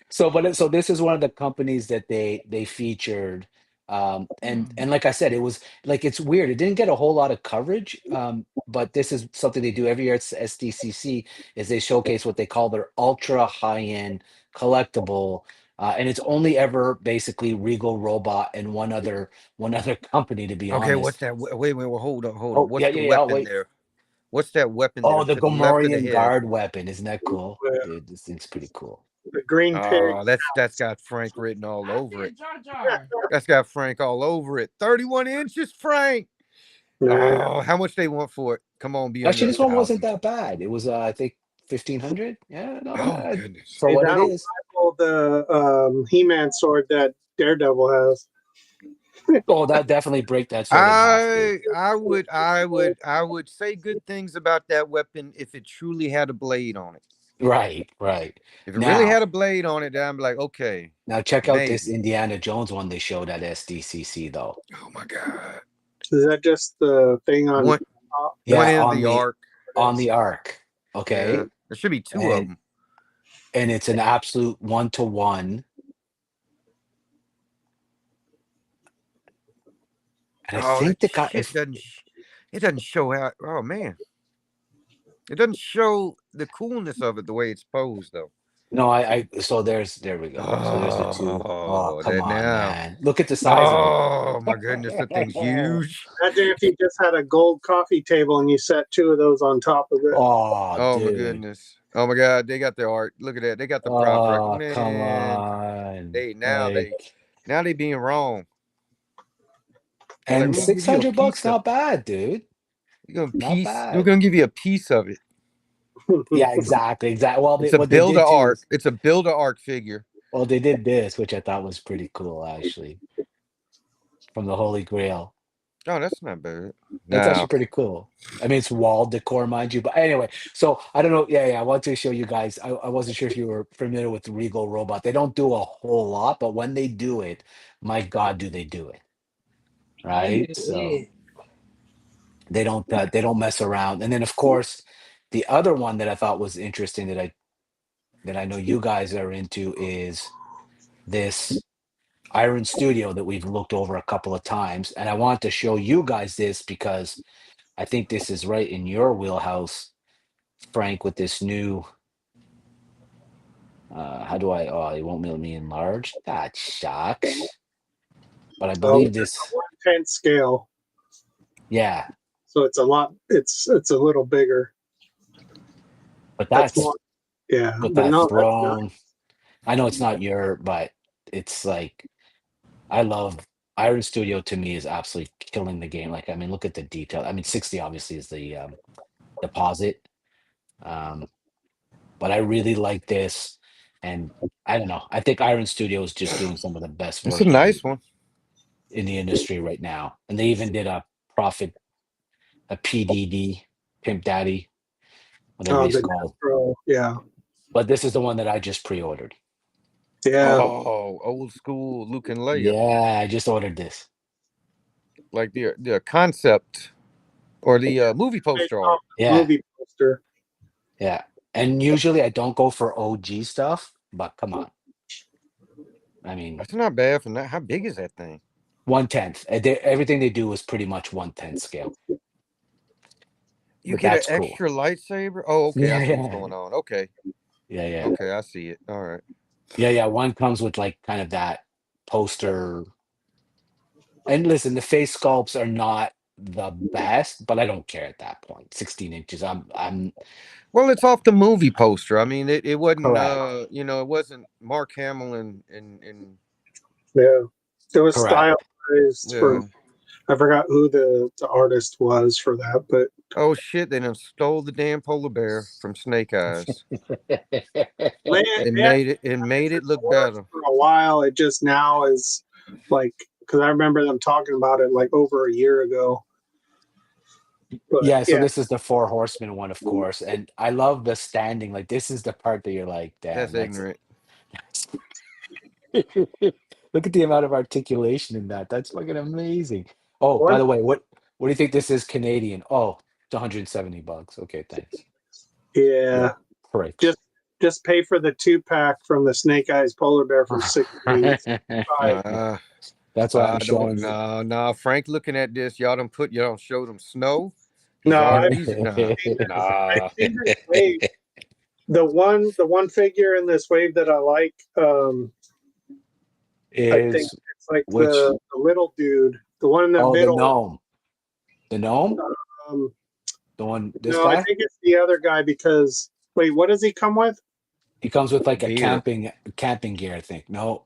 Speaker 1: So this is one of the companies that they featured, and like I said, it was like it's weird. It didn't get a whole lot of coverage, but this is something they do every year at SDCC is they showcase what they call their ultra high end collectible, and it's only ever basically Regal Robot and one other company, to be
Speaker 2: Okay, what's
Speaker 1: honest.
Speaker 2: that? Wait, well, hold up.
Speaker 1: Oh
Speaker 2: What's
Speaker 1: yeah,
Speaker 2: the
Speaker 1: yeah, yeah. I'll
Speaker 2: weapon
Speaker 1: wait.
Speaker 2: there? What's that weapon
Speaker 1: Oh,
Speaker 2: there
Speaker 1: the
Speaker 2: to the left of the
Speaker 1: Gomorian
Speaker 2: head?
Speaker 1: guard weapon, isn't that cool,
Speaker 4: the,
Speaker 1: dude? This thing's pretty cool.
Speaker 4: the green pig.
Speaker 2: Oh, that's got Frank written all
Speaker 5: I
Speaker 2: over it.
Speaker 5: said Jar Jar.
Speaker 2: That's got Frank all over it. 31 inches, Frank.
Speaker 4: Yeah.
Speaker 2: Oh, how much they want for it? Come on, be under
Speaker 1: Actually,
Speaker 2: a
Speaker 1: this one wasn't
Speaker 2: thousand.
Speaker 1: that bad. It was, I think, 1,500. Yeah, not
Speaker 2: Oh
Speaker 1: bad
Speaker 2: goodness.
Speaker 1: for
Speaker 4: Hey,
Speaker 1: what it
Speaker 4: that'll
Speaker 1: is.
Speaker 4: rival the He-Man sword that Daredevil has.
Speaker 1: Oh, that definitely break that sword in half, dude.
Speaker 2: I would say good things about that weapon if it truly had a blade on it.
Speaker 1: Right, right.
Speaker 2: If it really
Speaker 1: Now,
Speaker 2: had a blade on it, then I'm like, okay,
Speaker 1: now check out this
Speaker 2: maybe.
Speaker 1: Indiana Jones one they showed at SDCC though.
Speaker 2: Oh my god.
Speaker 4: Is that just the thing on
Speaker 2: One
Speaker 4: top?
Speaker 2: one
Speaker 1: Yeah,
Speaker 2: end of
Speaker 1: on
Speaker 2: the
Speaker 1: the
Speaker 2: arc.
Speaker 1: on the Ark.
Speaker 2: Yeah.
Speaker 1: Okay,
Speaker 2: There should be two of
Speaker 1: and
Speaker 2: them.
Speaker 1: and it's an absolute 1-to-1. And I
Speaker 2: Oh, that
Speaker 1: think the guy,
Speaker 2: shit it doesn't show how. Oh man, it doesn't show the coolness of it the way it's posed though.
Speaker 1: no, so there we go. So there's the two. Oh,
Speaker 2: Oh,
Speaker 1: come
Speaker 2: that
Speaker 1: on,
Speaker 2: now.
Speaker 1: man. Look at the size of it.
Speaker 2: Oh my goodness, that thing's huge.
Speaker 4: Imagine if you just had a gold coffee table and you set two of those on top of it.
Speaker 1: Oh,
Speaker 2: Oh my
Speaker 1: dude.
Speaker 2: goodness. Oh my god, they got their art. Look at that. They got the prop record.
Speaker 1: Oh, come
Speaker 2: Man,
Speaker 1: on.
Speaker 2: they
Speaker 1: Like,
Speaker 2: being wrong. They're like,
Speaker 1: and
Speaker 2: we're gonna give you a
Speaker 1: $600,
Speaker 2: piece of
Speaker 1: not bad, dude. Not
Speaker 2: we're
Speaker 1: bad.
Speaker 2: gonna give you a piece of it.
Speaker 1: Yeah, exactly. Well,
Speaker 2: It's a
Speaker 1: what they
Speaker 2: build a
Speaker 1: did too
Speaker 2: arc.
Speaker 1: is,
Speaker 2: It's a build a arc figure.
Speaker 1: well, they did this, which I thought was pretty cool, actually, from the Holy Grail.
Speaker 2: Oh, that's not bad.
Speaker 1: That's actually
Speaker 2: Now,
Speaker 1: pretty cool. I mean, it's wall decor, mind you. But anyway, so I don't know. Yeah, I want to show you guys. I wasn't sure if you were familiar with Regal Robot. They don't do a whole lot, but when they do it, my God, do they do it, right? So they don't mess around. And then, of course, the other one that I thought was interesting that I know you guys are into is this Iron Studio that we've looked over a couple of times. And I want to show you guys this because I think this is right in your wheelhouse, Frank, with this new how do I oh, it won't let me enlarge. That shucks. But I
Speaker 4: So
Speaker 1: believe
Speaker 4: it's
Speaker 1: this,
Speaker 4: a 1/10 scale,
Speaker 1: yeah,
Speaker 4: so it's a lot. It's a little bigger.
Speaker 1: but
Speaker 4: That's
Speaker 1: that's
Speaker 4: more. Yeah,
Speaker 1: but
Speaker 4: but
Speaker 1: that
Speaker 4: no, that's not.
Speaker 1: throne. I know it's not but it's like I love Iron Studio. To me, is absolutely killing the game. Like, I mean, look at the detail. I mean, 60 obviously is the deposit. Um, but I really like this. And I don't know. I think Iron Studio is just doing some of the best
Speaker 2: it's a
Speaker 1: work
Speaker 2: nice one.
Speaker 1: in the industry right now. And they even did a PDD, Pimp Daddy, whatever
Speaker 4: Oh,
Speaker 1: he's
Speaker 4: the
Speaker 1: called.
Speaker 4: Pro. Yeah,
Speaker 1: But this is the one that I just pre-ordered.
Speaker 4: yeah.
Speaker 2: Oh, old school Luke and Leia,
Speaker 1: Yeah, I just ordered this.
Speaker 2: like the concept or the movie
Speaker 4: Based
Speaker 2: poster
Speaker 4: off
Speaker 2: art.
Speaker 4: the
Speaker 1: Yeah,
Speaker 4: movie poster.
Speaker 1: yeah. And usually I don't go for OG stuff, but come on. I mean,
Speaker 2: That's not bad for that. How big is that thing?
Speaker 1: 1/10. Everything they do is pretty much 1/10 scale.
Speaker 2: You
Speaker 1: but
Speaker 2: get an
Speaker 1: that's cool.
Speaker 2: extra lightsaber? Oh, okay. I
Speaker 1: Yeah,
Speaker 2: see what's
Speaker 1: yeah,
Speaker 2: going on. Okay.
Speaker 1: yeah.
Speaker 2: Okay, I see it. All right.
Speaker 1: Yeah. One comes with like kind of that poster. And listen, the face sculpts are not the best, but I don't care at that point. 16 inches. I'm
Speaker 2: Well, it's off the movie poster. I mean, it wasn't
Speaker 1: correct.
Speaker 2: it wasn't Mark Hamill and
Speaker 4: Yeah, it was
Speaker 1: Correct.
Speaker 4: stylized
Speaker 2: yeah.
Speaker 4: for. I forgot who the artist was for that, but
Speaker 2: Oh shit, they done stole the damn polar bear from Snake Eyes
Speaker 4: man,
Speaker 2: and
Speaker 4: yeah,
Speaker 2: made it look
Speaker 4: for
Speaker 2: better.
Speaker 4: a while. It just now is like because I remember them talking about it like over a year ago. But
Speaker 1: Yeah, so
Speaker 4: yeah,
Speaker 1: this is the Four Horsemen one, of course. And I love the standing. Like this is the part that you're like, damn,
Speaker 2: That's
Speaker 1: that's
Speaker 2: ignorant.
Speaker 1: look at the amount of articulation in that. That's fucking amazing. Oh, by
Speaker 4: one,
Speaker 1: the way, what do you think this is Canadian? Oh, it's $170. Okay, thanks.
Speaker 4: yeah,
Speaker 1: Yeah, pricks.
Speaker 4: just just pay for the 2-pack from the Snake Eyes polar bear for 60.
Speaker 2: Uh,
Speaker 1: That's why I'm
Speaker 2: don't
Speaker 1: showing you.
Speaker 2: no. Frank looking at this, y'all don't show them snow. He's
Speaker 4: No,
Speaker 2: already he's nah.
Speaker 4: I've seen this wave. The one figure in this wave that I like, I think
Speaker 1: Is
Speaker 4: it's like
Speaker 1: which?
Speaker 4: the little dude, the one in the
Speaker 1: Oh, the
Speaker 4: middle.
Speaker 1: gnome. The gnome?
Speaker 4: Um,
Speaker 1: The one, this
Speaker 4: no, I
Speaker 1: guy?
Speaker 4: think it's the other guy because wait, what does he come with?
Speaker 1: He comes with like a
Speaker 2: Beer.
Speaker 1: camping gear, I think. No,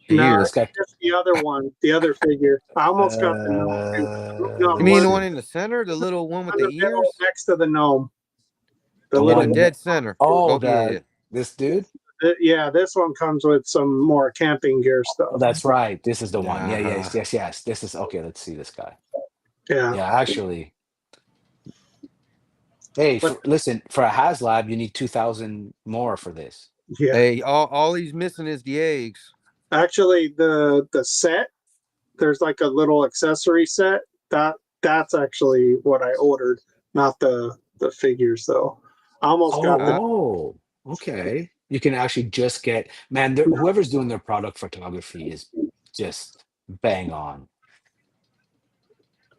Speaker 4: No,
Speaker 1: this guy.
Speaker 4: it's the other one, the other figure. I almost got the gnome too. No,
Speaker 2: You
Speaker 1: Let me
Speaker 2: mean the
Speaker 1: see.
Speaker 2: one in the center, the little one with
Speaker 4: in
Speaker 2: the
Speaker 4: the middle
Speaker 2: ears?
Speaker 4: next to the gnome. The
Speaker 1: The
Speaker 2: In
Speaker 4: little
Speaker 2: the
Speaker 1: one.
Speaker 2: dead center.
Speaker 1: Oh,
Speaker 2: Oh yeah.
Speaker 1: this dude.
Speaker 4: yeah, this one comes with some more camping gear
Speaker 1: Oh,
Speaker 4: stuff.
Speaker 1: that's right. This is the one. Yeah,
Speaker 2: Uh-huh.
Speaker 1: yes. This is okay. Let's see this guy.
Speaker 4: Yeah,
Speaker 1: Yeah, actually. Hey,
Speaker 4: but
Speaker 1: listen, for a HasLab, you need 2,000 more for this.
Speaker 4: yeah,
Speaker 2: Hey, all he's missing is the eggs.
Speaker 4: actually the set, there's like a little accessory set that's actually what I ordered, not the figures though. I almost got the
Speaker 1: Oh, okay. You can actually just get, man, whoever's doing their product photography is just bang on.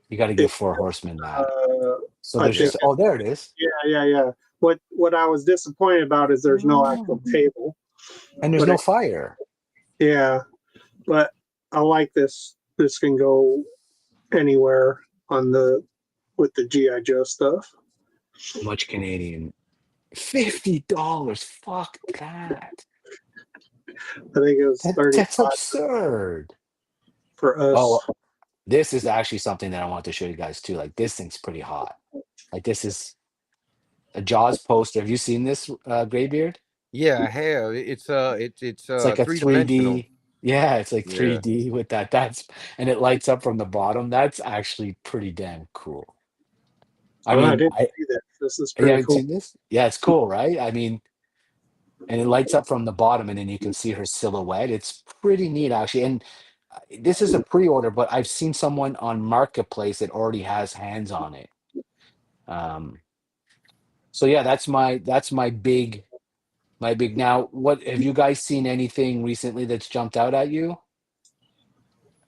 Speaker 1: You got to give Four Horsemen that. So
Speaker 4: I
Speaker 1: there's
Speaker 4: think
Speaker 1: just, oh, there it is.
Speaker 4: yeah. What I was disappointed about is there's no actual table.
Speaker 1: And there's
Speaker 4: But
Speaker 1: no
Speaker 4: it,
Speaker 1: fire.
Speaker 4: yeah, but I like this. This can go anywhere on with the GI Joe stuff.
Speaker 1: How much Canadian? $50. Fuck that.
Speaker 4: I think it was
Speaker 1: That's
Speaker 4: 35
Speaker 1: absurd.
Speaker 4: for
Speaker 1: Oh,
Speaker 4: us.
Speaker 1: this is actually something that I want to show you guys too. Like this thing's pretty hot. Like this is a Jaws poster. Have you seen this, Graybeard?
Speaker 2: Yeah, I have. It's
Speaker 1: It's like a
Speaker 2: 3-dimensional.
Speaker 1: 3D. Yeah, it's like
Speaker 2: Yeah.
Speaker 1: 3D with that. And it lights up from the bottom. That's actually pretty damn cool. I
Speaker 4: I
Speaker 1: mean,
Speaker 4: didn't see that. This is
Speaker 1: you
Speaker 4: pretty
Speaker 1: haven't
Speaker 4: cool.
Speaker 1: seen this? Yeah, it's cool, right? I mean, and it lights up from the bottom, and then you can see her silhouette. It's pretty neat, actually. And this is a pre-order, but I've seen someone on Marketplace that already has hands on it. So yeah, that's my big now. What have you guys seen anything recently that's jumped out at you?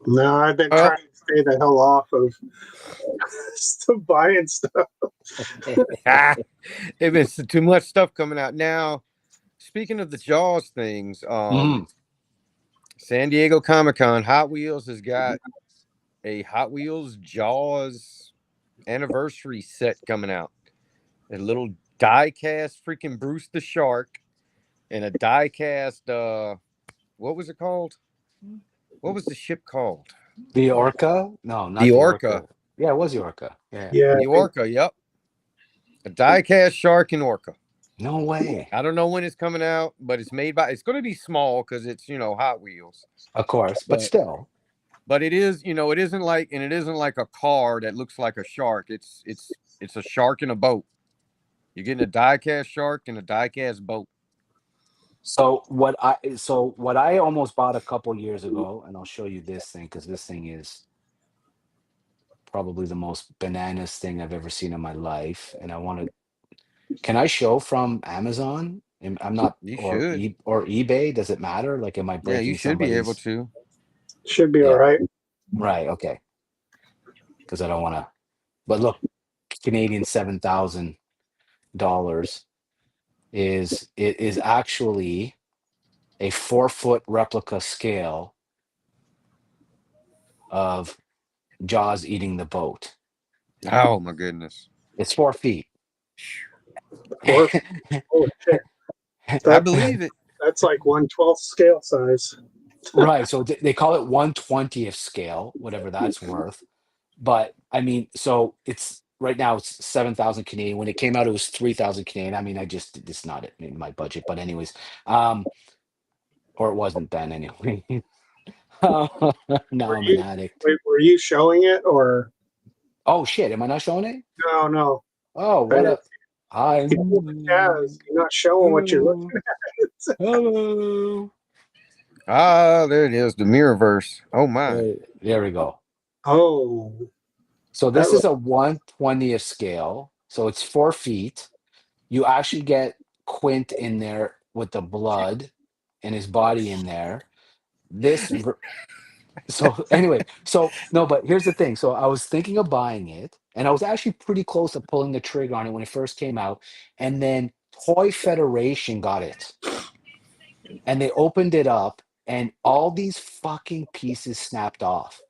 Speaker 4: No, I've been trying to stay the hell off of buying stuff.
Speaker 2: There's been too much stuff coming out. Now, speaking of the Jaws things,
Speaker 1: Mhm.
Speaker 2: San Diego Comic-Con, Hot Wheels has got a Hot Wheels Jaws anniversary set coming out. A little die-cast freaking Bruce the Shark and a die-cast what was it called? What was the ship called?
Speaker 1: The Orca? No, not
Speaker 2: The
Speaker 1: the
Speaker 2: Orca.
Speaker 1: Orca. Yeah, it was the Orca. Yeah.
Speaker 4: Yeah,
Speaker 2: The Orca, yep. A die-cast shark and Orca.
Speaker 1: No way.
Speaker 2: I don't know when it's coming out, but it's going to be small because it's, Hot Wheels.
Speaker 1: Of course, but still.
Speaker 2: But it is, it isn't like a car that looks like a shark. It's a shark in a boat. You're getting a die-cast shark and a die-cast boat.
Speaker 1: So what I almost bought a couple years ago, and I'll show you this thing because this thing is probably the most bananas thing I've ever seen in my life. And can I show from Amazon? I'm not,
Speaker 2: You
Speaker 1: or
Speaker 2: should.
Speaker 1: or eBay. Does it matter? Like, am I
Speaker 2: Yeah, you
Speaker 1: breaking
Speaker 2: should be able
Speaker 1: somebody's?
Speaker 2: to.
Speaker 4: should be
Speaker 1: Yeah.
Speaker 4: all right.
Speaker 1: Right. Okay. Because I don't want to. But look, Canadian $7,000 is actually a 4-foot replica scale of Jaws eating the boat.
Speaker 2: Oh my goodness.
Speaker 1: It's 4 feet.
Speaker 4: Or, oh shit,
Speaker 2: I
Speaker 4: That-
Speaker 2: believe it.
Speaker 4: that's like 1/12 scale size.
Speaker 1: Right. So they call it 1/20th scale, whatever that's worth. But I mean, so it's right now it's 7,000 Canadian. When it came out, it was 3,000 Canadian. I mean, it's not in my budget, but anyways, or it wasn't then anyway. Now
Speaker 4: Were
Speaker 1: I'm an
Speaker 4: you
Speaker 1: addict.
Speaker 4: wait, were you showing it or
Speaker 1: Oh shit, am I not showing it?
Speaker 4: no? No,
Speaker 1: Oh, what up? Hi.
Speaker 4: Kaz, you're not showing what you're looking at.
Speaker 1: Hello.
Speaker 2: Ah, there it is. The Mirrorverse. Oh my.
Speaker 1: There we go.
Speaker 4: Oh,
Speaker 1: So this
Speaker 4: That
Speaker 1: is a 1/20th scale. So it's 4 feet. You actually get Quint in there with the blood and his body in there. So anyway, so no, but here's the thing. So I was thinking of buying it, and I was actually pretty close to pulling the trigger on it when it first came out. And then Toy Federation got it, and they opened it up, and all these fucking pieces snapped off.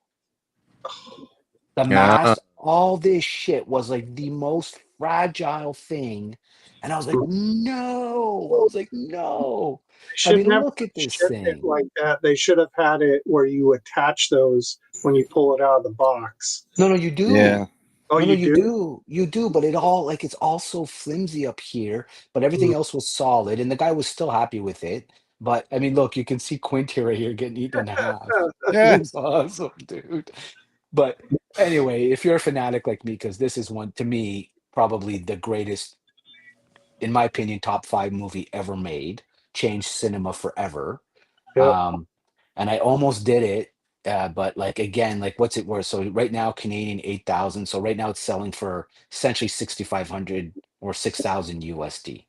Speaker 1: The mask, all this shit was like the most fragile thing. And I was like, no. I was like, no.
Speaker 4: they
Speaker 1: I
Speaker 4: should
Speaker 1: mean,
Speaker 4: never
Speaker 1: look at this
Speaker 4: shipped
Speaker 1: thing.
Speaker 4: it like that. They should have had it where you attach those when you pull it out of the box.
Speaker 1: No, you do.
Speaker 2: Yeah.
Speaker 4: Oh,
Speaker 1: No,
Speaker 4: you do?
Speaker 1: You do, but it's all so flimsy up here, but everything else was solid, and the guy was still happy with it. But I mean, look, you can see Quint right here getting eaten in half.
Speaker 2: Yeah.
Speaker 1: It's awesome, dude. But anyway, if you're a fanatic like me, because this is one to me, probably the greatest, in my opinion, top 5 movie ever made, changed cinema forever.
Speaker 4: Yep.
Speaker 1: And I almost did it, but like again, like what's it worth? So right now, Canadian 8,000. So right now it's selling for essentially 6,500 or 6,000 USD.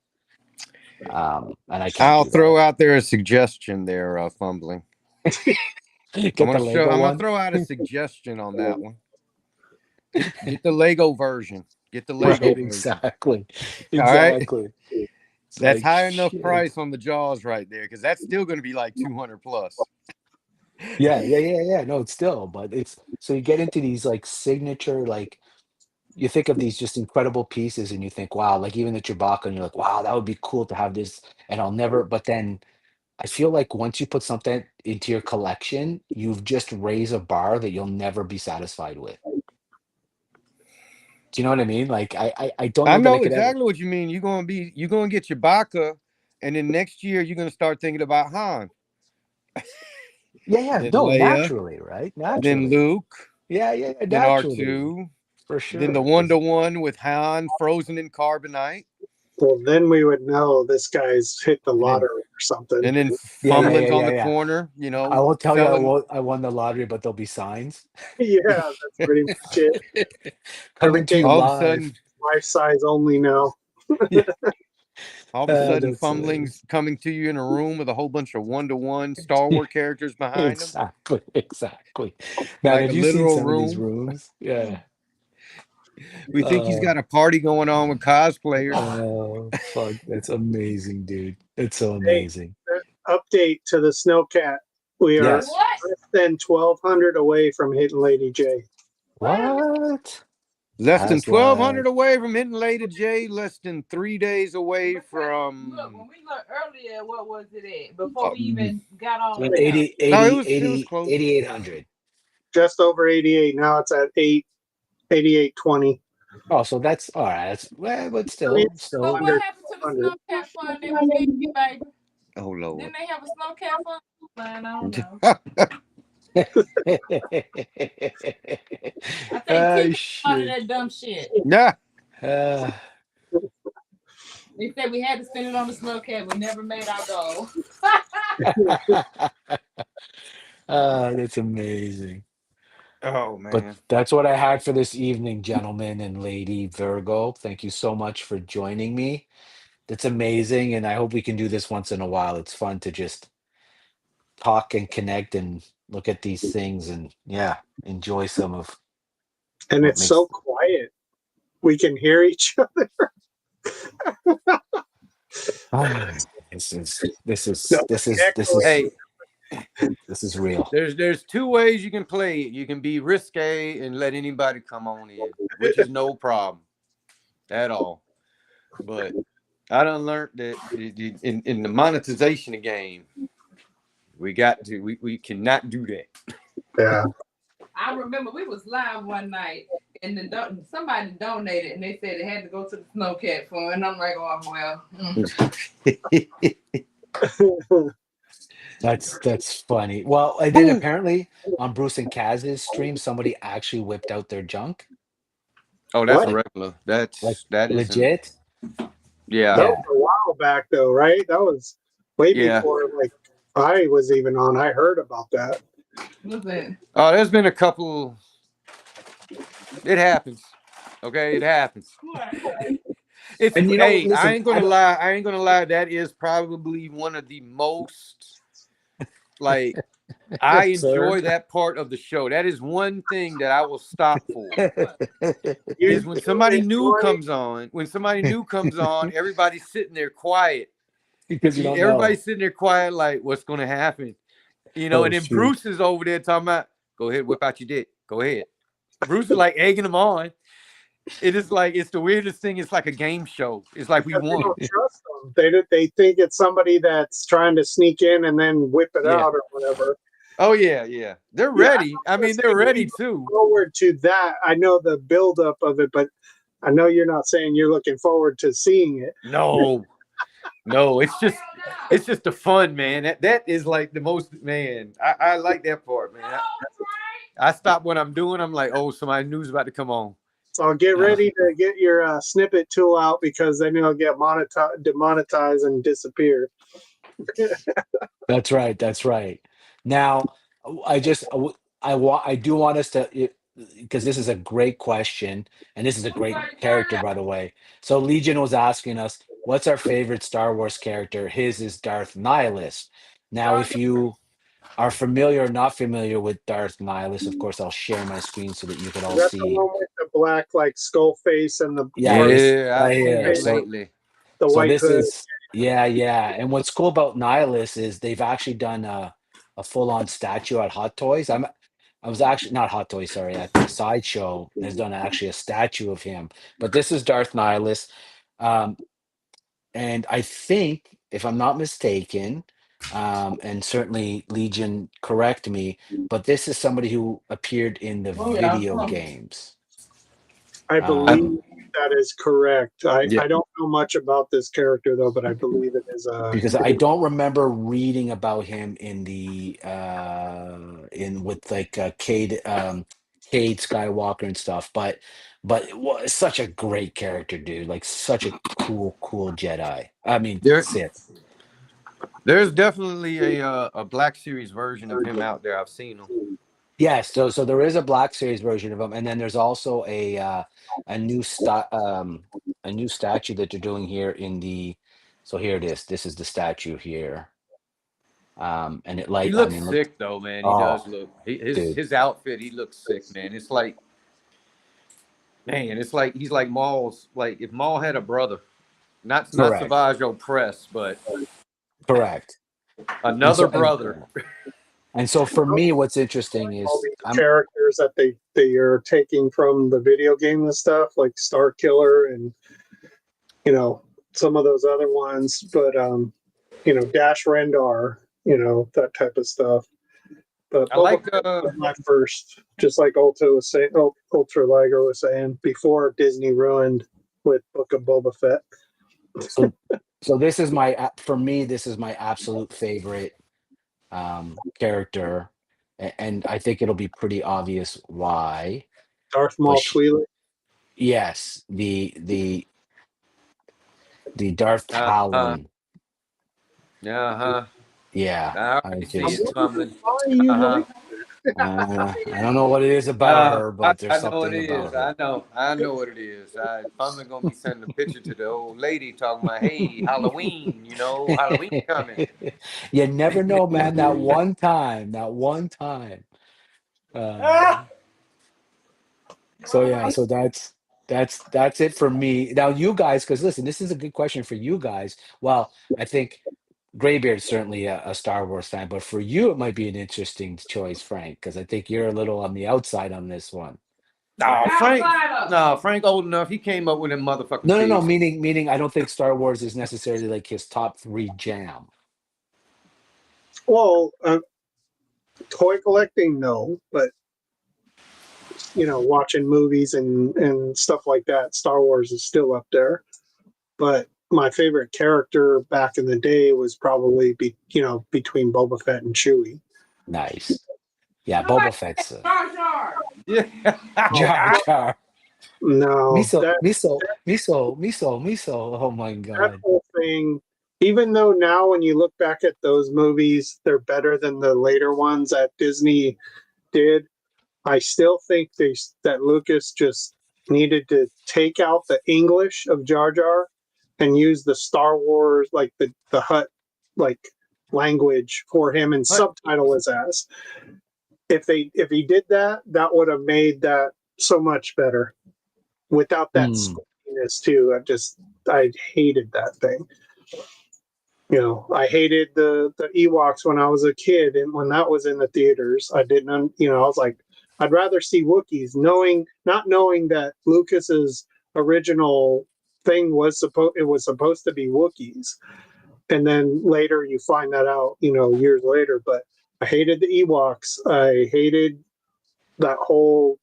Speaker 1: And I can't.
Speaker 2: I'll
Speaker 1: do
Speaker 2: throw
Speaker 1: that.
Speaker 2: out there a suggestion there, Fumbling.
Speaker 1: Get
Speaker 2: I'm
Speaker 1: the
Speaker 2: gonna
Speaker 1: Lego
Speaker 2: I'm
Speaker 1: one.
Speaker 2: gonna throw out a suggestion on that one. Get the Lego version. Get the Lego
Speaker 1: Right,
Speaker 2: version.
Speaker 1: exactly.
Speaker 2: All right.
Speaker 1: Exactly. It's
Speaker 2: That's
Speaker 1: like,
Speaker 2: high enough
Speaker 1: shit.
Speaker 2: price on the Jaws right there, because that's still going to be like 200 plus.
Speaker 1: Yeah. No, it's still, but it's so you get into these like signature, like you think of these just incredible pieces and you think, wow, like even the Chewbacca, and you're like, wow, that would be cool to have this. And I'll never, but then I feel like once you put something into your collection, you've just raised a bar that you'll never be satisfied with. Do you know what I mean? Like I don't know
Speaker 2: I
Speaker 1: that I
Speaker 2: know
Speaker 1: could ever.
Speaker 2: exactly what you mean. You're going to get Chewbacca, and then next year you're going to start thinking about Han.
Speaker 1: Yeah,
Speaker 2: Then
Speaker 1: no,
Speaker 2: Leia,
Speaker 1: naturally, right?
Speaker 2: then
Speaker 1: Naturally.
Speaker 2: Luke,
Speaker 1: Yeah,
Speaker 2: then
Speaker 1: naturally.
Speaker 2: R2,
Speaker 1: For sure.
Speaker 2: then the 1-to-1 with Han frozen in carbonite,
Speaker 4: Well, then we would know this guy's hit the lottery or something.
Speaker 2: and then
Speaker 1: Yeah,
Speaker 2: Fumbling's on the
Speaker 1: yeah.
Speaker 2: corner. You know,
Speaker 1: I won't tell
Speaker 2: selling-
Speaker 1: you I won the lottery, but there'll be signs.
Speaker 4: Yeah, that's pretty much it.
Speaker 1: Coming to you
Speaker 2: all of a
Speaker 1: live.
Speaker 2: sudden,
Speaker 4: Life size only now.
Speaker 2: all of a sudden,
Speaker 1: That's
Speaker 2: Fumbling's coming to you in a room with a whole bunch of 1-to-1 Star Wars characters behind him.
Speaker 1: Exactly. Man,
Speaker 2: Like
Speaker 1: have
Speaker 2: a
Speaker 1: you seen
Speaker 2: literal
Speaker 1: some of these
Speaker 2: room.
Speaker 1: rooms? Yeah.
Speaker 2: We think he's got a party going on with cosplayers.
Speaker 1: Oh, fuck. That's amazing, dude. It's so amazing.
Speaker 4: Update to the Snowcat. We are
Speaker 1: Yes.
Speaker 4: less than 1,200 away from hitting Lady J.
Speaker 1: What?
Speaker 2: Less than
Speaker 1: That's
Speaker 2: 1,200
Speaker 1: wild.
Speaker 2: away from hitting Lady J. Less than 3 days away
Speaker 5: Look,
Speaker 2: from.
Speaker 5: when we looked earlier, what was it at? Before we even got on.
Speaker 1: When
Speaker 5: the
Speaker 1: 80,
Speaker 2: No,
Speaker 1: 80,
Speaker 2: it was
Speaker 1: 80,
Speaker 2: close.
Speaker 1: 8,800.
Speaker 4: Just over 88. Now it's at 88.20.
Speaker 1: Oh, so that's all right. That's well, but still,
Speaker 4: it's
Speaker 5: So
Speaker 1: still.
Speaker 5: what happened to the snowcat fund they was giving you, baby?
Speaker 2: Oh, Lord.
Speaker 5: Didn't they have a snowcat fund? Man, I don't know. I think Kim started that dumb shit.
Speaker 2: Yeah.
Speaker 5: They said we had to spend it on the snowcat. We never made our goal.
Speaker 1: That's amazing.
Speaker 2: Oh, man.
Speaker 1: But that's what I had for this evening, gentlemen and lady Virgo. Thank you so much for joining me. That's amazing. And I hope we can do this once in a while. It's fun to just talk and connect and look at these things and, yeah, enjoy some of
Speaker 4: And
Speaker 1: what
Speaker 4: it's so
Speaker 1: makes-
Speaker 4: quiet. we can hear each other.
Speaker 1: Ah, this is
Speaker 4: No,
Speaker 2: Hey,
Speaker 1: this is real.
Speaker 2: there's two ways you can play it. You can be risque and let anybody come on in, which is no problem at all. But I done learned that in the monetization of game, we cannot do that.
Speaker 4: Yeah.
Speaker 5: I remember we was live one night and somebody donated and they said it had to go to the Snowcat Fund. And I'm like, oh well.
Speaker 1: That's funny. Well, and then apparently on Bruce and Kaz's stream, somebody actually whipped out their junk.
Speaker 2: Oh, that's
Speaker 4: What?
Speaker 2: a regular. That is
Speaker 1: Legit.
Speaker 2: yeah.
Speaker 4: That was a while back though, right? That was way
Speaker 2: Yeah.
Speaker 4: before like I was even on. I heard about that.
Speaker 5: Listen,
Speaker 2: Oh, there's been a couple. It happens. Okay, it happens. It's
Speaker 1: And you know,
Speaker 2: hey,
Speaker 1: listen,
Speaker 2: I ain't gonna lie. That is probably one of the most like I enjoy that part of the show. That is one thing that I will stop for. Is when somebody new comes on. When somebody new comes on, everybody's sitting there quiet.
Speaker 1: because you don't
Speaker 2: Everybody's sitting there quiet, like what's gonna happen. You know,
Speaker 1: Oh,
Speaker 2: and then
Speaker 1: shoot.
Speaker 2: Bruce is over there talking about, go ahead, whip out your dick. Go ahead. Bruce is like egging them on. It is like it's the weirdest thing. It's like a game show. It's like we
Speaker 4: They
Speaker 2: won.
Speaker 4: don't trust them. They think it's somebody that's trying to sneak in and then whip it
Speaker 2: Yeah.
Speaker 4: out or whatever.
Speaker 2: Oh yeah. They're ready. I mean, they're ready too.
Speaker 4: Forward to that. I know the buildup of it, but I know you're not saying you're looking forward to seeing it.
Speaker 2: No, it's just the fun, man. That is like the most, man. I like that part, man. I stop what I'm doing. I'm like, oh, somebody new's about to come on.
Speaker 4: So get ready to get your snippet tool out because then it'll get demonetized and disappear.
Speaker 1: That's right. Now, I do want us to, because this is a great question and this is a great character, by the way. So Legion was asking us, what's our favorite Star Wars character? His is Darth Nihilus. Now, if you are familiar or not familiar with Darth Nihilus, of course, I'll share my screen so that you can all
Speaker 4: That's the
Speaker 1: see.
Speaker 4: one with the black like skull face and the
Speaker 1: Yeah,
Speaker 2: I've seen
Speaker 1: yeah.
Speaker 2: it
Speaker 1: So-
Speaker 2: lately.
Speaker 4: the
Speaker 1: So
Speaker 4: white
Speaker 1: this
Speaker 4: hood.
Speaker 1: is yeah. And what's cool about Nihilus is they've actually done a full-on statue at Hot Toys. I was actually not Hot Toys, sorry, at the Sideshow has done actually a statue of him. But this is Darth Nihilus, and I think, if I'm not mistaken, and certainly Legion correct me, but this is somebody who appeared in the video games.
Speaker 4: I believe that is correct.
Speaker 2: Yeah.
Speaker 4: I don't know much about this character though, but I believe it is
Speaker 1: Because I don't remember reading about him in the with like Cade Skywalker and stuff, but it was such a great character, dude. Like such a cool Jedi. I mean, Sith.
Speaker 2: There's definitely a Black Series version of him out there. I've seen him.
Speaker 1: Yes, so there is a Black Series version of him, and then there's also a new statue that they're doing here in the. So here it is. This is the statue here. And it like
Speaker 2: He looks
Speaker 1: I mean,
Speaker 2: sick though, man. He
Speaker 1: Oh,
Speaker 2: does look.
Speaker 1: dude.
Speaker 2: His outfit. He looks sick, man. It's like, man. It's like he's like Maul's. Like if Maul had a brother, not
Speaker 1: Correct.
Speaker 2: Savage Opress, but
Speaker 1: Correct.
Speaker 2: another brother.
Speaker 1: And so for me, what's interesting is
Speaker 4: all these characters that they are taking from the video game and stuff, like Star Killer and some of those other ones, but Dash Rendar, that type of stuff. But
Speaker 2: I like
Speaker 4: my first, just like Ultra Liger was saying before Disney ruined with Book of Boba Fett.
Speaker 1: So this is for me, this is my absolute favorite character, and I think it'll be pretty obvious why.
Speaker 4: Darth Maul Twi'lek.
Speaker 1: Yes, the Darth Talon.
Speaker 2: Yeah.
Speaker 1: I
Speaker 2: see it coming.
Speaker 1: I don't know what it is about her, but there's something about her.
Speaker 2: I know what it is. I'm gonna be sending a picture to the old lady talking about, hey, Halloween, Halloween coming.
Speaker 1: You never know, man. That one time. So that's That's it for me. Now, you guys, because listen, this is a good question for you guys. Well, I think Graybeard's certainly a Star Wars fan, but for you, it might be an interesting choice, Frank, because I think you're a little on the outside on this one.
Speaker 2: Nah, Frank.
Speaker 5: Outsider.
Speaker 2: Nah, Frank old enough. He came up with them motherfucking
Speaker 1: No.
Speaker 2: figs.
Speaker 1: Meaning, I don't think Star Wars is necessarily like his top three jam.
Speaker 4: Well, toy collecting, no, but watching movies and stuff like that, Star Wars is still up there. But my favorite character back in the day was probably between Boba Fett and Chewie.
Speaker 1: Nice. Yeah,
Speaker 5: Nobody
Speaker 1: Boba Fett's
Speaker 5: Jar Jar.
Speaker 2: Yeah.
Speaker 1: Jar Jar.
Speaker 4: No,
Speaker 1: Miso. Oh my
Speaker 4: that
Speaker 1: God.
Speaker 4: whole thing. Even though now, when you look back at those movies, they're better than the later ones that Disney did. I still think that Lucas just needed to take out the English of Jar Jar and use the Star Wars, like the Hut like language for him and subtitle his ass. If he did that, that would have made that so much better. Without that squeakiness too, I hated that thing. I hated the Ewoks when I was a kid, and when that was in the theaters, I didn't. I was like, I'd rather see Wookiees, not knowing that Lucas's original thing was supposed to be Wookiees, and then later you find that out, years later. But I hated the Ewoks. I hated that whole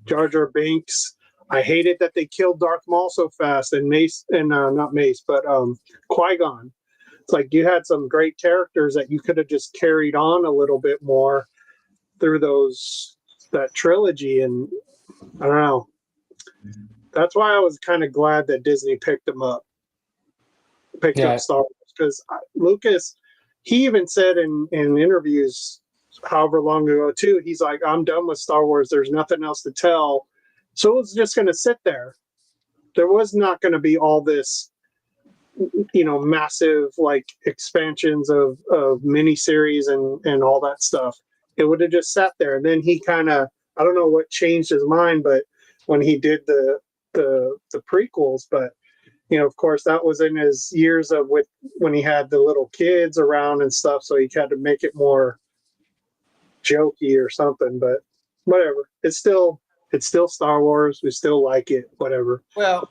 Speaker 4: Jar Jar Binks. I hated that they killed Darth Maul so fast, and Mace, and not Mace, but Qui-Gon. It's like you had some great characters that you could have just carried on a little bit more through that trilogy, and I don't know. That's why I was kind of glad that Disney picked up Star Wars, because Lucas, he even said in interviews however long ago too, he's like, I'm done with Star Wars. There's nothing else to tell. So it's just going to sit there. There was not going to be all this, massive like expansions of miniseries and all that stuff. It would have just sat there. And then he kind of, I don't know what changed his mind, but when he did the prequels, but of course that was in his years of when he had the little kids around and stuff. So he had to make it more jokey or something, but whatever. It's still Star Wars. We still like it, whatever.
Speaker 2: Well,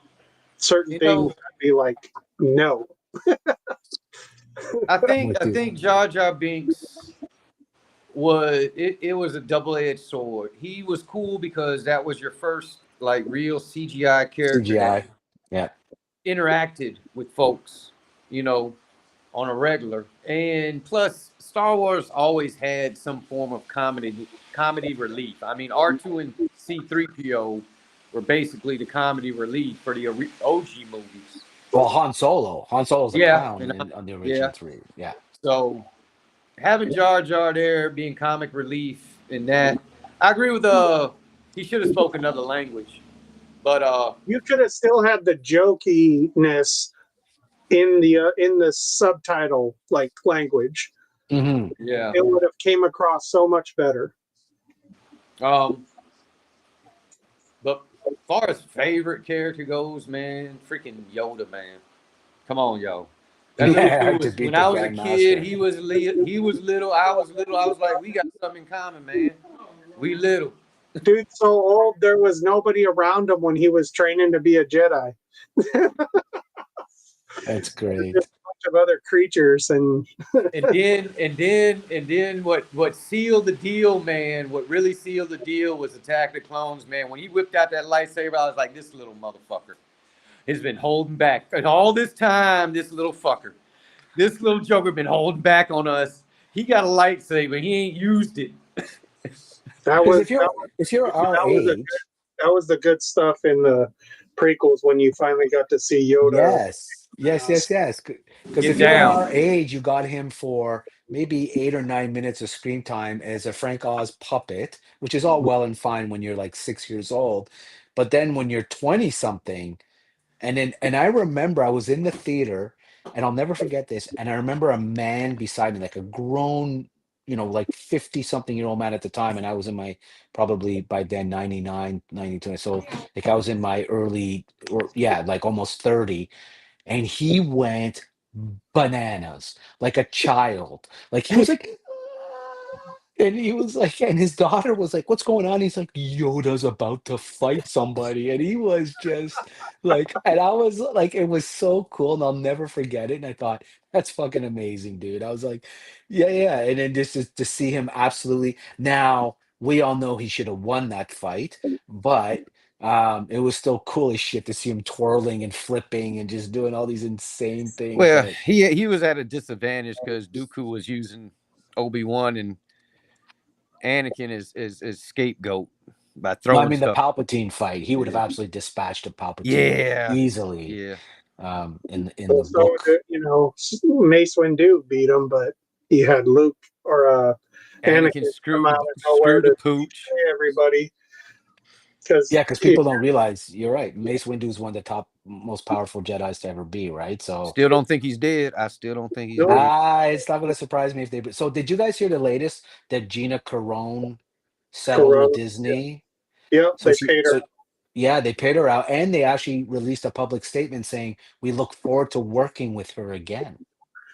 Speaker 4: certain things I'd be like, no.
Speaker 2: I think Jar Jar Binks was a double-edged sword. He was cool because that was your first like real CGI character that interacted with folks, on a regular. And plus Star Wars always had some form of comedy relief. I mean, R2 and C3PO were basically the comedy relief for the OG movies.
Speaker 1: Well, Han Solo's a clown on the original three. Yeah.
Speaker 2: So having Jar Jar there being comic relief in that, I agree with he should have spoken another language. But
Speaker 4: you could have still had the jokiness in the subtitle like language.
Speaker 1: Mm-hmm.
Speaker 2: Yeah.
Speaker 4: It would have came across so much better.
Speaker 2: But as far as favorite character goes, man, freaking Yoda, man. Come on, yo. When I was a kid, he was little, I was little. I was like, we got something in common, man. We little.
Speaker 4: Dude, so old, there was nobody around him when he was training to be a Jedi.
Speaker 1: That's great.
Speaker 4: Just a bunch of other creatures and
Speaker 2: then what sealed the deal, man, what really sealed the deal was Attack of the Clones, man. When he whipped out that lightsaber, I was like, this little motherfucker has been holding back. And all this time, this little Joker been holding back on us. He got a lightsaber. He ain't used it.
Speaker 1: If you're our age,
Speaker 4: that was the good stuff in the prequels when you finally got to see Yoda.
Speaker 1: Yes. Because if you're our age, you got him for maybe 8 or 9 minutes of screen time as a Frank Oz puppet, which is all well and fine when you're like 6 years old. But then when you're 20 something, and I remember I was in the theater, and I'll never forget this. And I remember a man beside me, like a grown, like 50 something year old man at the time, and I was in my probably by then 99, 92. So like I was in my early, or yeah, like almost 30, and he went bananas like a child. Like he was like, and he was like, and his daughter was like, "What's going on?" He's like, "Yoda's about to fight somebody," and he was just like, and I was like, it was so cool, and I'll never forget it. And I thought, that's fucking amazing, dude. I was like, yeah, yeah. And then just to see him absolutely. Now we all know he should have won that fight, but it was still cool as shit to see him twirling and flipping and just doing all these insane things
Speaker 2: Well,
Speaker 1: that.
Speaker 2: he was at a disadvantage because Dooku was using Obi-Wan and Anakin as scapegoat by
Speaker 1: No, I
Speaker 2: throwing
Speaker 1: mean the
Speaker 2: stuff.
Speaker 1: Palpatine fight, he would have
Speaker 2: Yeah.
Speaker 1: absolutely dispatched a Palpatine
Speaker 2: Yeah.
Speaker 1: easily.
Speaker 2: Yeah.
Speaker 1: In the
Speaker 4: So,
Speaker 1: book.
Speaker 4: Mace Windu beat him, but he had Luke or
Speaker 2: Anakin
Speaker 4: Anakin come
Speaker 2: screwed
Speaker 4: out of nowhere
Speaker 2: screwed the
Speaker 4: to
Speaker 2: pooch.
Speaker 4: destroy everybody. Because
Speaker 1: Yeah, because people don't realize, you're right. Mace Windu is one of the top, most powerful Jedi's to ever be, right? So,
Speaker 2: Still don't think he's dead. I still don't think he's
Speaker 4: Nope.
Speaker 2: dead.
Speaker 1: it's not going to surprise me if they. So, did you guys hear the latest that Gina Carone settled with Disney?
Speaker 4: Yep,
Speaker 1: So
Speaker 4: they
Speaker 1: she,
Speaker 4: paid her.
Speaker 1: so yeah, they paid her out, and they actually released a public statement saying we look forward to working with her again.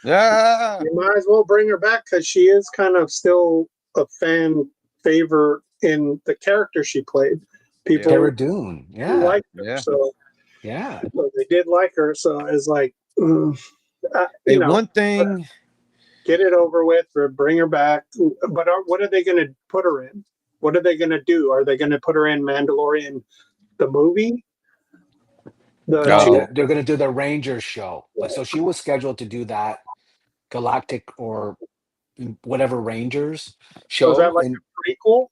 Speaker 2: Ah,
Speaker 4: You might as well bring her back because she is kind of still a fan favorite in the character she played. People
Speaker 1: Cara Dune, yeah,
Speaker 4: like her,
Speaker 2: yeah.
Speaker 4: so they did like her. So it's like,
Speaker 2: Hey, one thing.
Speaker 4: get it over with or bring her back. But what are they going to put her in? What are they going to do? Are they going to put her in Mandalorian, the movie?
Speaker 1: No,
Speaker 2: No.
Speaker 1: they're going to do the Rangers show. Like, so she was scheduled to do that Galactic or whatever Rangers show.
Speaker 4: Was that like
Speaker 1: and
Speaker 4: a prequel?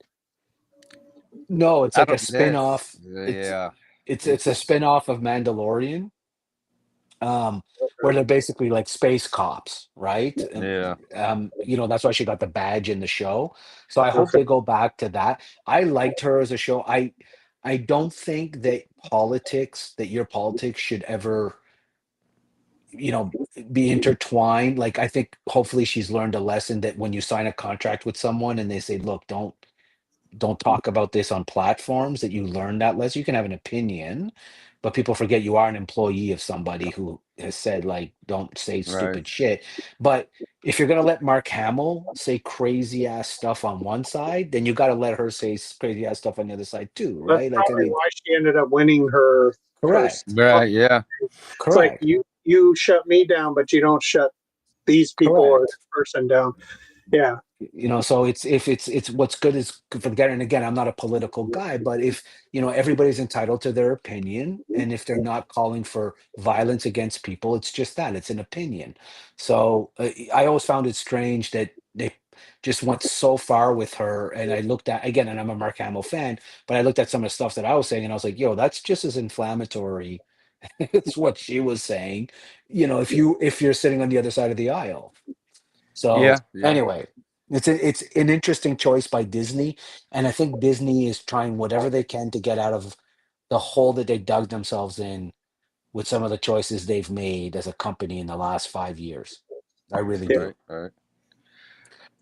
Speaker 1: no, it's
Speaker 2: I
Speaker 1: like a
Speaker 2: don't.
Speaker 1: spin-off.
Speaker 2: Yeah.
Speaker 1: It's a spin-off of Mandalorian. Where they're basically like space cops, right?
Speaker 2: Yeah.
Speaker 1: That's why she got the badge in the show. So I hope
Speaker 4: Okay.
Speaker 1: they go back to that. I liked her as a show. I don't think that your politics should ever, be intertwined. Like I think hopefully she's learned a lesson that when you sign a contract with someone and they say, look, don't talk about this on platforms, that you learn that lesson. You can have an opinion, but people forget you are an employee of somebody who has said, like, don't say
Speaker 2: Right.
Speaker 1: stupid shit. But if you're gonna let Mark Hamill say crazy ass stuff on one side, then you got to let her say crazy ass stuff on the other side too,
Speaker 4: That's
Speaker 1: right? Like, I
Speaker 4: probably
Speaker 1: mean,
Speaker 4: why she ended up winning her first.
Speaker 1: correct,
Speaker 2: Right. Yeah.
Speaker 4: It's like you shut me down, but you don't shut these people or
Speaker 1: correct.
Speaker 4: this person down. Yeah.
Speaker 1: So it's what's good is good for the guy. And again, I'm not a political guy, but if everybody's entitled to their opinion, and if they're not calling for violence against people, it's just that it's an opinion. So I always found it strange that they just went so far with her. And I looked at, again, and I'm a Mark Hamill fan, but I looked at some of the stuff that I was saying, and I was like, yo, that's just as inflammatory. It's what she was saying, if you're sitting on the other side of the aisle. So
Speaker 2: Yeah. Yeah.
Speaker 1: anyway, it's an interesting choice by Disney, and I think Disney is trying whatever they can to get out of the hole that they dug themselves in with some of the choices they've made as a company in the last 5 years. I really
Speaker 4: Yeah.
Speaker 1: do.
Speaker 2: Right.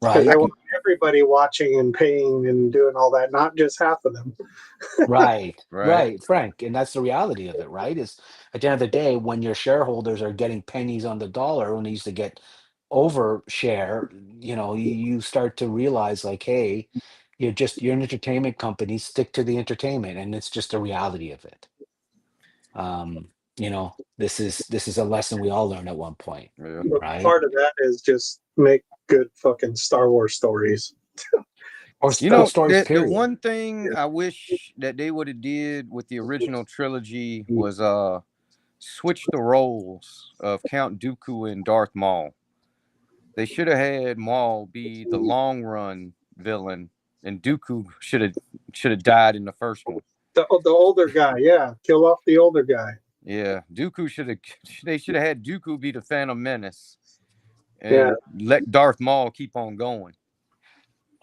Speaker 4: Because
Speaker 1: Right?
Speaker 4: they want everybody watching and paying and doing all that, not just half of them.
Speaker 1: Right,
Speaker 2: Right.
Speaker 1: right, Frank. And that's the reality of it, right? Is at the end of the day, when your shareholders are getting pennies on the dollar when they used to get overshare, you start to realize like, hey, you're an entertainment company, stick to the entertainment, and it's just the reality of it. This is a lesson we all learn at one point,
Speaker 2: Yeah.
Speaker 4: But
Speaker 1: right?
Speaker 4: part of that is just make good fucking Star Wars stories.
Speaker 1: Or
Speaker 2: You
Speaker 1: stories,
Speaker 2: the
Speaker 1: period.
Speaker 2: one thing I wish that they would have did with the original trilogy was switch the roles of Count Dooku and Darth Maul. They should have had Maul be the long run villain, and Dooku should have died in the first one.
Speaker 4: The older guy, yeah, kill off the older guy.
Speaker 2: Yeah, Dooku should have. They should have had Dooku be the Phantom Menace, and
Speaker 4: Yeah.
Speaker 2: let Darth Maul keep on going.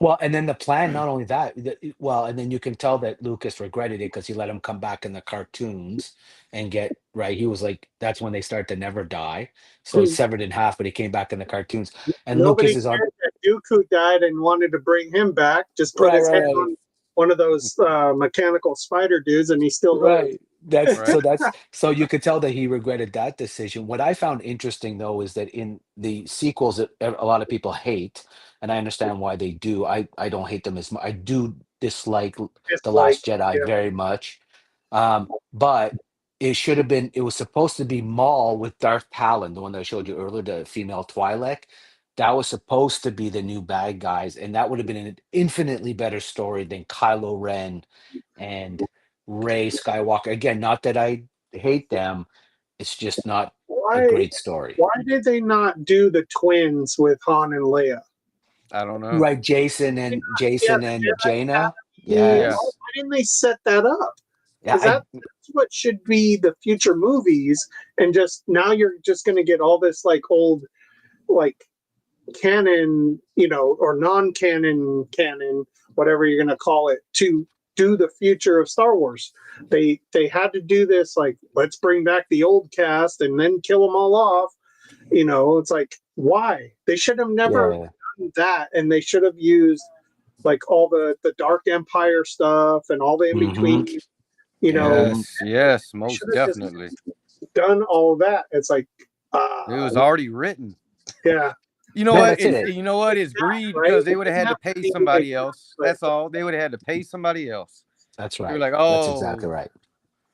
Speaker 1: Well, and then the plan, not only that, and then you can tell that Lucas regretted it because he let him come back in the cartoons and get right. He was like, that's when they start to never die. So he's severed in half, but he came back in the cartoons. And
Speaker 4: Nobody
Speaker 1: Lucas is on.
Speaker 4: cared that Dooku died and wanted to bring him back, just put
Speaker 1: Right,
Speaker 4: his
Speaker 1: right,
Speaker 4: head
Speaker 1: right.
Speaker 4: on one of those mechanical spider dudes, and he still lived.
Speaker 1: Right. That's
Speaker 2: Right.
Speaker 1: so you could tell that he regretted that decision. What I found interesting though is that in the sequels that a lot of people hate, and I understand why they do. I don't hate them as much. I do dislike
Speaker 4: Just
Speaker 1: The
Speaker 4: like,
Speaker 1: Last Jedi
Speaker 4: yeah,
Speaker 1: very much. But it should have been it was supposed to be Maul with Darth Talon, the one that I showed you earlier, the female Twi'lek. That was supposed to be the new bad guys, and that would have been an infinitely better story than Kylo Ren and Ray Skywalker. Again, not that I hate them, it's just not a
Speaker 4: why
Speaker 1: great story.
Speaker 4: why did they not do the twins with Han and Leia?
Speaker 2: I don't know.
Speaker 1: Right,
Speaker 4: Yeah,
Speaker 1: Jason
Speaker 4: the
Speaker 1: and
Speaker 4: Jedi
Speaker 1: Jaina.
Speaker 4: Academy.
Speaker 2: Yeah.
Speaker 1: Yes.
Speaker 4: Why didn't they set that up?
Speaker 1: Yeah,
Speaker 4: Because that's what should be the future movies, and just now you're just going to get all this like old like canon, or non-canon canon, whatever you're going to call it, to do the future of Star Wars. They had to do this like, let's bring back the old cast and then kill them all off. It's like, why? They should have never
Speaker 1: yeah.
Speaker 4: done that, and they should have used like all the Dark Empire stuff and all the in
Speaker 1: Mhm.
Speaker 4: between.
Speaker 1: Mhm.
Speaker 2: Yes,
Speaker 4: They
Speaker 2: most
Speaker 4: should have just
Speaker 2: definitely.
Speaker 4: done all that. It's like,
Speaker 2: It was already written.
Speaker 4: yeah.
Speaker 2: You know
Speaker 1: No,
Speaker 2: what?
Speaker 1: that's it.
Speaker 2: You know what? It's greed
Speaker 4: Right?
Speaker 2: because they would have had to
Speaker 4: It
Speaker 2: pay
Speaker 4: doesn't have to be
Speaker 2: somebody
Speaker 4: like
Speaker 2: else.
Speaker 4: that,
Speaker 2: That's all. They would have had to pay somebody else.
Speaker 1: That's
Speaker 2: They were
Speaker 1: right.
Speaker 2: like,
Speaker 1: That's exactly
Speaker 2: oh,
Speaker 1: right.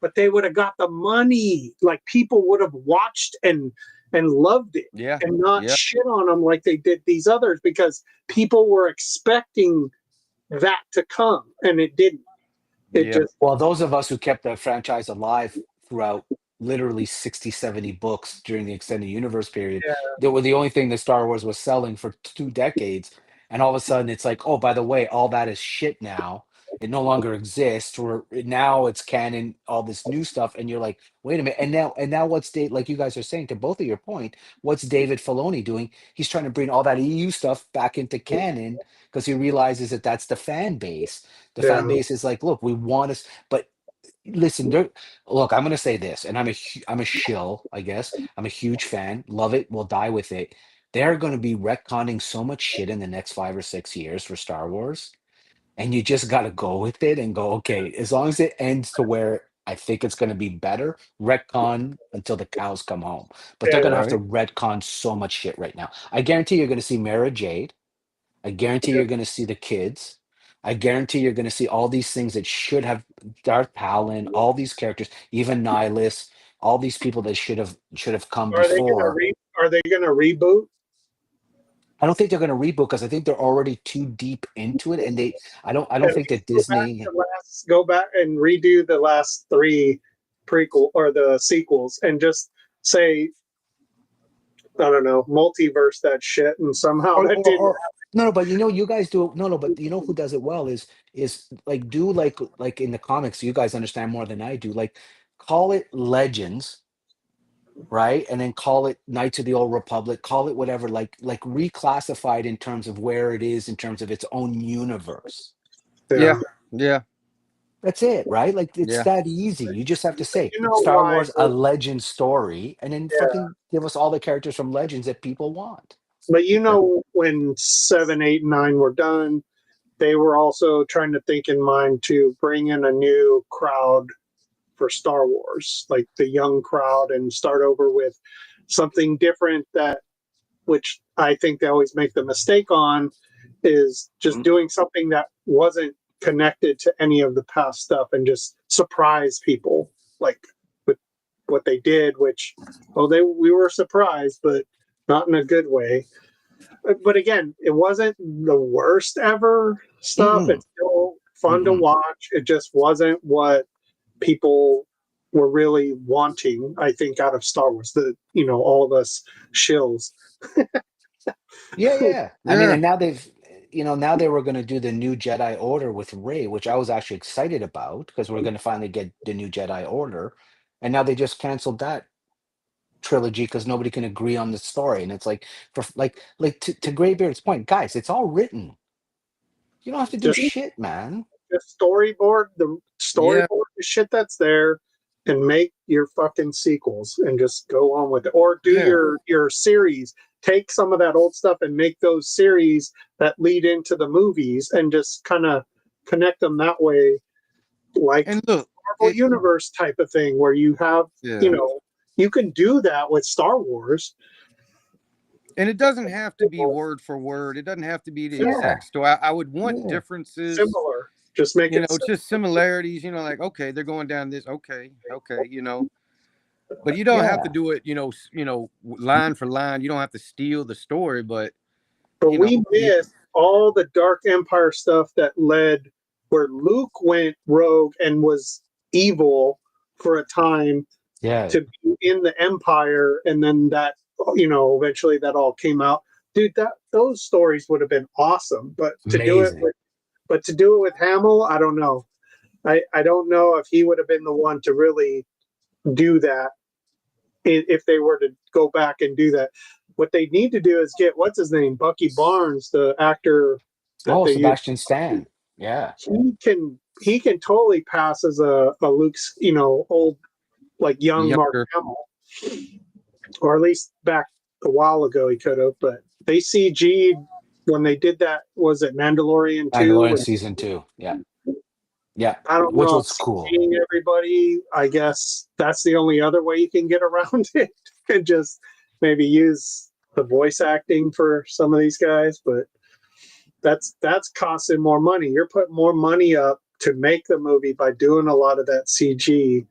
Speaker 4: but they would have got the money. Like people would have watched and loved it,
Speaker 2: yeah,
Speaker 4: and not
Speaker 2: yeah,
Speaker 4: shit on them like they did these others, because people were expecting that to come and it didn't. It
Speaker 2: yeah,
Speaker 4: just,
Speaker 1: Well, those of us who kept the franchise alive throughout literally 60, 70 books during the extended universe period,
Speaker 4: yeah,
Speaker 1: they were the only thing that Star Wars was selling for 2 decades. And all of a sudden it's like, oh, by the way, all that is shit now. It no longer exists. Or now it's canon, all this new stuff. And you're like, wait a minute. And now what's Dave, like you guys are saying to both of your point, what's David Filoni doing? He's trying to bring all that EU stuff back into canon because he realizes that that's the fan base. The fan
Speaker 4: yeah.
Speaker 1: base is like, look, we want us, but listen, look, I'm gonna say this, and I'm a shill, I guess. I'm a huge fan, love it, will die with it. They're gonna be retconning so much shit in the next 5 or 6 years for Star Wars, and you just gotta go with it and go, okay, as long as it ends to where I think it's gonna be better, retcon until the cows come home. But they're
Speaker 4: Yeah.
Speaker 1: gonna have to
Speaker 2: right.
Speaker 1: retcon so much shit right now. I guarantee you're gonna see Mara Jade. I guarantee you're going to see the kids. I guarantee you're going to see all these things that should have Darth Palin, all these characters, even Nihilus, all these people that should have come before.
Speaker 4: Are they gonna reboot?
Speaker 1: I don't think they're going to reboot because I think they're already too deep into it, and I don't
Speaker 4: At
Speaker 1: think that
Speaker 4: least
Speaker 1: Disney.
Speaker 4: go back and redo the last three prequel or the sequels, and just say, I don't know, multiverse that shit, and somehow
Speaker 1: or,
Speaker 4: that
Speaker 1: or,
Speaker 4: didn't.
Speaker 1: or no, but you guys do no, but you know who does it well is like do like in the comics. You guys understand more than I do. Like call it Legends, right? And then call it Knights of the Old Republic, call it whatever, like reclassified in terms of where it is in terms of its own universe.
Speaker 2: Yeah,
Speaker 4: Yeah.
Speaker 2: yeah,
Speaker 1: That's it, right? Like it's
Speaker 2: yeah.
Speaker 1: that easy. You just have to say
Speaker 4: You know
Speaker 1: Star
Speaker 4: why?
Speaker 1: Wars, a legend story, and then
Speaker 4: Yeah.
Speaker 1: fucking give us all the characters from Legends that people want.
Speaker 4: But when 7, 8, 9 were done, they were also trying to think in mind to bring in a new crowd for Star Wars, like the young crowd, and start over with something different, that which I think they always make the mistake on, is just doing something that wasn't connected to any of the past stuff and just surprise people like with what they did, which, well, we were surprised, but not in a good way. But again, it wasn't the worst ever stuff.
Speaker 1: Mm-mm,
Speaker 4: It's still fun to
Speaker 1: mm-mm.
Speaker 4: watch. It just wasn't what people were really wanting, I think, out of Star Wars. All of us shills.
Speaker 1: Yeah. I mean,
Speaker 2: Yeah.
Speaker 1: and now they were going to do the new Jedi Order with Rey, which I was actually excited about because we're going to finally get the new Jedi Order, and now they just canceled that trilogy because nobody can agree on the story, and it's like to Graybeard's point, guys, it's all written. You don't have to do
Speaker 4: Just
Speaker 1: shit, man.
Speaker 4: the storyboard,
Speaker 2: Yeah.
Speaker 4: the shit that's there. and make your fucking sequels and just go on with it, or do
Speaker 2: Yeah.
Speaker 4: your series. Take some of that old stuff and make those series that lead into the movies, and just kind of connect them that way, like
Speaker 2: And look,
Speaker 4: Marvel Universe type of thing, where you have,
Speaker 2: yeah.
Speaker 4: you know, you can do that with Star Wars.
Speaker 2: And it doesn't have to be word for word. It doesn't have to be the
Speaker 4: Yeah.
Speaker 2: exact story. I would want
Speaker 1: Yeah.
Speaker 2: differences,
Speaker 4: Similar, just make
Speaker 2: you
Speaker 4: it
Speaker 2: know,
Speaker 4: simple.
Speaker 2: just similarities, you know, like, okay, they're going down this. Okay. You know, but you don't have to
Speaker 1: Yeah.
Speaker 2: do it, you know, line for line. You don't have to steal the story, but
Speaker 4: But
Speaker 2: you know,
Speaker 4: we missed all the Dark Empire stuff that led where Luke went rogue and was evil for a time
Speaker 1: Yeah.
Speaker 4: to be in the Empire, and then that, you know, eventually that all came out. Dude, that those stories would have been awesome. But to do it
Speaker 1: Amazing.
Speaker 4: with Hamill, I don't know. I don't know if he would have been the one to really do that if they were to go back and do that. What they need to do is get, what's his name, Bucky Barnes, the actor that
Speaker 1: Oh,
Speaker 4: they use.
Speaker 1: Sebastian Stan. Yeah.
Speaker 4: He can totally pass as a Luke's, you know, old, like young Mark
Speaker 2: younger.
Speaker 4: Hamill, or at least back a while ago he could have. But they CG'd when they did that. Was it Mandalorian 2?
Speaker 1: Mandalorian season 2. Yeah. Yeah.
Speaker 4: I don't
Speaker 1: Which
Speaker 4: know.
Speaker 1: was cool.
Speaker 4: Seeing everybody, I guess that's the only other way you can get around it, and just maybe use the voice acting for some of these guys. But that's costing more money. You're putting more money up to make the movie by doing a lot of that CG.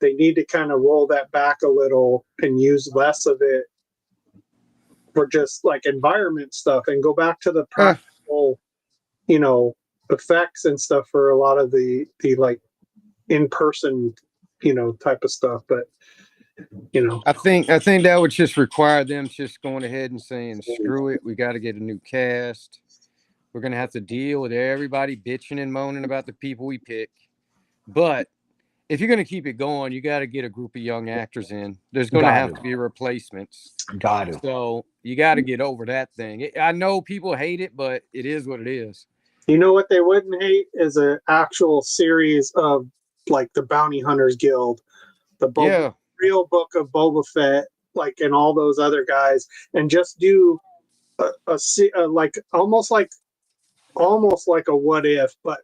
Speaker 4: They need to kind of roll that back a little and use less of it for just like environment stuff, and go back to the practical, you know, effects and stuff for a lot of the like in-person, you know, type of stuff. But you know,
Speaker 2: I think that would just require them just going ahead and saying, screw it, we got to get a new cast. We're gonna have to deal with everybody bitching and moaning about the people we pick. But if you're gonna keep it going, you got to get a group of young actors in. There's gonna
Speaker 1: Got
Speaker 2: have
Speaker 1: to.
Speaker 2: to be replacements.
Speaker 1: Got to.
Speaker 2: So you got to get over that thing. I know people hate it, but it is what it is.
Speaker 4: you know what they wouldn't hate is an actual series of like the Bounty Hunters Guild, the real book of Boba Fett, like, and all those other guys, and just do a like almost like a what if, but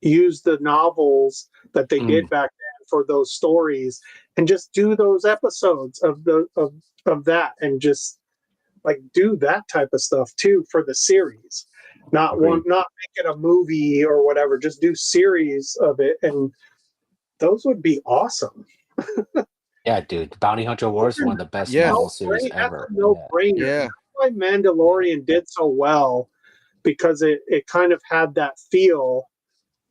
Speaker 4: use the novels that they did back then for those stories, and just do those episodes of that, and just like do that type of stuff too for the series. Not make it a movie or whatever, just do series of it, and those would be awesome.
Speaker 1: Yeah, dude. Bounty Hunter Wars is one of the best Marvel series ever.
Speaker 4: That's a no-brainer.
Speaker 2: Yeah.
Speaker 4: That's why Mandalorian did so well, because it kind of had that feel,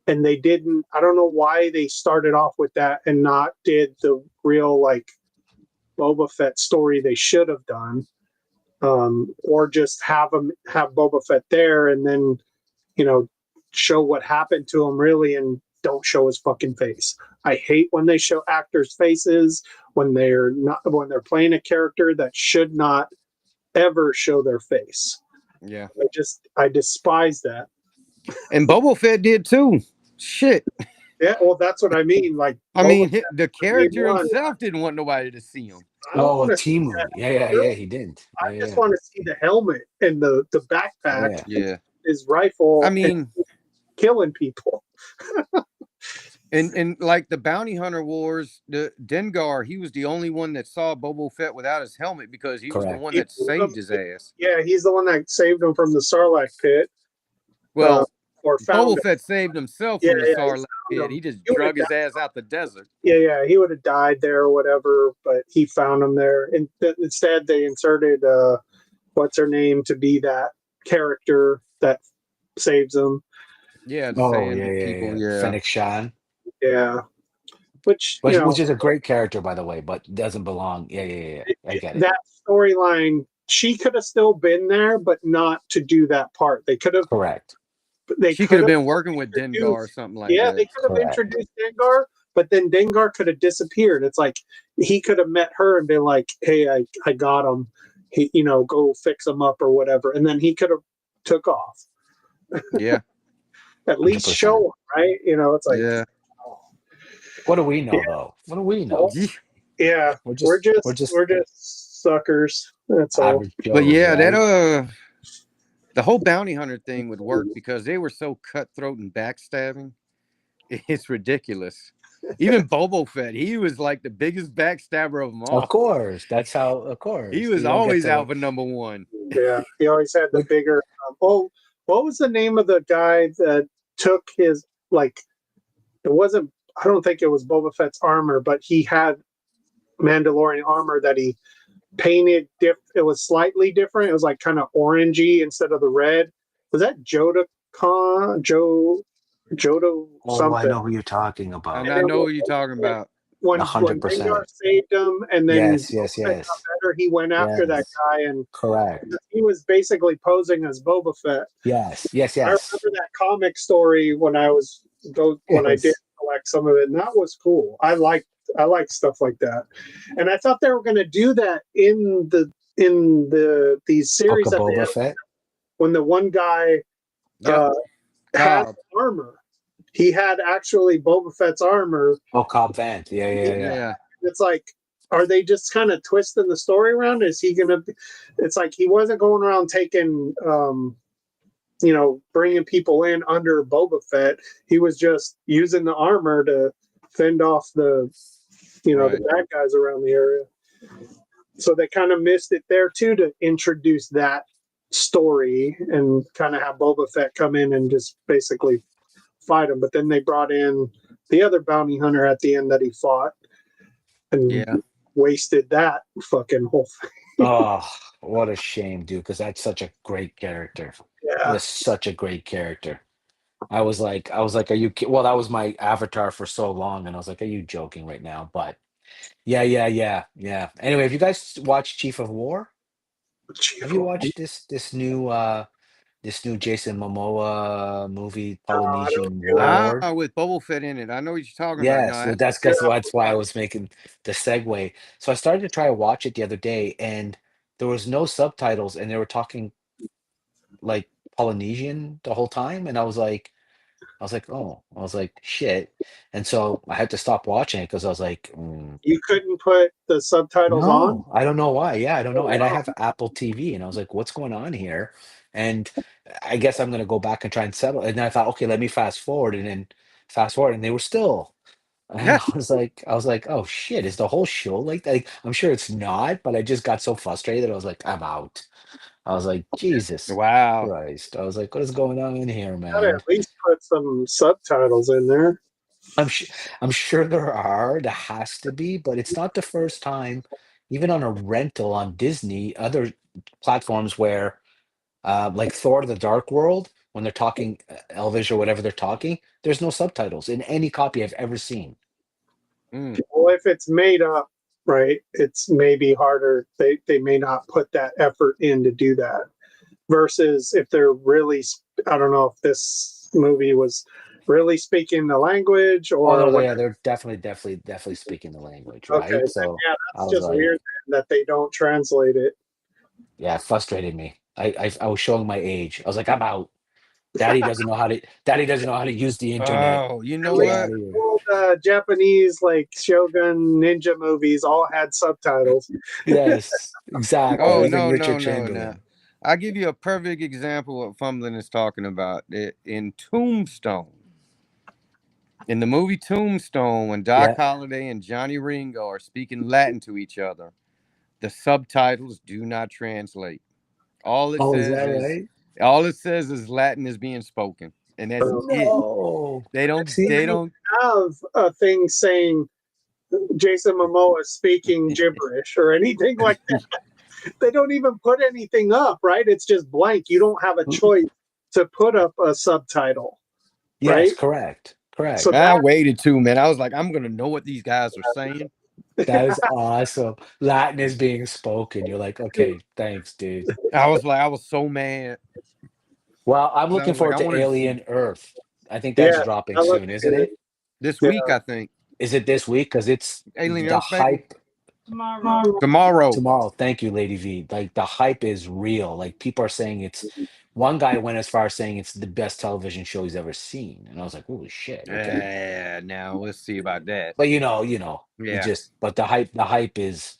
Speaker 4: and they didn't, I don't know why they started off with that and not did the real like Boba Fett story they should have done, or just have Boba Fett there, and then, you know, show what happened to him really, and don't show his fucking face. I hate when they show actors' faces when they're playing a character that should not ever show their face.
Speaker 2: Yeah.
Speaker 4: I despise that.
Speaker 2: And Boba Fett did too. Shit.
Speaker 4: Yeah, well, that's what I mean. Like,
Speaker 2: I mean, the character himself didn't want nobody to see him.
Speaker 1: Oh, Timu. Yeah, he didn't.
Speaker 4: I just want to see the helmet and the backpack, his rifle.
Speaker 2: I mean,
Speaker 4: killing people.
Speaker 2: and like the Bounty Hunter Wars, the Dengar, he was the only one that saw Boba Fett without his helmet, because he was the one that saved his ass.
Speaker 4: Yeah, he's the one that saved him from the Sarlacc pit.
Speaker 2: Well,
Speaker 4: or
Speaker 2: Boba Fett saved himself from the Sarlacc pit. He just drug his ass out the desert.
Speaker 4: Yeah, he would have died there or whatever, but he found him there. And instead, they inserted what's her name to be that character that saves him.
Speaker 2: Yeah.
Speaker 1: Fennec Shan.
Speaker 4: Yeah. Which
Speaker 1: is a great character, by the way, but doesn't belong. Yeah. I get it.
Speaker 4: That storyline, she could have still been there, but not to do that part. They could have.
Speaker 1: Correct.
Speaker 2: She could have been working with Dengar or something like that.
Speaker 4: Yeah, they could have introduced Dengar, but then Dengar could have disappeared. It's like he could have met her and been like, "Hey, I got him. He, go fix him up or whatever," and then he could have took off.
Speaker 2: Yeah.
Speaker 4: At least
Speaker 1: 100%.
Speaker 4: show him, right? It's like,
Speaker 1: What do we know, though? What do we know?
Speaker 4: Yeah,
Speaker 1: We're
Speaker 4: we're
Speaker 1: just
Speaker 4: just suckers. That's all.
Speaker 1: average
Speaker 2: But
Speaker 1: Joes,
Speaker 2: yeah, that
Speaker 1: right?
Speaker 2: the whole bounty hunter thing would work because they were so cutthroat and backstabbing. It's ridiculous. Even Boba Fett, he was like the biggest backstabber of them
Speaker 1: Of
Speaker 2: all.
Speaker 1: course, that's how. Of course,
Speaker 2: He was
Speaker 1: you don't get
Speaker 2: always
Speaker 1: to.
Speaker 2: out for number one.
Speaker 4: Yeah, he always had the
Speaker 1: Look-
Speaker 4: bigger. Oh, what was the name of the guy that took his like? It wasn't. I don't think it was Boba Fett's armor, but he had Mandalorian armor that he painted. It was slightly different. It was like kind of orangey instead of the red. Was that Joda Khan? Jodo
Speaker 1: Oh, I
Speaker 4: something.
Speaker 1: know who you're talking about.
Speaker 2: And I know what you're talking about.
Speaker 4: When
Speaker 1: 100%.
Speaker 4: Dengar saved him, and then
Speaker 1: Yes, yes,
Speaker 4: Boba Fett
Speaker 1: yes.
Speaker 4: got better, he went after that
Speaker 1: Yes.
Speaker 4: guy, and
Speaker 1: Correct.
Speaker 4: he was basically posing as Boba Fett.
Speaker 1: Yes, yes,
Speaker 4: I
Speaker 1: yes.
Speaker 4: remember that comic story when I did
Speaker 1: Yes.
Speaker 4: collect some of it, and that was cool. I like stuff like that, and I thought they were going to do that in these series
Speaker 1: Book of
Speaker 4: that they
Speaker 1: Boba
Speaker 4: had,
Speaker 1: Fett.
Speaker 4: when the one guy
Speaker 2: Yep.
Speaker 4: had
Speaker 2: Cobb.
Speaker 4: armor. He had actually Boba Fett's armor.
Speaker 1: Oh, Cobb Vanth. Yeah, yeah, yeah.
Speaker 2: Yeah.
Speaker 4: It's like, are they just kind of twisting the story around? Is he gonna? It's like he wasn't going around taking, bringing people in under Boba Fett. He was just using the armor to fend off the
Speaker 2: Right.
Speaker 4: bad guys around the area. So they kind of missed it there too, to introduce that story and kind of have Boba Fett come in and just basically fight him. But then they brought in the other bounty hunter at the end that he fought, and
Speaker 2: Yeah.
Speaker 4: wasted that fucking whole thing.
Speaker 1: Oh, what a shame, dude, because that's such a great character. That
Speaker 4: Yeah,
Speaker 1: was such a great character. I was like, are you well, that was my avatar for so long, and I was like, are you joking right now? But yeah, yeah, yeah, yeah. Anyway, have you guys watched Chief of War? Have you watched this new Jason Momoa movie, Polynesian
Speaker 4: do that.
Speaker 1: Warlord?
Speaker 2: With Boba Fett in it. I know what you're talking about.
Speaker 1: Yes,
Speaker 2: No,
Speaker 1: that's why I was making the segue. So I started to try to watch it the other day, and there was no subtitles, and they were talking like Polynesian the whole time, and oh, I was like, shit. And so I had to stop watching it because I was like,
Speaker 4: You couldn't put the subtitles on.
Speaker 1: no, I don't know why. Yeah, I don't know.
Speaker 4: Oh,
Speaker 1: And I
Speaker 4: wow.
Speaker 1: have Apple TV, and I was like, what's going on here? And I guess I'm gonna go back and try and settle. And then I thought, okay, let me fast forward, and then fast forward, and they were still. And I was like, oh shit, is the whole show like that? Like, I'm sure it's not, but I just got so frustrated. I was like, I'm out. I was like, Jesus
Speaker 2: Wow.
Speaker 1: Christ. I was like, what is going on here,
Speaker 4: Gotta
Speaker 1: man?
Speaker 4: at least put some subtitles in there.
Speaker 1: I'm sure there has to be, but it's not the first time, even on a rental on Disney, other platforms where, like Thor: The Dark World, when they're talking Elvish or whatever they're talking, there's no subtitles in any copy I've ever seen.
Speaker 4: Well, if it's made up, right, it's maybe harder. They may not put that effort in to do that. Versus if they're really, I don't know if this movie was really speaking the language
Speaker 1: Oh
Speaker 4: or
Speaker 1: no,
Speaker 4: what.
Speaker 1: yeah, they're definitely speaking the language,
Speaker 4: Okay,
Speaker 1: right?
Speaker 4: then,
Speaker 1: So
Speaker 4: yeah,
Speaker 1: I
Speaker 4: that's
Speaker 1: was
Speaker 4: just
Speaker 1: like,
Speaker 4: weird that they don't translate it.
Speaker 1: yeah, it frustrated me. I was showing my age. I was like, I'm out. Daddy doesn't know how to use the internet.
Speaker 2: Oh, you know
Speaker 1: Get
Speaker 2: what?
Speaker 1: out of here.
Speaker 4: Old Japanese like Shogun ninja movies all had subtitles.
Speaker 1: Yes, exactly.
Speaker 2: Oh,
Speaker 1: Even
Speaker 2: no,
Speaker 1: Richard
Speaker 2: no.
Speaker 1: Chamberlain.
Speaker 2: I'll give you a perfect example of what Fumbling is talking about. In Tombstone. In the movie Tombstone, when Doc
Speaker 1: Yeah.
Speaker 2: Holliday and Johnny Ringo are speaking Latin to each other, the subtitles do not translate. All it
Speaker 1: Oh, is
Speaker 2: says
Speaker 1: that
Speaker 2: is
Speaker 1: right?
Speaker 2: all it says is Latin is being spoken, and that's it.
Speaker 1: No.
Speaker 2: They don't.
Speaker 1: See?
Speaker 2: They don't.
Speaker 4: Have a thing saying Jason Momoa speaking gibberish or anything like that. They don't even put anything up, right? It's just blank. You don't have a choice to put up a subtitle,
Speaker 1: Yes,
Speaker 4: right?
Speaker 1: correct. Correct.
Speaker 4: So
Speaker 2: I waited too, man. I was like, I'm gonna know what these guys are saying.
Speaker 1: That is awesome. Latin is being spoken. You're like, okay, thanks, dude.
Speaker 2: I was so mad.
Speaker 1: Well, I'm
Speaker 2: I
Speaker 1: looking
Speaker 2: was like,
Speaker 1: forward
Speaker 2: I
Speaker 1: to
Speaker 2: wanted to see
Speaker 1: Alien Earth. I think that's
Speaker 4: Yeah,
Speaker 1: dropping
Speaker 4: I look
Speaker 1: soon, isn't
Speaker 4: at
Speaker 1: it?
Speaker 2: this
Speaker 4: Yeah.
Speaker 2: week. I think
Speaker 1: Is it this week? Because it's
Speaker 2: Alien
Speaker 1: the
Speaker 2: Earth, baby.
Speaker 1: hype.
Speaker 2: Tomorrow.
Speaker 1: Tomorrow. Thank you, Lady V. Like the hype is real. Like people are saying it's. One guy went as far as saying it's the best television show he's ever seen, and I was like, "Holy shit!" Okay,
Speaker 2: Now let's see about that.
Speaker 1: but it
Speaker 2: Yeah,
Speaker 1: just. But the hype is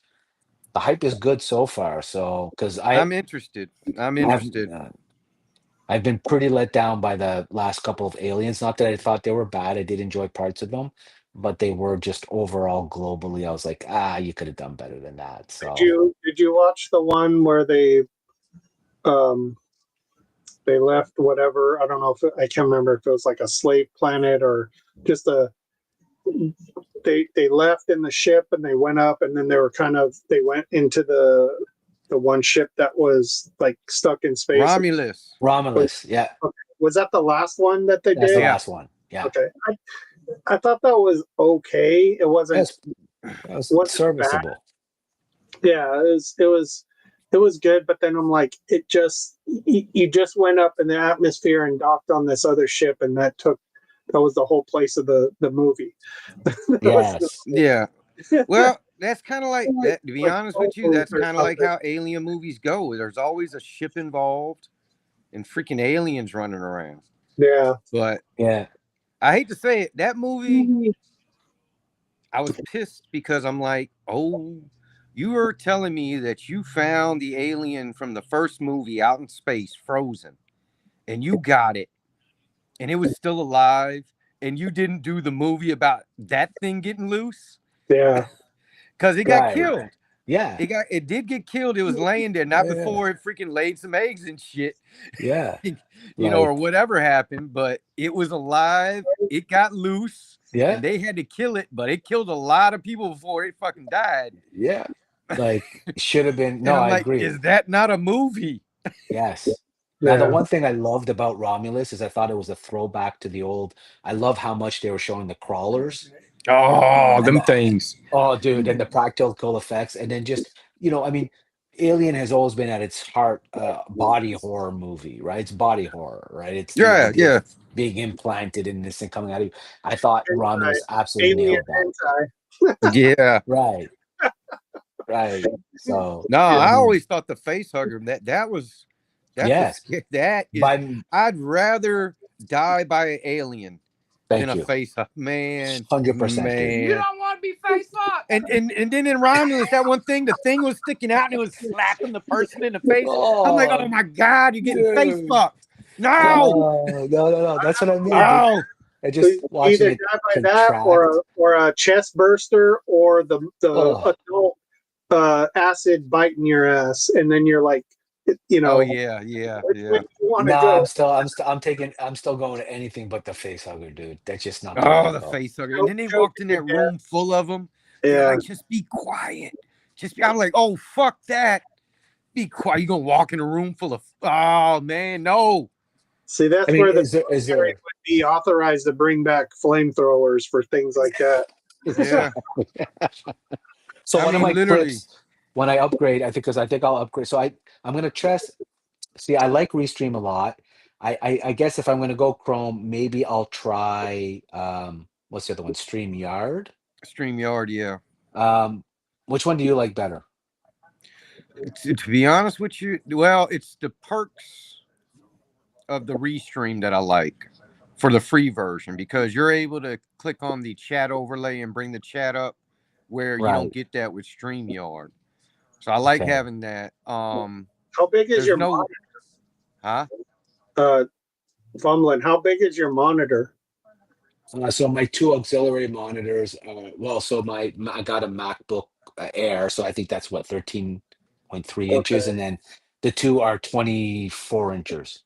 Speaker 1: good so far. So because
Speaker 2: I'm interested. I'm interested.
Speaker 1: I've been pretty let down by the last couple of Aliens. Not that I thought they were bad. I did enjoy parts of them, but they were just overall globally. I was like, you could have done better than that.
Speaker 4: Did
Speaker 1: So
Speaker 4: you watch the one where they left whatever? I don't know if I can't remember if it was like a slave planet or just they left in the ship and they went up and then they went into the one ship that was like stuck in space.
Speaker 2: Romulus.
Speaker 1: Yeah,
Speaker 4: Was that the last one that they
Speaker 1: that's
Speaker 4: did?
Speaker 1: the last one. Yeah,
Speaker 4: Okay. I thought that was okay. It wasn't
Speaker 1: that's serviceable.
Speaker 4: yeah, it was good, but then I'm like, you just went up in the atmosphere and docked on this other ship, and that was the whole place of the movie.
Speaker 1: Yes.
Speaker 2: Yeah. Well, that's kind of like that. To be honest with you, that's kind of like how alien movies go. There's always a ship involved and freaking aliens running around.
Speaker 4: Yeah.
Speaker 2: But
Speaker 1: Yeah.
Speaker 2: I hate to say it, that movie, I was pissed because I'm like, oh, you were telling me that you found the alien from the first movie out in space, frozen, and you got it, and it was still alive, and you didn't do the movie about that thing getting loose?
Speaker 4: Yeah.
Speaker 2: Because it got killed.
Speaker 1: Yeah.
Speaker 2: It did get killed. It was laying there, not before it freaking laid some eggs and shit.
Speaker 1: Yeah.
Speaker 2: Or whatever happened, but it was alive. It got loose.
Speaker 1: Yeah.
Speaker 2: And they had to kill it, but it killed a lot of people before it fucking died.
Speaker 1: Yeah. Like should have been. No, I agree.
Speaker 2: Is that not a movie?
Speaker 1: Yes. Now, the one thing I loved about Romulus is I thought it was a throwback to the old. I love how much they were showing the crawlers.
Speaker 2: Oh, them things.
Speaker 1: Oh, dude, and the practical effects. And then just, I mean, Alien has always been at its heart body horror movie, right? It's body horror, right? It's the idea of being implanted in this and coming out of you. I thought Romulus absolutely nailed that.
Speaker 2: Yeah.
Speaker 1: Right. Right. So
Speaker 2: no, I always thought the face hugger I'd rather die by an alien than a face hugger. Man,
Speaker 1: 100%.
Speaker 2: Man.
Speaker 5: You don't want to be face hugged.
Speaker 2: And then in Romulus, that one thing, the thing was sticking out and it was slapping the person in the face. I'm like, oh my God, you're getting face fucked. No.
Speaker 1: No. That's what I mean.
Speaker 2: No.
Speaker 1: I just watching
Speaker 4: either die by that or a chest burster or the adult acid biting your ass, and then you're like,
Speaker 2: Oh yeah.
Speaker 1: No, I'm still going to anything but the face hugger, dude. That's just not.
Speaker 2: The face hugger. And then they walked in that room full of them.
Speaker 4: Yeah.
Speaker 2: Like, just be quiet. I'm like, oh fuck that. Be quiet. You gonna walk in a room full of? Oh man, no.
Speaker 4: See, that's where the military would be authorized to bring back flamethrowers for things like that.
Speaker 2: Yeah.
Speaker 1: So one of my clips, when I upgrade, I think I'll upgrade. So I'm gonna trust. See, I like Restream a lot. I guess if I'm gonna go Chrome, maybe I'll try what's the other one? StreamYard.
Speaker 2: StreamYard, yeah.
Speaker 1: Which one do you like better?
Speaker 2: To be honest with you, well, it's the perks of the Restream that I like for the free version, because you're able to click on the chat overlay and bring the chat up where you don't get that with StreamYard. So I like having that.
Speaker 4: How big is your monitor?
Speaker 2: Huh?
Speaker 4: Fumbling. How big is your monitor?
Speaker 1: So my two auxiliary monitors. I got a MacBook Air, so I think that's what 13.3 inches, and then the two are 24 inches.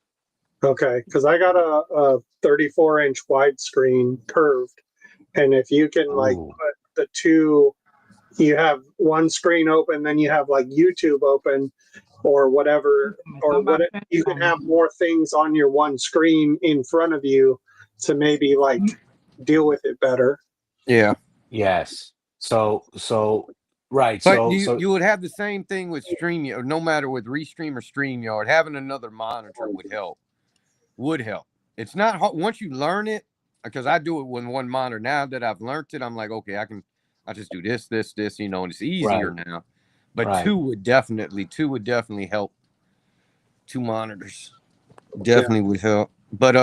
Speaker 4: Okay, because I got a 34-inch widescreen curved, and if you can put the two, you have one screen open, then you have like YouTube open, or whatever, you can have more things on your one screen in front of you to maybe like deal with it better.
Speaker 2: Yeah.
Speaker 1: Yes. So right.
Speaker 2: But you would have the same thing with StreamYard, no matter with Restream or StreamYard. Having another monitor would help. It's not hard once you learn it, because I do it with one monitor. Now that I've learned it, I'm like, okay, I just do this, and it's easier now. But
Speaker 1: Right.
Speaker 2: two would definitely help. 2 monitors definitely would help. But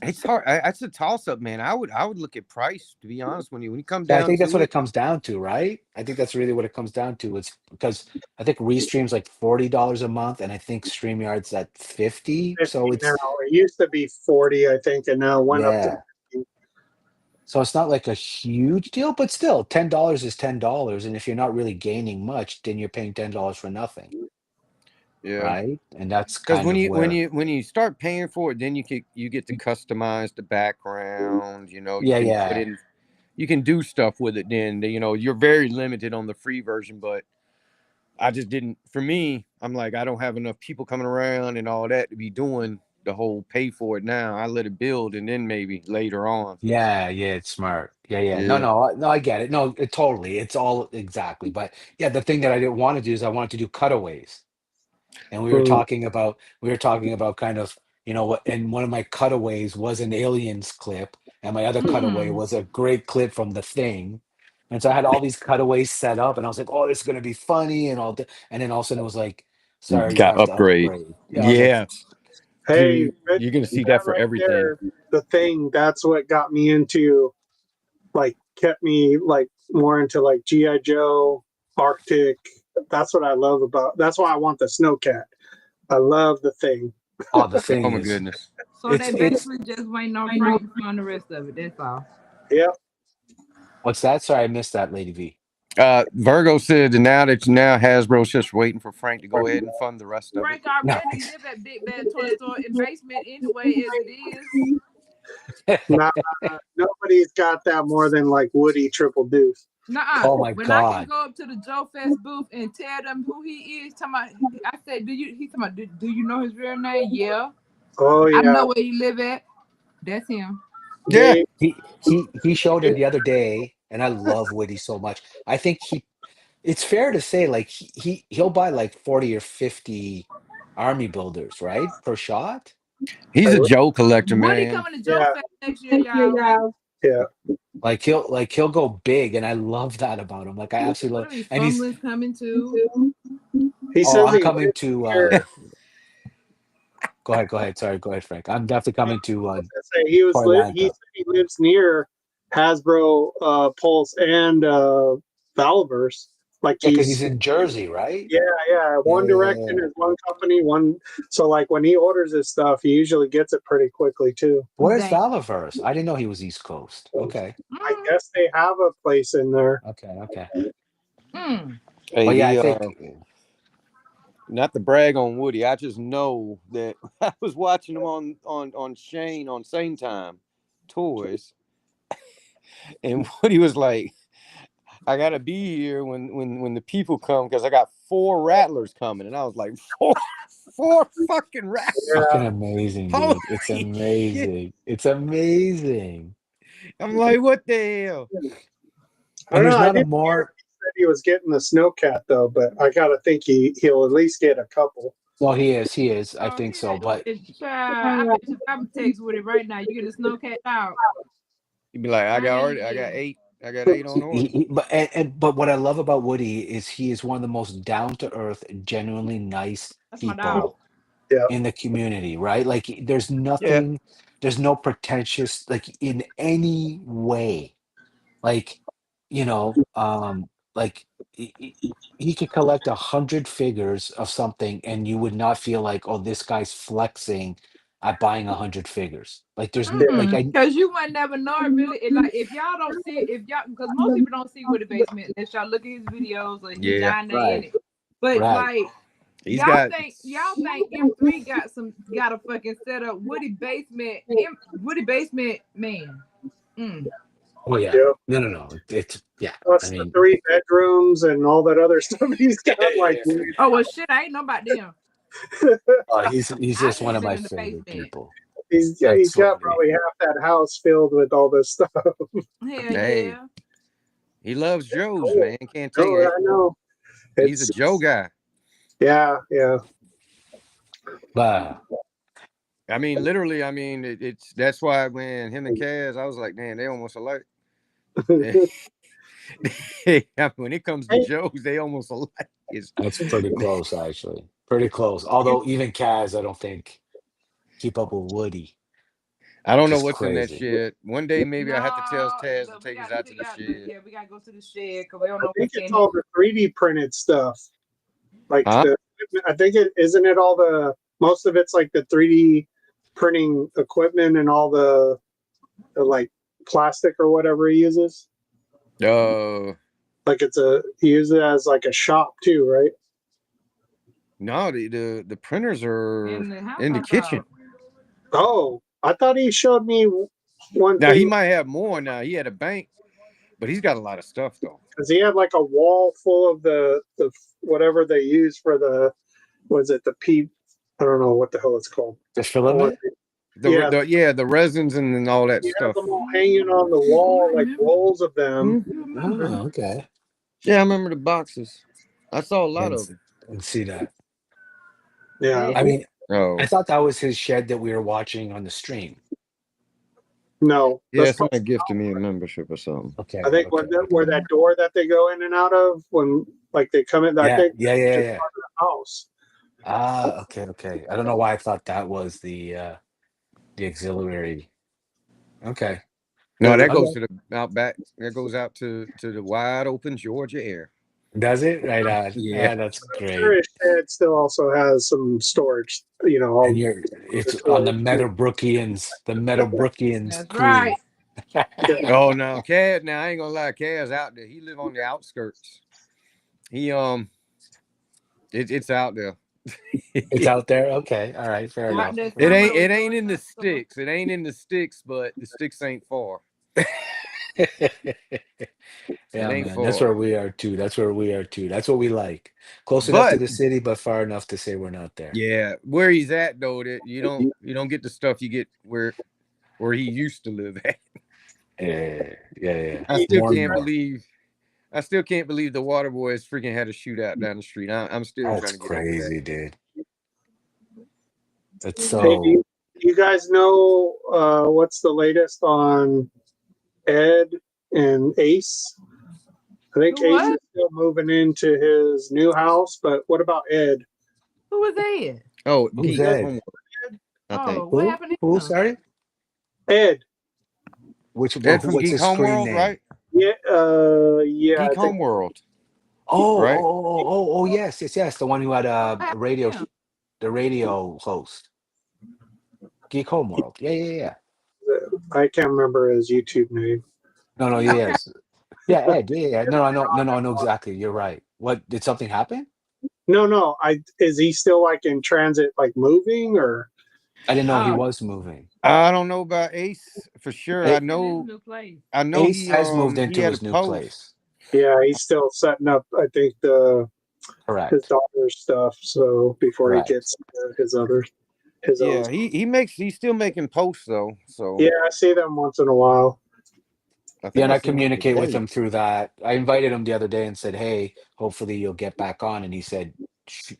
Speaker 2: it's hard. It's a toss up, man. I would look at price, to be honest. When you come
Speaker 1: I
Speaker 2: down
Speaker 1: think that's
Speaker 2: to
Speaker 1: what it
Speaker 2: it,
Speaker 1: comes down to, right? I think that's really what it comes down to. It's because I think Restream's like $40 a month, and I think StreamYard's at 50.
Speaker 4: 50
Speaker 1: So
Speaker 4: now.
Speaker 1: it's
Speaker 4: It used to be 40, I think, and now it went up to
Speaker 1: yeah.
Speaker 4: 50.
Speaker 1: So it's not like a huge deal, but still, $10 is $10. And if you're not really gaining much, then you're paying $10 for nothing,
Speaker 2: yeah.
Speaker 1: right? And that's
Speaker 2: Because
Speaker 1: kind of where,
Speaker 2: when you start paying for it, then you get to customize the background. You
Speaker 1: yeah,
Speaker 2: can put
Speaker 1: yeah.
Speaker 2: in, you can do stuff with it. Then you're very limited on the free version. But I just didn't. For me, I'm like, I don't have enough people coming around and all that to be doing the whole pay for it now. I let it build, and then maybe later on.
Speaker 1: Yeah, yeah, it's smart. Yeah, yeah. No,
Speaker 2: Yeah.
Speaker 1: no, no, I get it. No, totally. It's all exactly. But yeah, the thing that I didn't want to do is I wanted to do cutaways. And
Speaker 4: Mm.
Speaker 1: we were talking about kind of, what, and one of my cutaways was an Aliens clip, and my other cutaway
Speaker 5: Mm.
Speaker 1: was a great clip from The Thing. And so I had all these cutaways set up, and I was like, "Oh, this is gonna be funny," and and then all of a sudden it was like, "Sorry, you
Speaker 2: Got
Speaker 1: have to
Speaker 2: upgrade.
Speaker 1: upgrade." Yeah, I was like,
Speaker 2: Yeah,
Speaker 4: Hey,
Speaker 2: dude, you're gonna see
Speaker 4: that
Speaker 2: that for
Speaker 4: right
Speaker 2: everything.
Speaker 4: there, the thing, that's what got me into, like, kept me, like, more into, like, G.I. Joe, Arctic. That's what I love about, that's why I want the Snowcat. I love the thing.
Speaker 1: "Oh, The Thing
Speaker 2: Oh my
Speaker 1: is,
Speaker 2: goodness.
Speaker 5: So
Speaker 1: it's
Speaker 5: they
Speaker 1: it's
Speaker 5: basically just waiting on Frank to find the rest of it. That's all.
Speaker 4: Yep.
Speaker 1: what's that? Sorry, I missed that, Lady V."
Speaker 2: Virgo said that now Hasbro's just waiting for Frank to go ahead and fund the rest of it.
Speaker 5: Frank already
Speaker 1: Nice.
Speaker 5: live at Big Bad Toy Store in basement anyway, as it is.
Speaker 4: Nah, nobody's got that more than, like, Woody Triple Deuce.
Speaker 5: Nuh-uh.
Speaker 1: Oh my
Speaker 5: When I can
Speaker 1: God.
Speaker 5: go up to the Joe Fest booth and tell them who he is, I said, he's talking about, do you know his real name? Yeah.
Speaker 4: Oh,
Speaker 5: I
Speaker 4: yeah.
Speaker 5: know where he live at. That's him.
Speaker 2: Yeah,
Speaker 4: They,
Speaker 1: He showed it the other day, and I love Woody so much. I think it's fair to say, like, he'll buy like 40 or 50 army builders, right? Per shot.
Speaker 2: he's a Joe collector,
Speaker 5: Woody
Speaker 2: man.
Speaker 5: coming to Joe
Speaker 4: yeah,
Speaker 5: Fest next year, y'all.
Speaker 4: yeah.
Speaker 1: Like he'll go big, and I love that about him. Like I absolutely love,
Speaker 5: What are we
Speaker 1: and he's
Speaker 5: fumbling's coming too?
Speaker 4: He
Speaker 1: oh,
Speaker 4: says
Speaker 1: I'm
Speaker 4: he
Speaker 1: coming
Speaker 4: lives
Speaker 1: to
Speaker 4: near,
Speaker 1: go ahead. Sorry, go ahead, Frank. I'm definitely
Speaker 4: I
Speaker 1: coming to
Speaker 4: was gonna say he
Speaker 1: Atlanta.
Speaker 4: said he lives near Hasbro, Pulse, and Valverse. Like
Speaker 1: Yeah, because he's
Speaker 4: he's,
Speaker 1: in Jersey, right?
Speaker 4: yeah.
Speaker 1: Yeah,
Speaker 4: One
Speaker 1: yeah, yeah,
Speaker 4: Direction
Speaker 1: yeah.
Speaker 4: is one company, one. So like when he orders his stuff, he usually gets it pretty quickly too.
Speaker 1: Where's
Speaker 5: Dang.
Speaker 1: Valaverse? I didn't know he was East Coast. Okay,
Speaker 4: I
Speaker 5: Mm,
Speaker 4: guess they have a place in there.
Speaker 1: okay.
Speaker 5: mm.
Speaker 2: Hey,
Speaker 1: But yeah, I
Speaker 2: he
Speaker 1: think
Speaker 2: not to brag on Woody, I just know that I was watching him on Shane on Same Time Toys, and Woody was like, "I gotta be here when the people come because I got 4 rattlers coming," and I was like, four fucking rattlers.
Speaker 4: Yeah,
Speaker 1: fucking amazing,
Speaker 2: Holy
Speaker 1: dude. It's
Speaker 2: shit.
Speaker 1: amazing. It's amazing.
Speaker 2: I'm like, what the hell?
Speaker 4: I
Speaker 1: And
Speaker 4: don't know.
Speaker 1: there's
Speaker 4: I
Speaker 1: not a
Speaker 4: didn't hear
Speaker 1: more.
Speaker 4: if he said he was getting the Snowcat though, but I gotta think he'll at least get a couple.
Speaker 1: Well, he is. He is. I
Speaker 5: Oh,
Speaker 1: think so. But
Speaker 5: I bet you if I'm text with it right now, you get a snowcat out.
Speaker 2: He'd be like, I got
Speaker 5: Dang.
Speaker 2: 8. I got 8 on order.
Speaker 1: but what I love about Woody is he is one of the most down to earth, genuinely nice
Speaker 5: That's my dog.
Speaker 1: people
Speaker 4: Yeah,
Speaker 1: in the community, right? Like
Speaker 2: Yeah.
Speaker 1: there's no pretentious, like, in any way. Like, you know, like he could collect 100 figures of something, and you would not feel like, oh, this guy's flexing at buying 100 figures. Like, like I,
Speaker 5: Because you might never know it really. Like if y'all don't see, if y'all, because most people don't see Woody Basement unless y'all look at his videos or he
Speaker 2: Yeah.
Speaker 5: down there in
Speaker 1: right,
Speaker 5: it. But
Speaker 1: right.
Speaker 5: like
Speaker 2: He's
Speaker 5: y'all
Speaker 2: got
Speaker 5: think M3 got a fucking setup Woody Basement man. Mm.
Speaker 1: Oh yeah,
Speaker 4: yeah.
Speaker 1: no. It's yeah. I
Speaker 4: Plus the
Speaker 1: mean,
Speaker 4: 3 bedrooms and all that other stuff he's got. Like
Speaker 5: Oh well, shit, I ain't know about them.
Speaker 1: he's
Speaker 5: I
Speaker 1: just
Speaker 5: be
Speaker 1: one of
Speaker 5: living
Speaker 1: my
Speaker 5: in the
Speaker 1: favorite
Speaker 5: basement.
Speaker 1: people.
Speaker 4: he's
Speaker 1: I swear
Speaker 4: got
Speaker 1: to you.
Speaker 4: probably half that house filled with all this stuff.
Speaker 5: Hell
Speaker 2: Hey.
Speaker 5: yeah.
Speaker 2: he loves Joe's,
Speaker 4: Cool.
Speaker 2: man. Can't take
Speaker 4: Oh,
Speaker 2: it.
Speaker 4: I know.
Speaker 2: He's a Joe guy.
Speaker 4: Yeah.
Speaker 1: But
Speaker 2: I mean, literally, I mean, it's that's why when him and Kaz, I was like, man, they almost alike. When it comes to Joe's, they almost alike.
Speaker 1: That's pretty close, actually. Pretty close. Although even Kaz, I don't think keep up with Woody,
Speaker 2: I don't
Speaker 1: which
Speaker 2: know
Speaker 1: is
Speaker 2: what's in that
Speaker 1: crazy.
Speaker 2: shed. One day maybe I have to tell Taz to
Speaker 5: but
Speaker 2: take us out to the shed.
Speaker 5: yeah, we gotta go to the shed because we don't
Speaker 4: I
Speaker 5: know
Speaker 4: think
Speaker 5: what's
Speaker 4: it's
Speaker 5: in
Speaker 4: all
Speaker 5: it.
Speaker 4: the 3D printed stuff. Like
Speaker 2: Huh?
Speaker 4: I think it isn't it all the most of it's like the 3D printing equipment and all the like plastic or whatever he uses. Like he uses it as like a shop too, right?
Speaker 2: No, the printers are
Speaker 5: In the house
Speaker 2: in the
Speaker 5: or
Speaker 2: kitchen.
Speaker 5: out?
Speaker 4: Oh, I thought he showed me one
Speaker 2: Now he
Speaker 4: thing
Speaker 2: might have more now. He had a bank, but he's got a lot of stuff though.
Speaker 4: because he had like a wall full of the whatever they use for the was it the P? I don't know what the hell it's called.
Speaker 1: The filament?
Speaker 2: The resins and all that
Speaker 4: He has
Speaker 2: stuff.
Speaker 4: them all hanging on the wall, like rolls of them.
Speaker 5: You remember?
Speaker 1: Oh, okay.
Speaker 2: Yeah, I remember the boxes. I saw a lot
Speaker 1: And,
Speaker 2: of them.
Speaker 1: and see that.
Speaker 4: Yeah.
Speaker 1: I mean,
Speaker 2: Oh,
Speaker 1: I thought that was his shed that we were watching on the stream.
Speaker 4: No.
Speaker 2: yeah,
Speaker 4: That's
Speaker 2: somebody gifted me a membership or something.
Speaker 1: Okay.
Speaker 4: I think
Speaker 1: okay,
Speaker 4: where that door that they go in and out of when like they come in, I
Speaker 1: Yeah,
Speaker 4: think
Speaker 1: yeah,
Speaker 4: that's
Speaker 1: yeah,
Speaker 4: just
Speaker 1: yeah.
Speaker 4: part of the house.
Speaker 1: Ah, okay. I don't know why I thought that was the auxiliary. Okay.
Speaker 2: No, that
Speaker 1: Okay.
Speaker 2: goes to the out back. That goes out to the wide open Georgia air.
Speaker 1: Does it? Right on.
Speaker 2: Yeah.
Speaker 1: Ah, that's
Speaker 4: I'm sure
Speaker 1: great.
Speaker 4: his shed still also has some storage, all
Speaker 1: And
Speaker 4: the
Speaker 1: it's on the
Speaker 4: toys.
Speaker 1: Meadowbrookians
Speaker 5: That's
Speaker 1: crew.
Speaker 5: right.
Speaker 2: Oh no, Kaz. Now I ain't gonna lie, Kaz out there. He live on the outskirts. He it's out there.
Speaker 1: It's out there. Okay. All right. Fair
Speaker 5: Out
Speaker 1: enough.
Speaker 5: there
Speaker 2: It
Speaker 5: somewhere
Speaker 2: ain't
Speaker 5: with
Speaker 2: it ain't in the
Speaker 5: doors up to
Speaker 2: sticks. It ain't in the sticks, but the sticks ain't far. It
Speaker 1: Yeah,
Speaker 2: ain't
Speaker 1: man. That's
Speaker 2: far.
Speaker 1: where we are too. That's what we like. Close enough to
Speaker 2: But
Speaker 1: the city, but far enough to say we're not there.
Speaker 2: yeah, where he's at though, that you don't get the stuff you get where he used to live at.
Speaker 1: Yeah.
Speaker 2: I still
Speaker 1: More and
Speaker 2: can't
Speaker 1: more.
Speaker 2: believe I still can't believe the Water Boys freaking had a shootout down the street. I'm still trying
Speaker 1: That's
Speaker 2: to get over that.
Speaker 1: crazy, dude. It's
Speaker 4: Hey,
Speaker 1: so.
Speaker 4: do you guys know what's the latest on Ed and Ace? I think
Speaker 5: Who
Speaker 4: Ace is
Speaker 5: what?
Speaker 4: still moving into his new house, but what about Ed?
Speaker 5: Who was that?
Speaker 2: Oh,
Speaker 1: Who's
Speaker 2: Geek
Speaker 1: Ed?
Speaker 2: Homework, I think.
Speaker 5: Oh, what
Speaker 1: Who?
Speaker 5: happened to
Speaker 1: Who?
Speaker 5: him?
Speaker 1: Sorry.
Speaker 4: Ed.
Speaker 2: Ed from
Speaker 1: What's
Speaker 2: Geek
Speaker 1: his screen
Speaker 2: Homeworld,
Speaker 1: name?
Speaker 2: right?
Speaker 4: Yeah, yeah, I
Speaker 2: Geek
Speaker 4: think
Speaker 2: Homeworld,
Speaker 1: Oh,
Speaker 2: right?
Speaker 1: yes. The one who had
Speaker 5: What happened to him?
Speaker 1: the radio host, Geek Homeworld. Yeah.
Speaker 4: I can't remember his YouTube name.
Speaker 1: No, yes. Yeah, Ed. Yeah. No, I know exactly. You're right. What did something happen?
Speaker 4: No. Is he still like in transit, like moving or?
Speaker 1: I didn't know he
Speaker 5: Oh,
Speaker 1: was moving.
Speaker 2: I don't know about Ace for sure.
Speaker 1: A-
Speaker 2: I
Speaker 5: in his
Speaker 2: know
Speaker 5: new place.
Speaker 1: Ace has moved
Speaker 2: he
Speaker 1: into
Speaker 2: had a
Speaker 1: his new place.
Speaker 2: post.
Speaker 4: Yeah, he's still setting up. I think his
Speaker 1: Correct.
Speaker 4: daughter's stuff. So before he
Speaker 1: Correct.
Speaker 4: gets his own.
Speaker 2: Yeah, he's still making posts though. So
Speaker 4: Yeah, I see them once in a while.
Speaker 2: I
Speaker 1: Yeah,
Speaker 2: think
Speaker 1: and
Speaker 2: I
Speaker 1: I
Speaker 2: seen one
Speaker 1: communicate with
Speaker 2: today.
Speaker 1: him through that. I invited him the other day and said, "Hey, hopefully you'll get back on." And he said,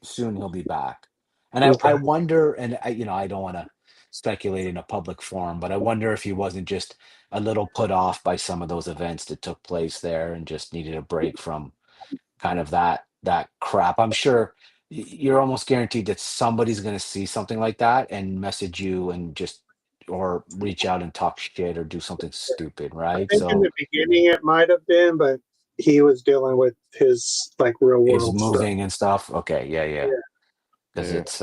Speaker 1: Soon he'll be back." And I
Speaker 4: Okay.
Speaker 1: wonder, and I don't want to speculate in a public forum, but I wonder if he wasn't just a little put off by some of those events that took place there and just needed a break from kind of that crap. I'm sure you're almost guaranteed that somebody's going to see something like that and message you and just or reach out and talk shit or do something stupid,
Speaker 4: I
Speaker 1: right?
Speaker 4: think in
Speaker 1: So
Speaker 4: the beginning it might have been, but he was dealing with his like real
Speaker 1: is
Speaker 4: world stuff.
Speaker 1: moving and stuff. Okay, yeah.
Speaker 4: Yeah,
Speaker 1: Because
Speaker 2: Yeah.
Speaker 1: it's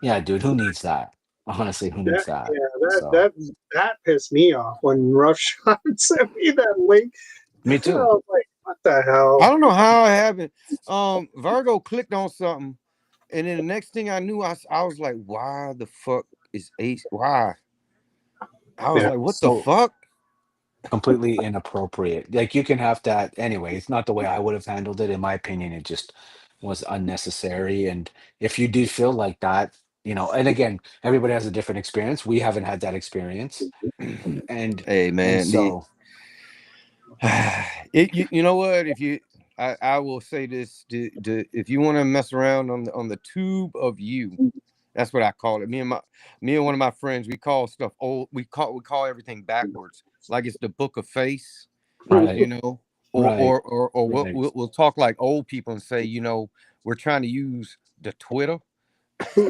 Speaker 1: yeah, dude, who needs that? Honestly, who needs that? So
Speaker 4: that pissed me off when Roughshod sent me that link.
Speaker 1: me
Speaker 4: I
Speaker 1: too.
Speaker 4: was like, what the
Speaker 2: I
Speaker 4: hell?
Speaker 2: don't know how it happened. Virgo clicked on something, and then the next thing I knew, I was like, "Why the fuck is Ace? Why?" I was
Speaker 4: Yeah.
Speaker 2: like, "What the
Speaker 1: So
Speaker 2: fuck?"
Speaker 1: completely inappropriate. Like you can have that anyway. It's not the way I would have handled it. In my opinion, it just was unnecessary. And if you do feel like that, and again, everybody has a different experience. We haven't had that experience. And
Speaker 2: Hey
Speaker 1: and
Speaker 2: man,
Speaker 1: so
Speaker 2: you know what? I will say this: if you want to mess around on the tube of you, That's what I call it. Me and one of my friends, we call stuff old. We call everything backwards, like it's the book of face,
Speaker 1: Right.
Speaker 2: you know,
Speaker 1: Right.
Speaker 2: or we'll,
Speaker 1: Right.
Speaker 2: we'll we'll talk like old people and say, we're trying to use the Twitter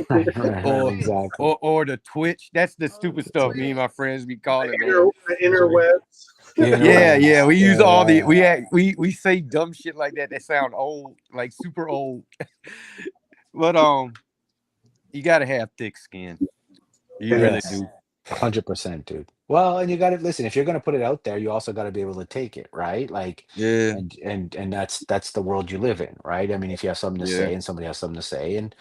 Speaker 1: Right. Right.
Speaker 2: or
Speaker 1: Exactly.
Speaker 2: or the Twitch. That's the
Speaker 5: Oh,
Speaker 2: stupid
Speaker 5: the
Speaker 2: stuff me
Speaker 5: Twitch.
Speaker 2: and my friends be
Speaker 4: The
Speaker 2: calling, man.
Speaker 4: interwebs.
Speaker 1: The
Speaker 2: Yeah,
Speaker 1: interwebs.
Speaker 2: yeah. We use
Speaker 1: Yeah.
Speaker 2: all the
Speaker 1: Yeah.
Speaker 2: we say dumb shit like that sound old, like super old. But you gotta have thick skin. You
Speaker 4: Yeah.
Speaker 2: really
Speaker 1: Yes.
Speaker 2: do.
Speaker 1: 100%, dude. Well, and you got to listen. If you're going to put it out there, you also got to be able to take it, right? Like,
Speaker 2: Yeah,
Speaker 1: and that's the world you live in, right? I mean, if you have something to
Speaker 2: yeah.
Speaker 1: say and somebody has something to say, and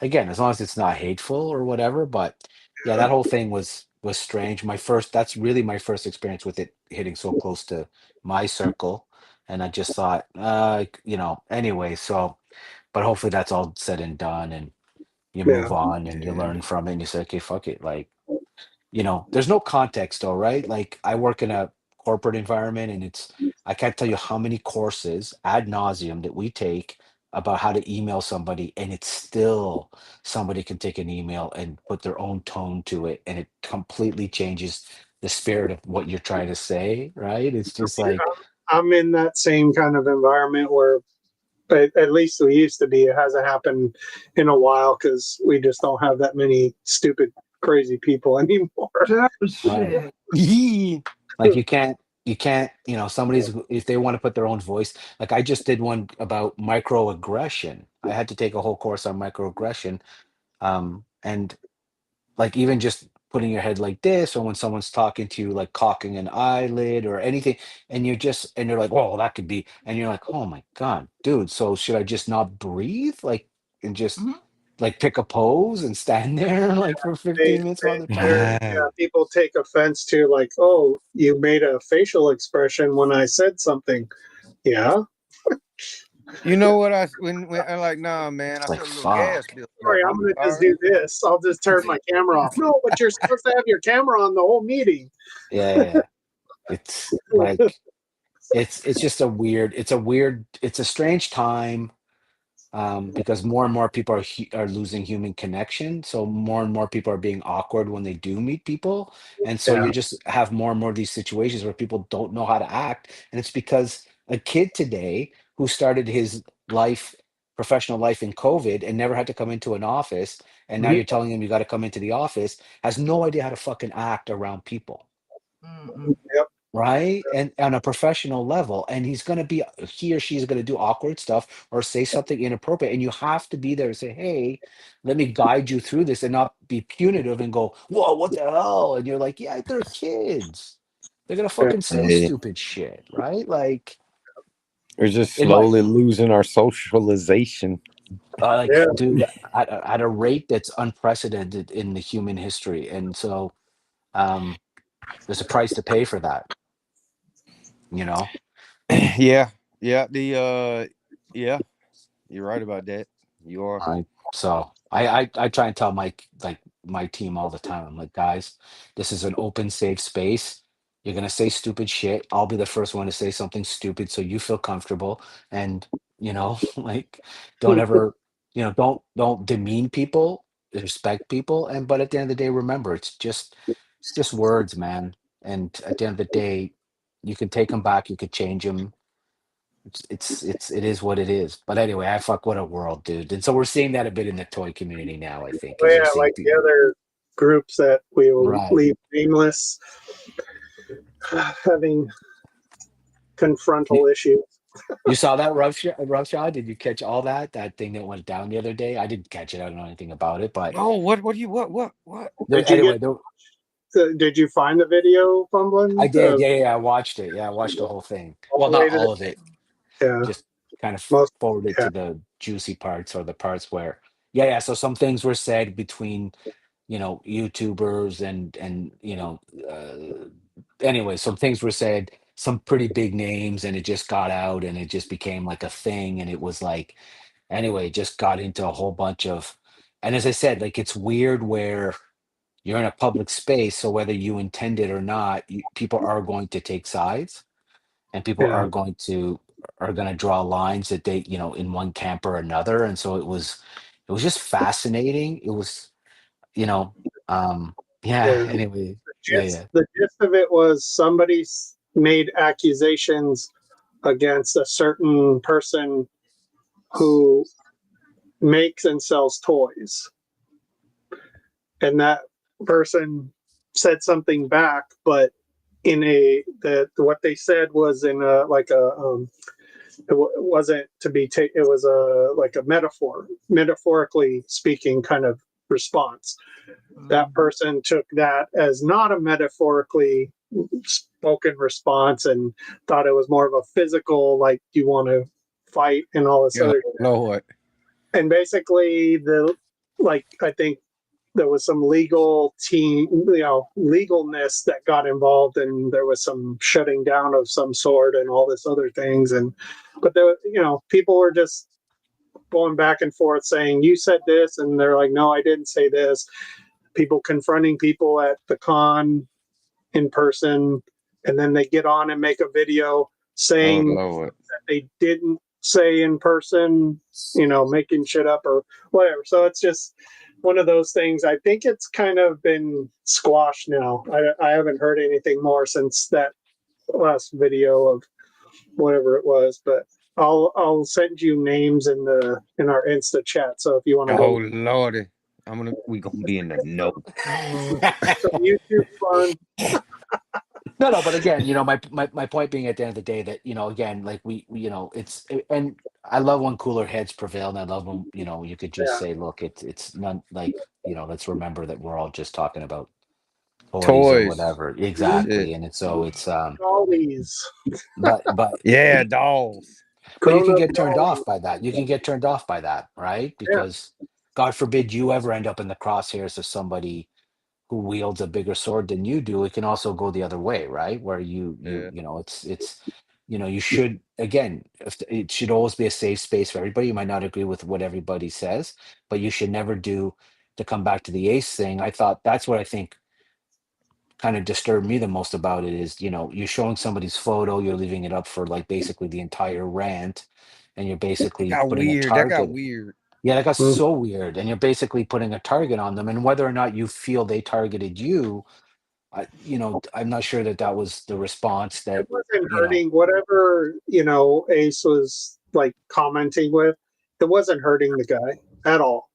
Speaker 1: again, as long as it's not hateful or whatever. But yeah, that whole thing was strange. That's really my first experience with it hitting so close to my circle, and I just thought, anyway. So, but hopefully that's all said and done, and you
Speaker 4: Yeah.
Speaker 1: move on and you
Speaker 2: Yeah.
Speaker 1: learn from it, and you say, okay, fuck it, like there's no context though, right? Like I work in a corporate environment and I can't tell you how many courses ad nauseum that we take about how to email somebody, and it's still somebody can take an email and put their own tone to it, and it completely changes the spirit of what you're trying to say, right? It's just like,
Speaker 4: I'm in that same kind of environment where, at least we used to be. It hasn't happened in a while because we just don't have that many stupid, crazy people anymore.
Speaker 5: Oh,
Speaker 1: right.
Speaker 5: shit.
Speaker 1: Like you can't, somebody's if they want to put their own voice, like I just did one about microaggression. I had to take a whole course on microaggression. And like even just putting your head like this, or when someone's talking to you, like cocking an eyelid or anything, and you're like, oh, that could be, and you're like, oh my God, dude, so should I just not breathe? Like, and just
Speaker 5: Mhm.
Speaker 1: like pick a pose and stand there like for
Speaker 4: They,
Speaker 1: 15 minutes while they're talking?
Speaker 4: yeah, people take offense to like, oh, you made a facial expression when I said something. Yeah,
Speaker 2: You know what when I'm like, nah, man, I
Speaker 1: It's like,
Speaker 2: feel a little gas
Speaker 1: fuck.
Speaker 2: building up.
Speaker 4: sorry, I'm gonna
Speaker 2: All
Speaker 4: just
Speaker 2: right.
Speaker 4: do this. I'll just turn my camera off. No, but you're supposed to have your camera on the whole meeting.
Speaker 1: Yeah. It's like it's just it's a strange time, because more and more people are losing human connection. So more and more people are being awkward when they do meet people, and so
Speaker 4: Yeah,
Speaker 1: you just have more and more of these situations where people don't know how to act, and it's because a kid today who started his life professional life in COVID and never had to come into an office, and now
Speaker 4: Mhm.
Speaker 1: you're telling him you got to come into the office, has no idea how to fucking act around people.
Speaker 5: Mm-mm.
Speaker 4: Yep.
Speaker 1: Right? And on a professional level, and he or she is gonna do awkward stuff or say something inappropriate, and you have to be there to say, "Hey, let me guide you through this," and not be punitive and go, "Whoa, what the hell?" And you're like, "Yeah, they're kids. They're gonna
Speaker 4: Yeah.
Speaker 1: fucking say
Speaker 2: Hey,
Speaker 1: stupid shit," right? Like,
Speaker 2: we're just
Speaker 1: in my
Speaker 2: slowly losing our socialization.
Speaker 4: Yeah.
Speaker 1: dude, at a rate that's unprecedented in the human history, and so, um, there's a price to pay for that, you know?
Speaker 2: Yeah, yeah. Yeah, you're right about that. You are.
Speaker 1: Right. So I try and tell my team all the time. I'm like, guys, this is an open, safe space. You're gonna say stupid shit. I'll be the first one to say something stupid so you feel comfortable. And like don't ever, don't demean people, respect people. And but at the end of the day, remember it's just words, man. And at the end of the day, you can take them back, you could change them. It is what it is. But anyway, I fuck what a world, dude. And so we're seeing that a bit in the toy community now, I think,
Speaker 4: Well,
Speaker 1: as you're
Speaker 4: yeah,
Speaker 1: seeing
Speaker 4: like the
Speaker 1: people.
Speaker 4: other groups that we will
Speaker 1: Right.
Speaker 4: leave nameless, having
Speaker 1: You,
Speaker 4: confrontal issues.
Speaker 1: you saw that rough shot? Did you catch all that? That thing that went down the other day? I didn't catch it. I don't know anything about it, but
Speaker 2: Oh, what do you what?
Speaker 4: Did you get?
Speaker 1: anyway,
Speaker 4: Did you find the video,
Speaker 1: I
Speaker 4: Fumbling?
Speaker 1: did. Yeah, yeah, I watched it. Yeah, I watched the whole thing.
Speaker 4: All
Speaker 1: Well,
Speaker 4: the
Speaker 1: not
Speaker 4: way to the,
Speaker 1: all of it.
Speaker 4: yeah,
Speaker 1: Just kind of
Speaker 4: most,
Speaker 1: forwarded
Speaker 4: yeah,
Speaker 1: to the juicy parts, or the parts where, yeah, yeah. So some things were said between YouTubers and anyway, some things were said, some pretty big names, and it just got out, and it just became like a thing, and it was like, anyway, it just got into a whole bunch of, and as I said, like it's weird where you're in a public space, so whether you intend it or not, people are going to take sides, and people
Speaker 4: yeah,
Speaker 1: are going to draw lines that they, in one camp or another, and so it was just fascinating. It was. you know, um, yeah.
Speaker 4: The
Speaker 1: Anyway, yeah, yeah.
Speaker 4: the gist of it was somebody made accusations against a certain person who makes and sells toys, and that person said something back, but in a that what they said was in a like a it wasn't to be taken. It was a like a metaphorically speaking kind of response. That person took that as not a metaphorically spoken response and thought it was more of a physical, like you want to fight and all this
Speaker 2: Oh,
Speaker 4: other.
Speaker 2: Lord.
Speaker 4: And basically, I think there was some legalness that got involved, and there was some shutting down of some sort and all this other things. And but there, people were just going back and forth saying you said this, and they're like, no, I didn't say this. People confronting people at the con in person, and then they get on and make a video saying
Speaker 2: Lord.
Speaker 4: that they didn't say in person, making shit up or whatever. So it's just one of those things. I think it's kind of been squashed now. I haven't heard anything more since that last video of whatever it was, but I'll send you names in our Insta chat. So if you want to
Speaker 2: Oh
Speaker 4: go
Speaker 2: Lordy. We gonna be in the know.
Speaker 4: some YouTube fun.
Speaker 1: No, but again, my point being at the end of the day that, again, like and I love when cooler heads prevail, and I love when, you could just
Speaker 4: Yeah.
Speaker 1: say, look, it's not like, let's remember that we're all just talking about toys or
Speaker 2: Toys.
Speaker 1: whatever. Exactly.
Speaker 2: Shit.
Speaker 1: And it's
Speaker 4: All these
Speaker 1: but
Speaker 2: Yeah, dolls.
Speaker 1: but you can
Speaker 4: grown-up
Speaker 1: get turned
Speaker 4: dolls.
Speaker 1: off by that. You can get turned off by that, right?
Speaker 4: Yeah.
Speaker 1: Because God forbid you ever end up in the crosshairs of somebody who wields a bigger sword than you do. It can also go the other way, right? Where
Speaker 2: Yeah.
Speaker 1: it's you should, again, it should always be a safe space for everybody. You might not agree with what everybody says, but you should never do, to come back to the Ace thing. I thought that's what I think kind of disturbed me the most about it is, you're showing somebody's photo, you're leaving it up for like basically the entire rant, and you're basically
Speaker 2: Got
Speaker 1: putting a
Speaker 2: weird. That got
Speaker 1: target.
Speaker 2: weird.
Speaker 1: Yeah, that got
Speaker 4: Mm.
Speaker 1: so weird. And you're basically putting a target on them. And whether or not you feel they targeted you, I'm not sure that was the response
Speaker 4: It
Speaker 1: that,
Speaker 4: wasn't hurting whatever, Ace was like commenting with. It wasn't hurting the guy at all.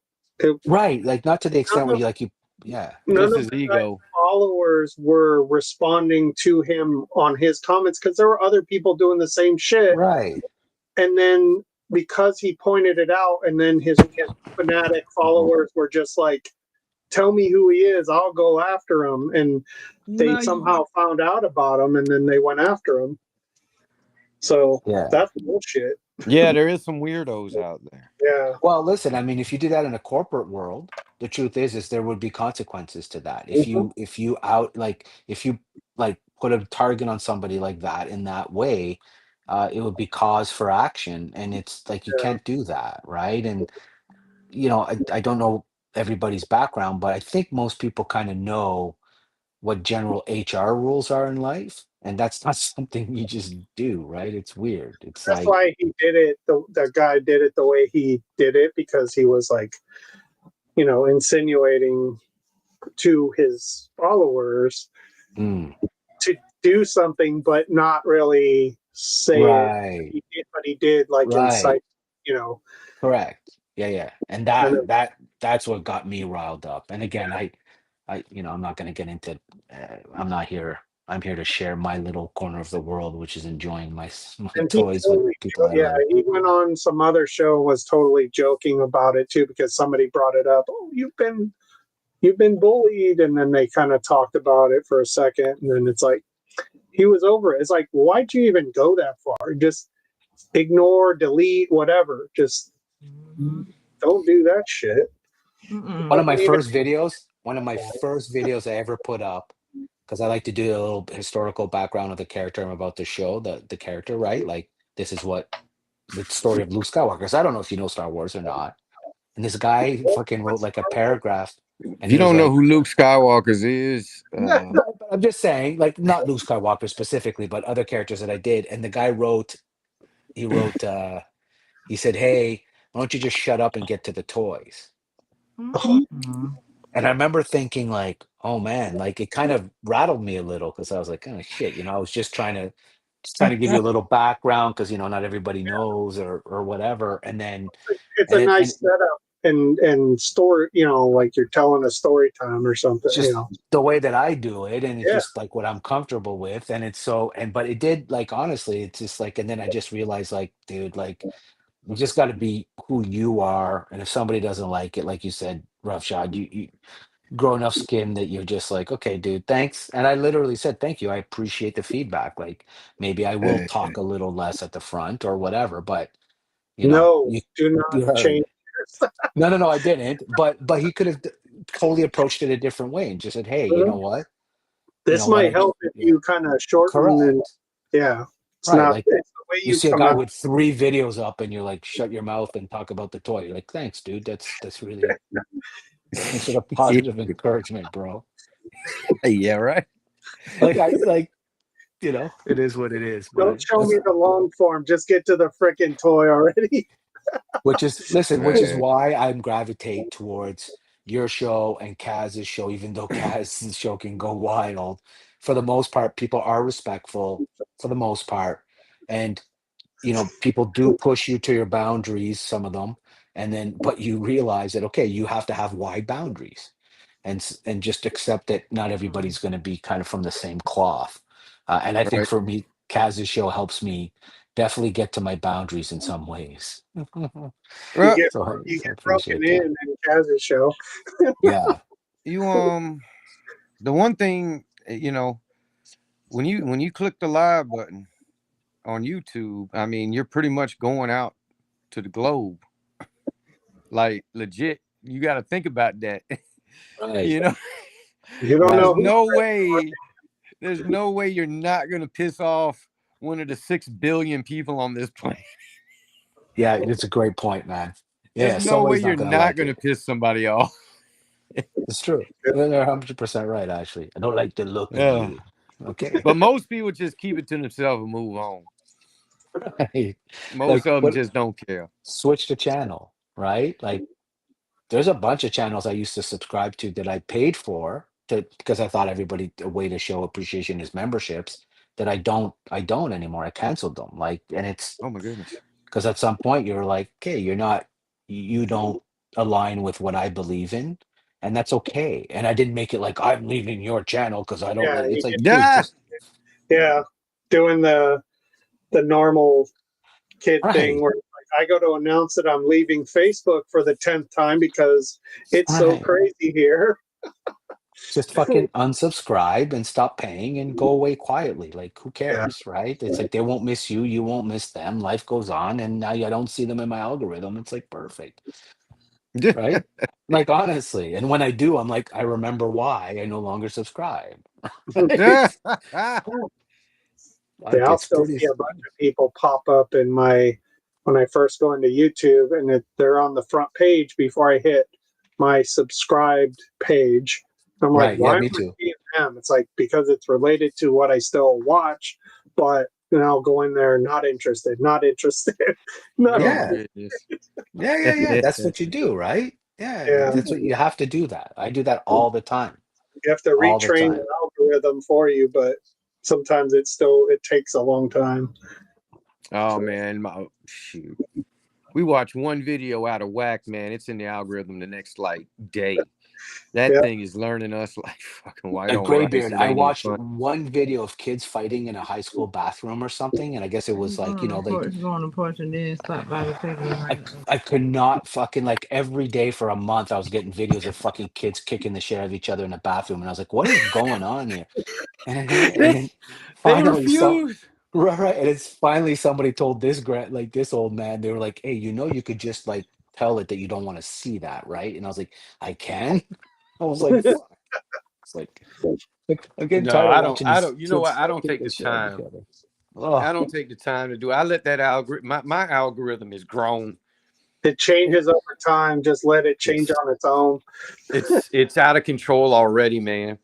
Speaker 1: right. Like, not to the extent
Speaker 4: None
Speaker 1: where
Speaker 4: of,
Speaker 1: yeah.
Speaker 4: none
Speaker 2: Just
Speaker 4: of
Speaker 2: his
Speaker 4: the guy's
Speaker 2: ego.
Speaker 4: followers were responding to him on his comments because there were other people doing the same shit.
Speaker 1: Right.
Speaker 4: And then because he pointed it out, and then his fanatic followers were just like, tell me who he is, I'll go after him. And they somehow found out about him, and then they went after him. So
Speaker 1: Yeah.
Speaker 4: that's bullshit.
Speaker 2: Yeah, there is some weirdos out there.
Speaker 4: Yeah.
Speaker 1: Well, listen, I mean, if you do that in a corporate world, the truth is there would be consequences to that. If you if you like put a target on somebody like that in that way, it would be cause for action. And it's like, you
Speaker 4: Yeah.
Speaker 1: can't do that, right? And I don't know everybody's background, but I think most people kind of know what general HR rules are in life. And that's not something you just do, right? It's weird. It's
Speaker 4: That's
Speaker 1: like,
Speaker 4: why he did it. The guy did it the way he did it because he was like, insinuating to his followers
Speaker 1: mm,
Speaker 4: to do something, but not really say it.
Speaker 1: right.
Speaker 4: But he did like
Speaker 1: Right.
Speaker 4: incite,
Speaker 1: Correct. Yeah, yeah. And
Speaker 4: kind of.
Speaker 1: that's what got me riled up. And again, I'm not going to get into, I'm here to share my little corner of the world, which is enjoying my
Speaker 4: And he
Speaker 1: toys with
Speaker 4: totally,
Speaker 1: people I
Speaker 4: yeah,
Speaker 1: love.
Speaker 4: he went on some other show, was totally joking about it too because somebody brought it up. Oh, you've been bullied, and then they kind of talked about it for a second, and then it's like he was over it. It's like, why'd you even go that far? Just ignore, delete, whatever. Just don't do that shit.
Speaker 1: One of my first videos I ever put up, because I like to do a little historical background of the character I'm about to show, the character, right? Like, this is what the story of Luke Skywalker. 'Cause I don't know if you know Star Wars or not. And this guy fucking wrote like a paragraph,
Speaker 2: If
Speaker 1: and
Speaker 2: you
Speaker 1: he was
Speaker 2: don't know
Speaker 1: like,
Speaker 2: who Luke Skywalker is,
Speaker 1: right, but I'm just saying, like, not Luke Skywalker specifically, but other characters that I did. And the guy he wrote, he said, "Hey, why don't you just shut up and get to the toys?" And I remember thinking like, oh man, like it kind of rattled me a little because I was like, oh shit, I was just trying to give you a little background because not everybody knows or whatever. And then
Speaker 4: It's
Speaker 1: and
Speaker 4: a
Speaker 1: it and
Speaker 4: nice setup and story, like you're telling a story time or something,
Speaker 1: it's just the way that I do it, and it's
Speaker 4: Yeah.
Speaker 1: just like what I'm comfortable with. And it's so and but it did like honestly, it's just like and then I just realized like, dude, like you just gotta be who you are. And if somebody doesn't like it, like you said, roughshod, you grow enough skin that you're just like, okay, dude, thanks. And I literally said, thank you. I appreciate the feedback. Like maybe I will talk a little less at the front or whatever, but
Speaker 4: No,
Speaker 1: you
Speaker 4: do not
Speaker 1: you heard.
Speaker 4: change.
Speaker 1: No, I didn't. But he could have totally approached it a different way and just said, hey, you know what? You
Speaker 4: This
Speaker 1: know what?
Speaker 4: might help if
Speaker 1: Yeah,
Speaker 4: you kind of shorten and
Speaker 1: correct.
Speaker 4: yeah,
Speaker 1: Right. Like
Speaker 4: it's the way
Speaker 1: you
Speaker 4: you
Speaker 1: see a
Speaker 4: come
Speaker 1: guy
Speaker 4: out.
Speaker 1: with 3 videos up and you're like, shut your mouth and talk about the toy. You're like, thanks, dude. That's really some sort of
Speaker 2: Yeah,
Speaker 1: positive encouragement, bro.
Speaker 2: yeah, right.
Speaker 1: Like I like it is what it is,
Speaker 4: Don't
Speaker 1: but
Speaker 4: show me the long form. Just get to the freaking toy already.
Speaker 1: which is
Speaker 2: Man.
Speaker 1: why I'm gravitate towards your show and Kaz's show, even though Kaz's show can go wild. For the most part, people are respectful for the most part. And people do push you to your boundaries, some of them, and then but you realize that okay, you have to have wide boundaries and just accept that not everybody's going to be kind of from the same cloth. And I think
Speaker 2: Right.
Speaker 1: for me, Kaz's show helps me definitely get to my boundaries in some ways.
Speaker 4: You
Speaker 2: Well,
Speaker 4: get
Speaker 1: So
Speaker 4: you
Speaker 1: I
Speaker 4: get broken
Speaker 1: appreciate that.
Speaker 4: in Kaz's show.
Speaker 1: Yeah.
Speaker 2: you the one thing, when you click the live button on YouTube, I mean, you're pretty much going out to the globe. Like legit, you got to think about that.
Speaker 1: Right.
Speaker 2: you know,
Speaker 4: You don't
Speaker 2: there's
Speaker 4: know
Speaker 1: Right.
Speaker 4: who.
Speaker 2: no way, there's no way you're not gonna piss off one of the 6 billion people on this planet.
Speaker 1: Yeah, it's a great point, man.
Speaker 2: There's
Speaker 1: Yeah,
Speaker 2: no way
Speaker 1: somebody's
Speaker 2: you're
Speaker 1: not gonna
Speaker 2: not
Speaker 1: like
Speaker 2: gonna
Speaker 1: it.
Speaker 2: piss somebody off.
Speaker 1: It's true. They're 100% right, actually. I don't like the look of
Speaker 2: Yeah.
Speaker 1: you. Okay.
Speaker 2: But most people just keep it to themselves and move on.
Speaker 1: Right.
Speaker 2: Most
Speaker 1: Like
Speaker 2: of them
Speaker 1: what
Speaker 2: just don't care.
Speaker 1: switch the channel, right? Like there's a bunch of channels I used to subscribe to that I paid for because I thought everybody a way to show appreciation is memberships that I don't anymore. I canceled them. Like and it's
Speaker 2: Oh my goodness.
Speaker 1: because at some point you're like, okay, you don't align with what I believe in, and that's okay. And I didn't make it like I'm leaving your channel because I don't
Speaker 4: Yeah,
Speaker 1: like. It's like, dude,
Speaker 2: Yeah.
Speaker 1: just
Speaker 4: yeah, doing the normal kid thing
Speaker 1: right,
Speaker 4: where like, I go to announce that I'm leaving Facebook for the 10th time because it's so
Speaker 1: right.
Speaker 4: crazy here.
Speaker 1: Just fucking unsubscribe and stop paying and go away quietly. Like, who
Speaker 4: Yeah.
Speaker 1: cares, right? It's like they won't miss you, you won't miss them. Life goes on, and now I don't see them in my algorithm. It's like perfect, right? Like honestly, and when I do, I'm like, I remember why I no longer subscribe.
Speaker 2: Yeah.
Speaker 1: Right?
Speaker 4: Yeah,
Speaker 1: Like
Speaker 4: I'll
Speaker 1: it's
Speaker 4: still
Speaker 1: pretty.
Speaker 4: see a bunch of people pop up in my when I first go into YouTube, and they're on the front page before I hit my subscribed page. I'm like,
Speaker 1: Right. Yeah,
Speaker 4: why am
Speaker 1: me
Speaker 4: I
Speaker 1: too.
Speaker 4: seeing them? It's like because it's related to what I still watch, but I'll go in there not interested, not interested. No,
Speaker 2: Oh
Speaker 1: Yeah.
Speaker 2: goodness.
Speaker 1: Yeah. That's what you do, right? Yeah,
Speaker 4: yeah,
Speaker 1: that's what you have to do that. I do that all the time.
Speaker 4: you have to
Speaker 1: All the
Speaker 4: retrain
Speaker 1: time.
Speaker 4: the algorithm for you, but sometimes it takes a long time.
Speaker 2: Oh man, shoot. We watch one video out of whack, man. It's in the algorithm the next like day. That
Speaker 4: Yeah,
Speaker 2: thing is learning us like fucking white
Speaker 1: A
Speaker 2: on rice.
Speaker 1: graybeard.
Speaker 2: It
Speaker 1: I
Speaker 2: ain't even
Speaker 1: watched
Speaker 2: fun.
Speaker 1: one video of kids fighting in a high school bathroom or something, and I guess it was like,
Speaker 5: Go on the porch and then stop by the table.
Speaker 1: I could not fucking like every day for a month I was getting videos of fucking kids kicking the shit out of each other in the bathroom, and I was like, what is going on here? And then
Speaker 2: They
Speaker 1: finally
Speaker 2: refuse.
Speaker 1: right, and it's finally somebody told this old man, they were like, hey, you could just like tell it that you don't want to see that, right? And I was like, I can. I was like, fuck. It's like I'm getting
Speaker 2: No,
Speaker 1: tired of
Speaker 2: I don't.
Speaker 1: watching
Speaker 2: I
Speaker 1: these
Speaker 2: don't. You know
Speaker 1: kids
Speaker 2: what? I don't
Speaker 1: kick
Speaker 2: take
Speaker 1: the
Speaker 2: the
Speaker 1: shit out of each
Speaker 2: time.
Speaker 1: other.
Speaker 2: I
Speaker 1: Oh,
Speaker 2: don't take the time to do. I let that algorithm. My algorithm is grown.
Speaker 4: it changes over time. Just let it change
Speaker 2: It's
Speaker 4: on its own.
Speaker 2: it's out of control already, man.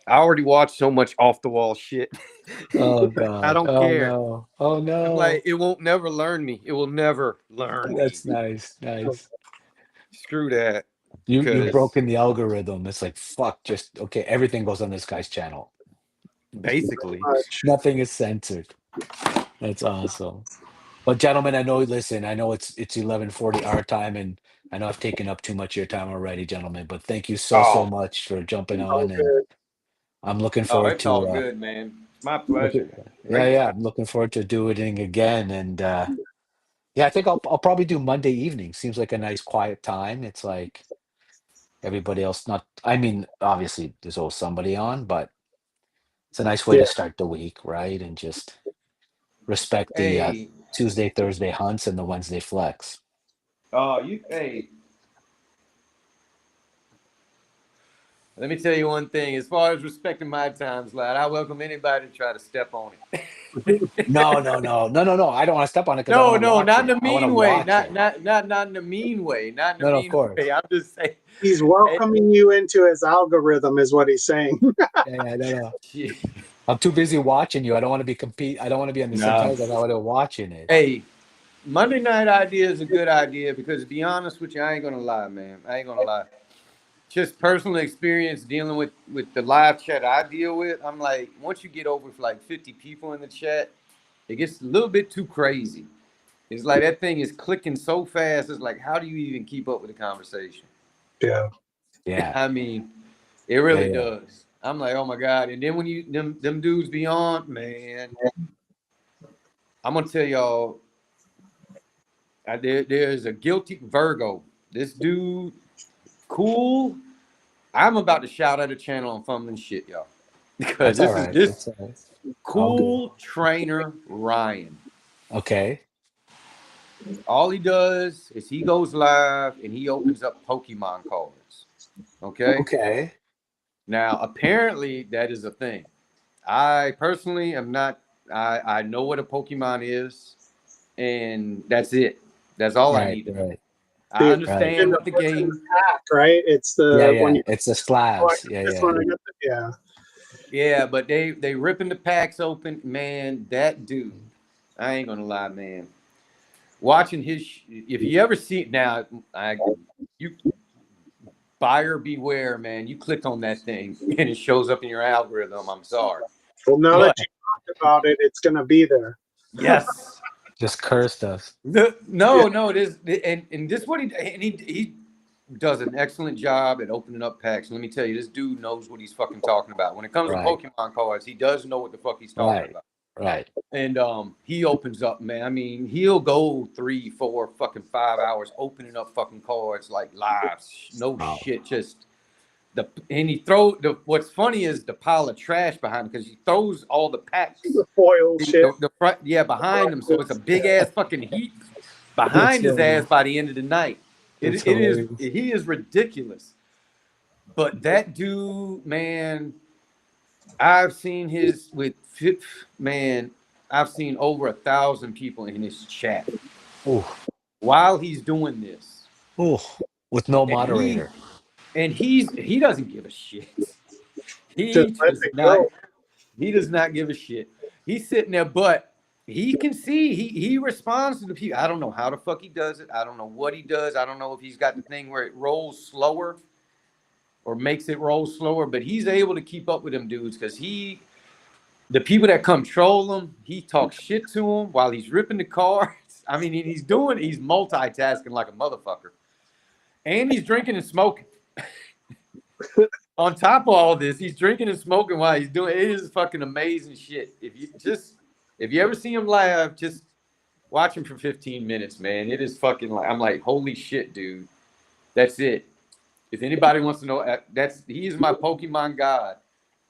Speaker 2: I already watched so much off the wall shit.
Speaker 1: oh
Speaker 2: I
Speaker 1: God.
Speaker 2: don't
Speaker 1: Oh
Speaker 2: care.
Speaker 1: no. Oh
Speaker 2: I'm like,
Speaker 1: no.
Speaker 2: it won't never learn me. It will never learn me.
Speaker 1: That's nice. Nice.
Speaker 2: Screw that.
Speaker 1: You've
Speaker 2: 'Cause
Speaker 1: broken the algorithm. It's like fuck. Just okay. Everything goes on this guy's channel.
Speaker 2: basically,
Speaker 4: Much.
Speaker 1: Nothing is censored. That's awesome. But gentlemen, I know. Listen, I know it's 11:40 our time, and I know I've taken up too much of your time already, gentlemen. But thank you so
Speaker 2: oh,
Speaker 1: much for jumping
Speaker 4: All
Speaker 1: on, and
Speaker 4: good.
Speaker 1: I'm looking
Speaker 2: oh,
Speaker 1: forward
Speaker 2: it's all
Speaker 1: to
Speaker 2: good, man. It's my
Speaker 1: look at,
Speaker 2: pleasure.
Speaker 1: yeah,
Speaker 2: Great
Speaker 1: yeah.
Speaker 2: time.
Speaker 1: I'm looking forward to doing it again, and yeah, I think I'll probably do Monday evening. Seems like a nice quiet time. It's like everybody else. Not, I mean, obviously there's always somebody on, but it's a nice way
Speaker 4: Yeah.
Speaker 1: to start the week, right? And just respect the
Speaker 2: Hey,
Speaker 1: Tuesday, Thursday hunts and the Wednesday flex.
Speaker 2: hey, let me tell you one thing. As far as respecting my times, lad, I welcome anybody to try to step on it.
Speaker 1: No, no, no, no, no, no. I don't want to step on it because I
Speaker 2: No,
Speaker 1: want to
Speaker 2: no,
Speaker 1: watch
Speaker 2: not in
Speaker 1: it.
Speaker 2: a
Speaker 1: I want to
Speaker 2: mean way.
Speaker 1: watch
Speaker 2: Not
Speaker 1: it.
Speaker 2: not not not in a mean way. Not in a
Speaker 1: No, no, of
Speaker 2: mean
Speaker 1: course.
Speaker 2: way. I'm just saying.
Speaker 4: He's
Speaker 2: Hey,
Speaker 4: welcoming you into his algorithm, is what he's saying.
Speaker 1: Yeah, yeah, no, no.
Speaker 2: shit.
Speaker 1: I'm too busy watching you. I don't want to be compete. I don't want to be on the same
Speaker 2: Nah.
Speaker 1: side as I want to watching it.
Speaker 2: Hey, Monday night idea is a good idea because to be honest with you, I ain't gonna lie, man. I ain't gonna lie. Just personal experience dealing with the live chat I deal with. I'm like, once you get over like 50 people in the chat, it gets a little bit too crazy. It's like that thing is clicking so fast. It's like, how do you even keep up with the conversation?
Speaker 4: Yeah.
Speaker 1: Yeah,
Speaker 2: I mean, it
Speaker 1: yeah,
Speaker 2: really
Speaker 1: yeah.
Speaker 2: does. I'm like, oh my God. And then when you them dudes be on, man, I'm gonna tell y'all, there's a guilty Virgo. This dude, cool. I'm about to shout out a channel on fumbling shit, y'all. Because
Speaker 1: That's all
Speaker 2: this is
Speaker 1: right.
Speaker 2: this
Speaker 1: That's all right. All good.
Speaker 2: cool trainer Ryan.
Speaker 1: Okay.
Speaker 2: All he does is he goes live and he opens up Pokemon cards. Okay.
Speaker 1: Okay.
Speaker 2: Now, apparently, that is a thing. I personally am not. I know what a Pokemon is, and that's it. That's all I
Speaker 1: Right.
Speaker 2: need to know.
Speaker 1: Right.
Speaker 2: I
Speaker 4: The
Speaker 1: Right.
Speaker 2: understand
Speaker 4: in the
Speaker 2: what the
Speaker 4: fortune
Speaker 2: game.
Speaker 4: pack, right? It's
Speaker 1: Yeah.
Speaker 4: the when
Speaker 1: Yeah.
Speaker 4: you
Speaker 1: It's the
Speaker 4: collect
Speaker 1: slabs. Yeah.
Speaker 4: this
Speaker 1: Yeah.
Speaker 4: one, I got the, yeah.
Speaker 2: Yeah, but they ripping the packs open, man. That dude, I ain't gonna lie, man. Watching his, if you ever see now, you buyer beware, man. You click on that thing and it shows up in your algorithm. I'm sorry,
Speaker 4: Well, now that
Speaker 2: but
Speaker 4: you talked about it, it's gonna be there.
Speaker 2: yes.
Speaker 1: Just cursed us.
Speaker 4: Yeah.
Speaker 2: No, it is, and this what he does an excellent job at opening up packs. Let me tell you, this dude knows what he's fucking talking about. When it comes to
Speaker 1: Right.
Speaker 2: Pokemon cards, he does know what the fuck he's talking
Speaker 1: Right.
Speaker 2: about.
Speaker 1: Right.
Speaker 2: And he opens up, man. I mean, he'll go 3, 4, fucking 5 hours opening up fucking cards like live. No
Speaker 1: Wow.
Speaker 2: shit, just and he what's funny is the pile of trash behind him because he throws all the packs
Speaker 4: The foil shit.
Speaker 2: the front, yeah, behind him. So it's a big ass fucking heap behind his
Speaker 1: funny.
Speaker 2: ass by the end of the night.
Speaker 1: It's
Speaker 2: It is
Speaker 1: hilarious.
Speaker 2: he is ridiculous. But that dude, man, I've seen his man. I've seen over 1,000 people in his chat
Speaker 1: Oh.
Speaker 2: while he's doing this.
Speaker 1: Oh. With no
Speaker 2: And
Speaker 1: moderator.
Speaker 2: he doesn't give a shit. He
Speaker 4: Just let
Speaker 2: does
Speaker 4: it
Speaker 2: not.
Speaker 4: go.
Speaker 2: He does not give a shit. He's sitting there, but he can see. He responds to the people. I don't know how the fuck he does it. I don't know what he does. I don't know if he's got the thing where it rolls slower or makes it roll slower, but he's able to keep up with them dudes because the people that come troll him, he talks shit to them while he's ripping the cards. I mean, he's multitasking like a motherfucker. And he's drinking and smoking. On top of all this, he's drinking and smoking while he's doing it. It is fucking amazing shit. If you ever see him live, just watch him for 15 minutes, man. It is fucking like I'm like, holy shit, dude. That's it. If anybody wants to know, he is my Pokemon god.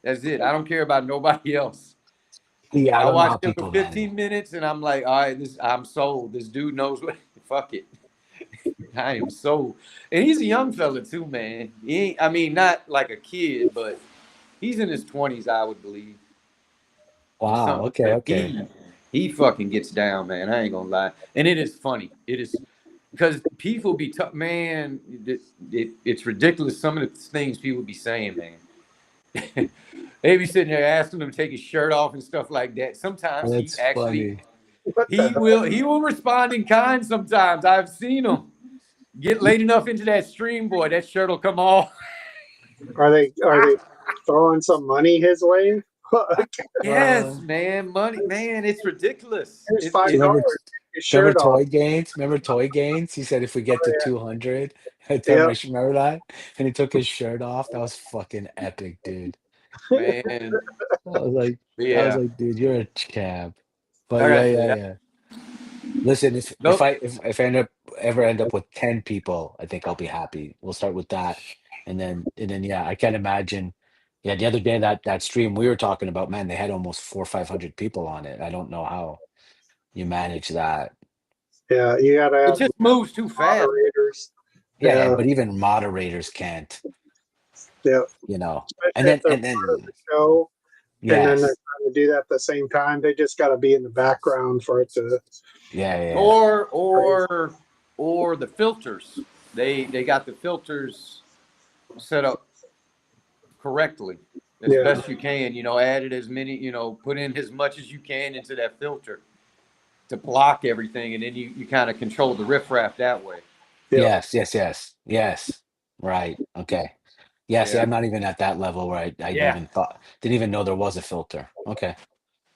Speaker 2: That's it. I don't care about nobody else.
Speaker 1: Yeah, I
Speaker 2: I
Speaker 1: don't know how
Speaker 2: watched him for
Speaker 1: people
Speaker 2: 15
Speaker 1: man.
Speaker 2: minutes and I'm like, all right, I'm sold. This dude knows what. Fuck it. I am sold. And he's a young fella too, man. He ain't, I mean, not like a kid, but he's in his 20s, I would believe.
Speaker 1: Wow. Okay. Okay.
Speaker 2: He fucking gets down, man. I ain't gonna lie. And it is funny. It is because people be tough, man. It's ridiculous. Some of the things people be saying, man. They be sitting there asking him to take his shirt off and stuff like that. Sometimes
Speaker 1: That's funny.
Speaker 4: What the hell?
Speaker 2: he will respond in kind. Sometimes I've seen him. Get late enough into that stream, boy, that shirt will come off.
Speaker 4: Are they throwing some money his way?
Speaker 2: Yes, man, money, man, it's ridiculous.
Speaker 4: Here's
Speaker 2: It,
Speaker 4: $5.
Speaker 2: it,
Speaker 1: Remember,
Speaker 4: Your shirt off.
Speaker 1: Toy Gains? Remember Toy Gains? He said if we get to 200,
Speaker 4: Yeah.
Speaker 1: remember that? And he took his shirt off. That was fucking epic, dude.
Speaker 2: man,
Speaker 1: I was like,
Speaker 2: yeah.
Speaker 1: dude, you're a champ. But
Speaker 2: I
Speaker 1: yeah,
Speaker 2: gotta say
Speaker 1: yeah,
Speaker 2: that.
Speaker 1: yeah. Listen, if
Speaker 2: Nope.
Speaker 1: I ever end up with 10 people, I think I'll be happy. We'll start with that, and then yeah, I can't imagine. Yeah, the other day that stream we were talking about, man, they had almost 400 or 500 people on it. I don't know how you manage that.
Speaker 4: Yeah, you gotta
Speaker 2: It
Speaker 4: have
Speaker 2: just moves too fast.
Speaker 4: moderators.
Speaker 1: Yeah,
Speaker 4: Yeah.
Speaker 1: but even moderators can't,
Speaker 4: Yeah.
Speaker 1: you know.
Speaker 4: Especially if they're
Speaker 1: And then
Speaker 4: part of the show, and then
Speaker 1: yes,
Speaker 4: they're trying to do that at the same time. They just got to be in the background for it to.
Speaker 1: yeah.
Speaker 2: Or the filters. They got the filters set up correctly as
Speaker 4: Yeah.
Speaker 2: best you can. You know, added as many. You know, put in as much as you can into that filter to block everything, and then you kind of control the riffraff that way.
Speaker 4: Yeah.
Speaker 1: Yes. Right. Okay. Yeah, see,
Speaker 2: Yeah.
Speaker 1: I'm not even at that level where I
Speaker 2: Yeah.
Speaker 1: didn't even know there was a filter. Okay.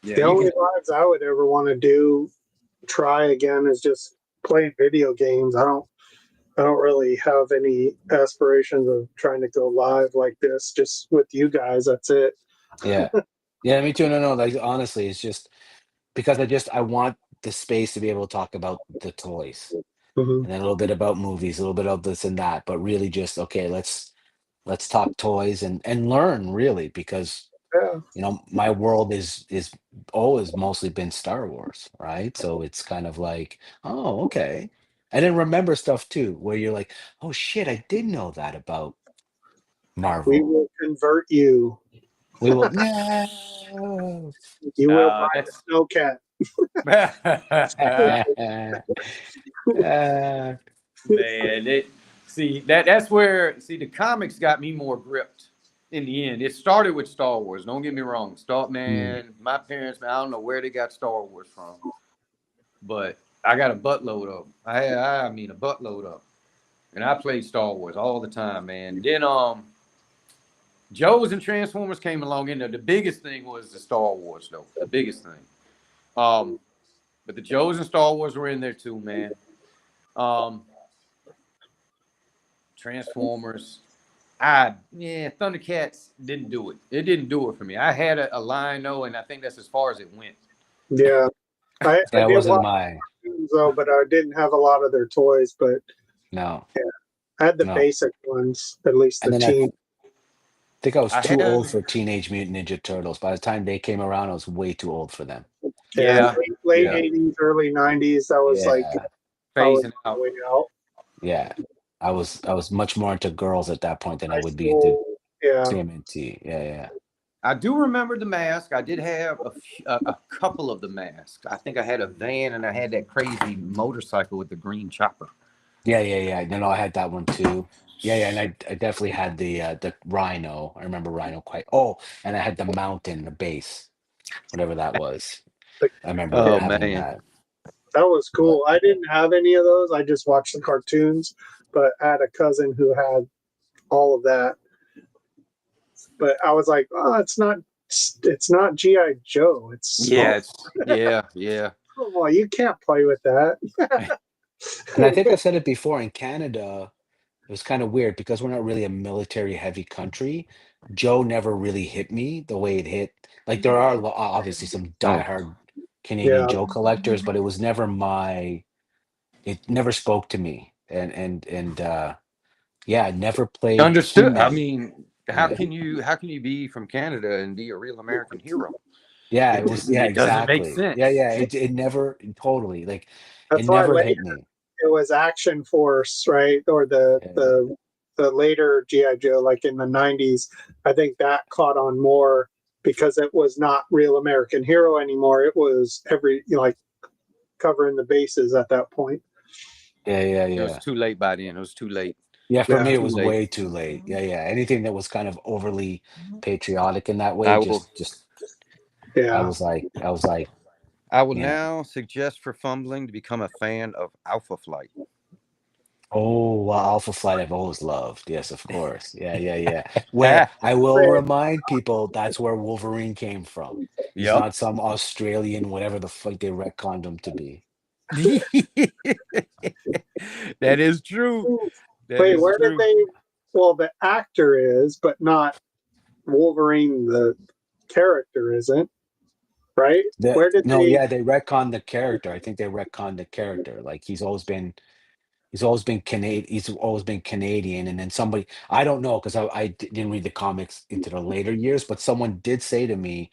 Speaker 2: Yeah,
Speaker 4: The
Speaker 2: you
Speaker 4: only
Speaker 2: can-
Speaker 4: lives I would ever want to try again is just playing video games. I don't really have any aspirations of trying to go live like this. Just with you guys, that's it.
Speaker 1: Yeah. Yeah, me too. No, like honestly, it's just because I want the space to be able to talk about the toys
Speaker 4: Mhm.
Speaker 1: and then a little bit about movies, a little bit of this and that, but really just okay, let's talk toys and learn really because
Speaker 4: Yeah.
Speaker 1: you know my world is always mostly been Star Wars, right? So it's kind of like, oh, okay. And then remember stuff too, where you're like, oh shit, I did know that about
Speaker 4: We
Speaker 1: Marvel.
Speaker 4: will convert you.
Speaker 1: We will no.
Speaker 4: You will buy
Speaker 2: that's-
Speaker 4: the Snowcat.
Speaker 1: Uh,
Speaker 2: that's where the comics got me more gripped in the end. It started with Star Wars. Don't get me wrong. My parents, man, I don't know where they got Star Wars from, but I got a buttload of them. I mean a buttload of them, and I played Star Wars all the time, man. Then Joe's and Transformers came along in there. The biggest thing was the Star Wars, though. The biggest thing. But the Joes and Star Wars were in there too, man. Transformers. Thundercats didn't do it. It didn't do it for me. I had a line though, and I think that's as far as it went.
Speaker 4: Yeah. I
Speaker 1: that
Speaker 4: did
Speaker 1: wasn't
Speaker 4: watch
Speaker 1: my
Speaker 4: cartoons, though, but I didn't have a lot of their toys. But
Speaker 1: no.
Speaker 4: I had the
Speaker 1: No.
Speaker 4: basic ones, at least
Speaker 1: And
Speaker 4: the
Speaker 1: then
Speaker 4: team.
Speaker 1: I think I was
Speaker 2: I
Speaker 1: too
Speaker 2: had-
Speaker 1: old for Teenage Mutant Ninja Turtles. By the time they came around, I was way too old for them.
Speaker 2: Yeah.
Speaker 4: Late
Speaker 2: Yeah.
Speaker 4: 80s, early 90s. That was like
Speaker 2: Phasing out.
Speaker 4: way out.
Speaker 1: Yeah. I was much more into girls at that point than I
Speaker 4: High
Speaker 1: would be into
Speaker 4: school, yeah.
Speaker 1: TMNT. Yeah.
Speaker 2: I do remember the mask. I did have a couple of the masks. I think I had a van and I had that crazy motorcycle with the green chopper.
Speaker 1: Yeah. No, I had that one too. Yeah, and I definitely had the Rhino. I remember Rhino quite. Oh, and I had the Mountain, the base, whatever that was. I remember
Speaker 2: Oh,
Speaker 1: having
Speaker 2: man.
Speaker 1: that.
Speaker 4: That was cool. I didn't have any of those. I just watched the cartoons, but I had a cousin who had all of that. But I was like, oh, it's not G.I. Joe. It's
Speaker 2: Yeah.
Speaker 4: well, you can't play with that.
Speaker 1: And I think I said it before, in Canada, it was kind of weird because we're not really a military heavy country. Joe never really hit me the way it hit. Like there are obviously some diehard Canadian
Speaker 4: Yeah.
Speaker 1: Joe collectors, but it was never it never spoke to me. And yeah, I never played
Speaker 2: Understood. I
Speaker 1: He-Man.
Speaker 2: mean, how
Speaker 1: Yeah.
Speaker 2: can you be from Canada and be a real American hero?
Speaker 1: Yeah,
Speaker 2: It
Speaker 1: it was
Speaker 2: doesn't- it doesn't make
Speaker 1: exactly.
Speaker 2: sense.
Speaker 1: Yeah, it never totally like
Speaker 4: That's
Speaker 1: it
Speaker 4: why
Speaker 1: never
Speaker 4: later
Speaker 1: hit me.
Speaker 4: it was Action Force, right? Or the later G.I. Joe, like in the 90s. I think that caught on more because it was not real American hero anymore. It was covering the bases at that point.
Speaker 2: It was
Speaker 1: Yeah.
Speaker 2: too late by then. It was too late.
Speaker 1: Yeah, for
Speaker 4: Yeah.
Speaker 1: me it
Speaker 2: Too
Speaker 1: was
Speaker 2: late.
Speaker 1: way too late. Yeah. Anything that was kind of overly patriotic in that way,
Speaker 2: I will-
Speaker 1: just
Speaker 4: Yeah.
Speaker 1: I was like,
Speaker 2: I will
Speaker 1: Yeah.
Speaker 2: now suggest for Fumbling to become a fan of Alpha Flight.
Speaker 1: Oh, well, Alpha Flight I've always loved. Yes, of course. Yeah, yeah, yeah. Where I will
Speaker 4: Say,
Speaker 1: remind people that's where Wolverine came from. He's
Speaker 2: Yep.
Speaker 1: not some Australian, whatever the fuck they retconned him to be.
Speaker 2: That is true. That
Speaker 4: wait,
Speaker 2: is
Speaker 4: where did
Speaker 2: true.
Speaker 4: they? Well, the actor is, but not Wolverine. The character isn't, right?
Speaker 1: The,
Speaker 4: Where did
Speaker 1: no,
Speaker 4: they?
Speaker 1: yeah, they retconned the character. I think they retconned the character. Like he's always been Canadian. He's always been Canadian. And then somebody, I don't know, because didn't read the comics into the later years, but someone did say to me,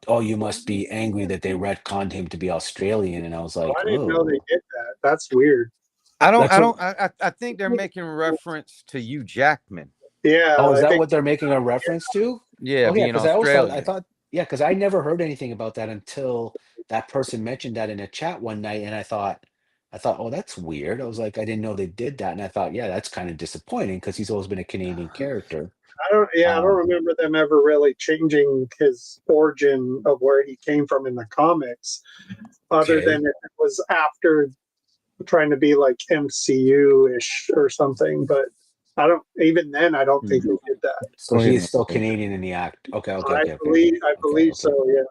Speaker 1: "Oh, you must be angry that they retconned him to be Australian." And I was
Speaker 4: Oh,
Speaker 1: like,
Speaker 4: I didn't know they
Speaker 1: "Oh,
Speaker 4: did that. That's weird.
Speaker 1: that's what."
Speaker 2: I think they're making reference to Hugh Jackman.
Speaker 4: Yeah,
Speaker 1: Oh, is
Speaker 4: I
Speaker 1: that
Speaker 4: think.
Speaker 1: what they're making a reference to?
Speaker 2: Yeah,
Speaker 1: Oh, yeah,
Speaker 2: being
Speaker 1: because I
Speaker 2: Australian.
Speaker 1: thought, yeah, because I never heard anything about that until that person mentioned that in a chat one night, and I thought, oh, that's weird. I was like, I didn't know they did that, and I thought, yeah, that's kind of disappointing because he's always been a Canadian character.
Speaker 4: I don't. Yeah, I don't
Speaker 1: Um,
Speaker 4: remember them ever really changing his origin of where he came from in the comics, other than
Speaker 1: okay.
Speaker 4: if it was after trying to be like MCU ish or something. But I don't. Even then, I don't think they did that.
Speaker 1: So
Speaker 2: Go
Speaker 1: he
Speaker 2: ahead,
Speaker 1: is still
Speaker 2: man.
Speaker 1: Canadian in the act. Okay, okay,
Speaker 4: I
Speaker 1: okay, okay,
Speaker 4: believe. I
Speaker 1: okay,
Speaker 4: believe
Speaker 1: okay.
Speaker 4: so. Yeah.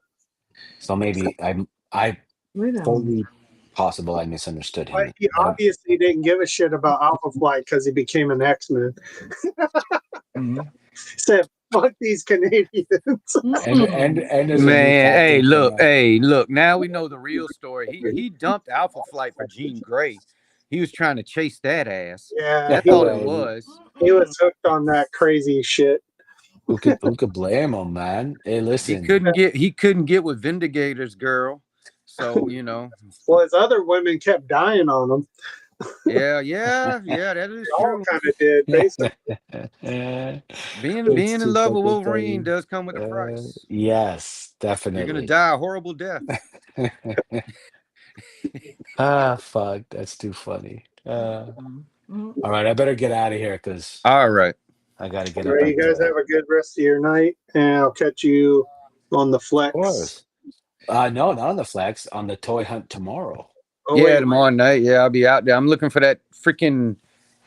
Speaker 1: So maybe I
Speaker 5: Wait a minute.
Speaker 1: fully possible I misunderstood
Speaker 4: But
Speaker 1: him,
Speaker 4: he
Speaker 1: but
Speaker 4: obviously didn't give a shit about Alpha Flight because he became an X-Men.
Speaker 5: Mhm.
Speaker 4: Said, "Fuck these Canadians."
Speaker 1: and there's a new
Speaker 2: Man,
Speaker 1: Captain Canada.
Speaker 2: hey, look. Now we know the real story. He dumped Alpha Flight for Jean Grey. He was trying to chase that ass.
Speaker 4: Yeah,
Speaker 2: That's all it
Speaker 1: Well,
Speaker 2: was.
Speaker 4: he was hooked on that crazy shit.
Speaker 1: who could blame him, man? Hey, listen.
Speaker 2: He couldn't get with Vindicator's girl. So, you know.
Speaker 4: Well, his other women kept dying on him.
Speaker 2: Yeah, that
Speaker 4: They
Speaker 2: is
Speaker 4: all
Speaker 2: true.
Speaker 4: kind of did, basically.
Speaker 2: Being
Speaker 1: It's
Speaker 2: in
Speaker 1: too
Speaker 2: love with
Speaker 1: fucking
Speaker 2: Wolverine
Speaker 1: funny.
Speaker 2: does come with a price.
Speaker 1: Yes,
Speaker 2: You're gonna
Speaker 1: definitely.
Speaker 2: die a horrible death.
Speaker 1: Ah, fuck, that's too funny.
Speaker 5: Mhm.
Speaker 1: All right, I better get out of here because
Speaker 2: All right.
Speaker 1: I got to get
Speaker 4: All
Speaker 1: up
Speaker 4: right, you
Speaker 1: and.
Speaker 4: guys have a good rest of your night, and I'll catch you on the
Speaker 1: Of
Speaker 4: flex.
Speaker 1: course. No, not on the flex. On the toy hunt tomorrow.
Speaker 4: Oh
Speaker 2: Yeah,
Speaker 4: wait,
Speaker 2: tomorrow night. Yeah, I'll be out there. I'm looking for that freaking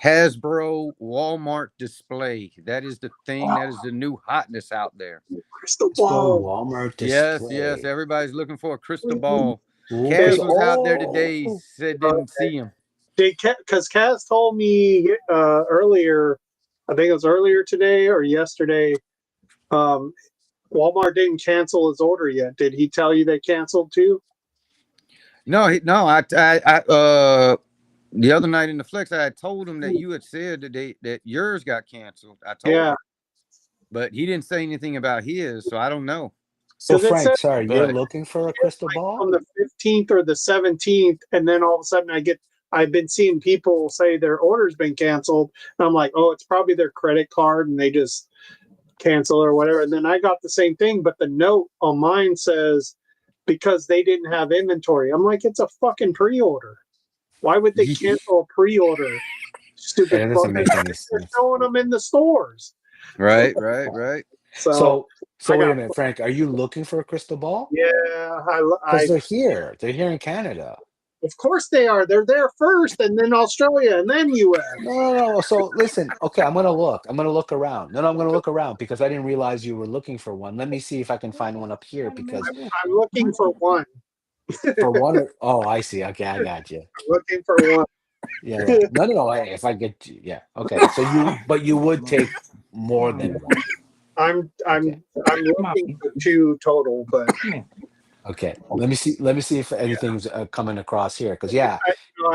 Speaker 2: Hasbro Walmart display. That is the thing. That is the new hotness out there.
Speaker 4: crystal
Speaker 1: Still
Speaker 4: ball.
Speaker 1: Walmart
Speaker 2: Yes.
Speaker 1: display.
Speaker 2: Everybody's looking for a crystal ball.
Speaker 1: Ooh,
Speaker 4: Hey,
Speaker 2: Kaz was out there today.
Speaker 1: oh,
Speaker 2: Said didn't see him.
Speaker 4: because Kaz told me earlier, I think it was earlier today or yesterday. Um, Walmart didn't cancel his order yet. Did he tell you they canceled too?
Speaker 2: No. The other night in the flex, I had told him that you had said that yours got canceled. I told
Speaker 4: Yeah,
Speaker 2: him, but he didn't say anything about his, so I don't know.
Speaker 1: So
Speaker 4: because it said
Speaker 1: Frank, sorry, you're
Speaker 2: But
Speaker 1: looking for a crystal
Speaker 4: on
Speaker 1: ball?
Speaker 4: the 15th or the 17th, and then all of a sudden I've been seeing people say their order's been canceled, and I'm like, oh, it's probably their credit card, and they just cancel or whatever. And then I got the same thing, but the note on mine says because they didn't have inventory. I'm like, it's a fucking pre-order. Why would they cancel a pre-order? Stupid
Speaker 1: It doesn't
Speaker 4: fuckers.
Speaker 1: make any
Speaker 4: They're
Speaker 1: sense.
Speaker 4: showing them in the stores.
Speaker 2: right.
Speaker 4: So
Speaker 1: So
Speaker 4: I
Speaker 1: wait a
Speaker 4: got,
Speaker 1: minute, Frank, are you looking for a crystal ball?
Speaker 4: yeah,
Speaker 1: Because
Speaker 4: I,
Speaker 1: they're here. They're here in Canada.
Speaker 4: of course they are. They're there first, and then Australia, and then US.
Speaker 1: No. So listen, okay, I'm gonna look. I'm gonna look around. No, I'm gonna look around because I didn't realize you were looking for one. Let me see if I can find one up here because
Speaker 4: I'm looking for one.
Speaker 1: for one oh, I see. Okay, I got you.
Speaker 4: I'm looking for one.
Speaker 1: Yeah. No. If I get you, yeah. Okay. But you would take more than one.
Speaker 4: I'm
Speaker 1: Okay.
Speaker 4: looking for two total, but
Speaker 1: Okay. Let me see if anything's coming across here. Because yeah,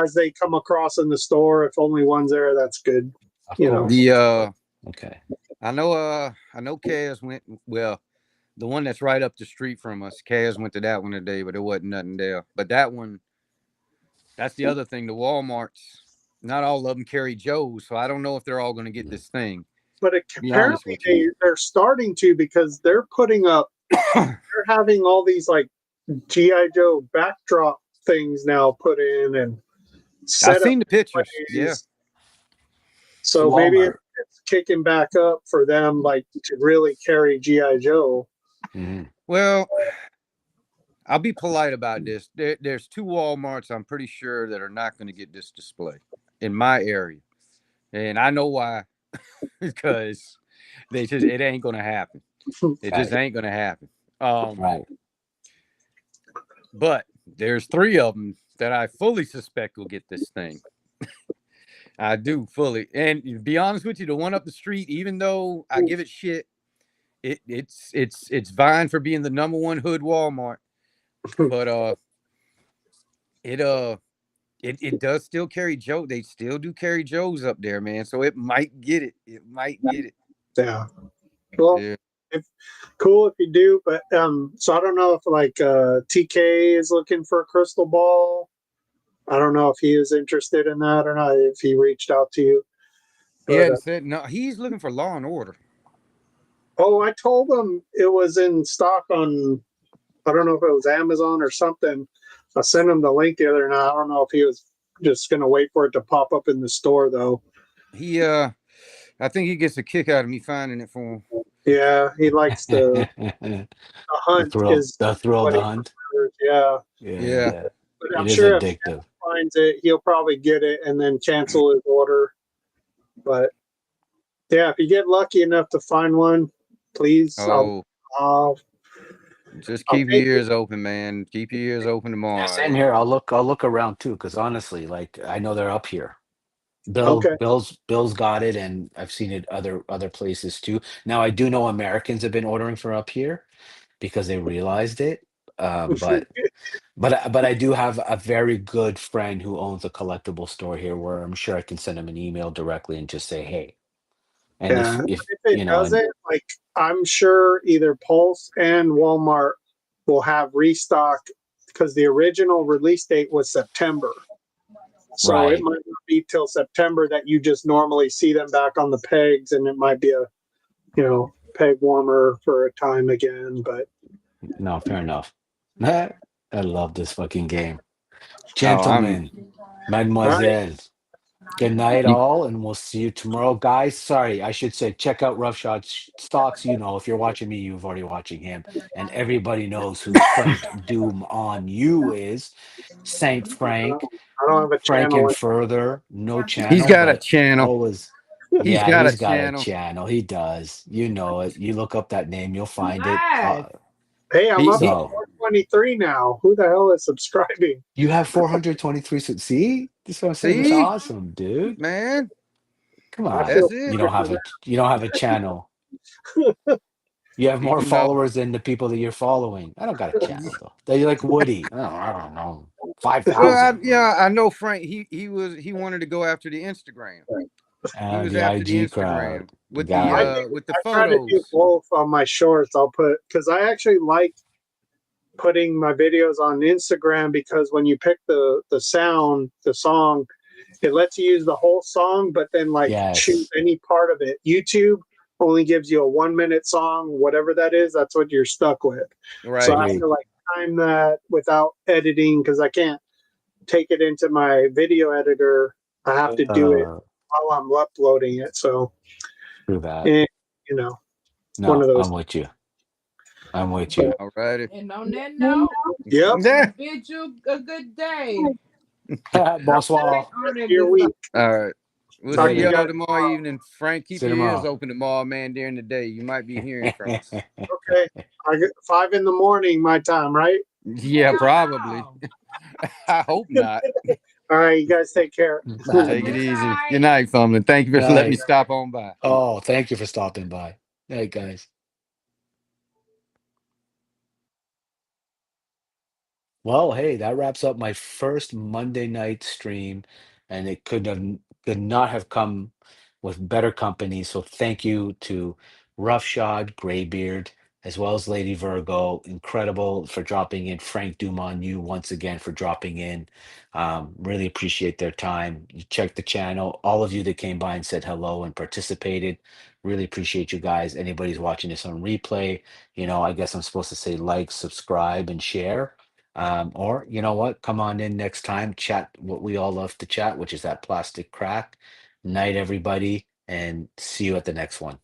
Speaker 4: as they come across in the store, if only one's there, that's good.
Speaker 1: of
Speaker 4: You know.
Speaker 1: course.
Speaker 2: The
Speaker 1: Okay.
Speaker 2: I know Kaz went well. The one that's right up the street from us, Kaz went to that one today, but there wasn't nothing there. But that one, that's the other thing. The Walmarts, not all of them carry Joe's, so I don't know if they're all going to get this thing.
Speaker 4: But
Speaker 2: To be honest
Speaker 4: apparently
Speaker 2: with you,
Speaker 4: they're starting to because they're putting up, they're having all these like GI Joe backdrop things now put in and set
Speaker 2: I've
Speaker 4: up
Speaker 2: seen the pictures.
Speaker 4: plays.
Speaker 2: Yeah,
Speaker 4: So maybe
Speaker 1: Walmart.
Speaker 4: it's kicking back up for them, like to really carry GI Joe.
Speaker 1: Mhm.
Speaker 2: well, I'll be polite about this. There's two Walmarts I'm pretty sure that are not going to get this display. in my area, and I know why. Because it ain't gonna happen. It just
Speaker 1: Right.
Speaker 2: ain't gonna happen. Um,
Speaker 1: Right.
Speaker 2: but there's 3 of them that I fully suspect will get this thing. I do fully. And to be honest with you, the one up the street, even though I give it shit, it's vying for being the #1 hood Walmart. But it it does still carry Joe. They still do carry Joe's up there, man. So it might get it. It might get it.
Speaker 4: Yeah. Well,
Speaker 2: Yeah.
Speaker 4: if cool if you do, but so I don't know if like TK is looking for a crystal ball. I don't know if he is interested in that or not, if he reached out to you.
Speaker 2: He
Speaker 4: But
Speaker 2: hadn't said no. He's looking for Law and Order.
Speaker 4: oh, I told him it was in stock on, I don't know if it was Amazon or something. I sent him the link the other night. I don't know if he was just gonna wait for it to pop up in the store though.
Speaker 2: He I think he gets a kick out of me finding it for him.
Speaker 4: Yeah, he likes the
Speaker 1: The
Speaker 4: hunt
Speaker 1: thrill,
Speaker 4: is
Speaker 1: the thrill of
Speaker 4: what
Speaker 1: the
Speaker 4: he
Speaker 1: hunt.
Speaker 4: prefers. Yeah.
Speaker 1: Yeah,
Speaker 2: Yeah.
Speaker 1: yeah.
Speaker 4: But
Speaker 1: It
Speaker 4: I'm
Speaker 1: is
Speaker 4: sure if
Speaker 1: addictive.
Speaker 4: he finds it, he'll probably get it and then cancel his order. But yeah, if you get lucky enough to find one, please,
Speaker 2: Oh,
Speaker 4: I'll,
Speaker 2: just
Speaker 4: I'll
Speaker 2: keep your
Speaker 4: take it.
Speaker 2: ears open, man. Keep your ears open
Speaker 1: Yeah,
Speaker 2: tomorrow.
Speaker 1: same here. I'll look around too, because honestly, like I know they're up here.
Speaker 4: Okay.
Speaker 1: Bill's got it, and I've seen it other places too. Now I do know Americans have been ordering from up here because they realized it. But but I do have a very good friend who owns a collectible store here, where I'm sure I can send him an email directly and just say, hey. And
Speaker 4: Yeah.
Speaker 1: if
Speaker 4: If it
Speaker 1: you know, and
Speaker 4: doesn't, like I'm sure either Pulse and Walmart will have restock because the original release date was September. So it
Speaker 1: right.
Speaker 4: might not be till September that you just normally see them back on the pegs, and it might be a, peg warmer for a time again. But
Speaker 1: No, fair enough. I love this fucking game.
Speaker 2: Oh,
Speaker 1: Gentlemen,
Speaker 4: all right,
Speaker 1: mademoiselle, good night,
Speaker 2: you,
Speaker 1: all, and we'll see you tomorrow. Guys, sorry, I should say check out Roughshod Stocks. You know, if you're watching me, you've already watching him. And everybody knows who Frank Doom on you is. Saint Frank,
Speaker 4: I don't have a
Speaker 1: Frank
Speaker 4: channel.
Speaker 1: and Further, no
Speaker 2: he's
Speaker 1: channel,
Speaker 2: got a
Speaker 1: but
Speaker 2: channel.
Speaker 1: always.
Speaker 2: He's
Speaker 1: Yeah,
Speaker 2: got a
Speaker 1: he's got a
Speaker 2: channel.
Speaker 1: channel. He does. You know it. You look up that name, you'll find it.
Speaker 5: Nice.
Speaker 4: Hey, I'm up to
Speaker 2: He
Speaker 1: So
Speaker 4: 423 now. Who the hell is subscribing?
Speaker 1: you have 423. See, this is what I'm saying. It's
Speaker 2: see,
Speaker 1: awesome, dude.
Speaker 2: man.
Speaker 1: Come
Speaker 4: I
Speaker 1: on.
Speaker 4: feel
Speaker 2: That's it.
Speaker 1: You don't have a channel. You have more
Speaker 2: No.
Speaker 1: followers than the people that you're following. I don't got a channel though. They're like Woody. I don't know.
Speaker 2: Well,
Speaker 1: 5,000.
Speaker 2: I know Frank. He wanted to go after the Instagram. He was
Speaker 1: The
Speaker 2: after the
Speaker 1: IG
Speaker 2: Instagram
Speaker 1: crowd. Got it.
Speaker 2: with the
Speaker 4: I try to do
Speaker 2: photos.
Speaker 4: both on my shorts. I'll put, because I actually like putting my videos on Instagram, because when you pick the sound, the song, it lets you use the whole song, but then like choose
Speaker 1: Yes.
Speaker 4: any part of it. YouTube only gives you a 1 minute song, whatever that is. That's what you're stuck with.
Speaker 2: Right.
Speaker 4: So I have
Speaker 1: Agree.
Speaker 4: to like time that without editing, because I can't take it into my video editor. I have to do it while I'm uploading it. So,
Speaker 1: Through that.
Speaker 4: eh, you know, one
Speaker 1: No,
Speaker 4: of those.
Speaker 1: I'm with you. I'm with you.
Speaker 2: All righty.
Speaker 5: And on that note,
Speaker 4: Yep.
Speaker 2: Yeah.
Speaker 5: bid you a good day.
Speaker 1: Bonsoir.
Speaker 5: On it,
Speaker 4: Your
Speaker 5: Miss
Speaker 4: week.
Speaker 2: All right. We'll
Speaker 4: Talk
Speaker 2: see
Speaker 4: to you
Speaker 1: Later.
Speaker 2: y'all
Speaker 4: guys
Speaker 2: tomorrow evening. Frank, keep
Speaker 1: See you
Speaker 2: your ears
Speaker 1: tomorrow.
Speaker 2: open tomorrow, man, during the day. You might be hearing from us.
Speaker 4: Okay. I get 5 a.m. my time, right?
Speaker 2: Yeah, probably.
Speaker 5: Wow.
Speaker 2: I hope not.
Speaker 4: All right. You guys take care.
Speaker 2: Take it
Speaker 5: Good
Speaker 2: easy.
Speaker 5: night.
Speaker 2: Good night, Fumbling. Thank you for letting me
Speaker 1: Night.
Speaker 2: stop on by.
Speaker 1: Oh, thank you for stopping by. Hey, guys. Well, hey, that wraps up my first Monday night stream, and it could not have come with better company. So thank you to Roughshod, Graybeard, as well as Lady Virgo. Incredible for dropping in. Frank Dumont, you once again for dropping in. Really appreciate their time. You checked the channel. All of you that came by and said hello and participated. Really appreciate you guys. Anybody's watching this on replay, I guess I'm supposed to say like, subscribe, and share. Or you know what? Come on in next time, chat what we all love to chat, which is that plastic crack. Night, everybody, and see you at the next one.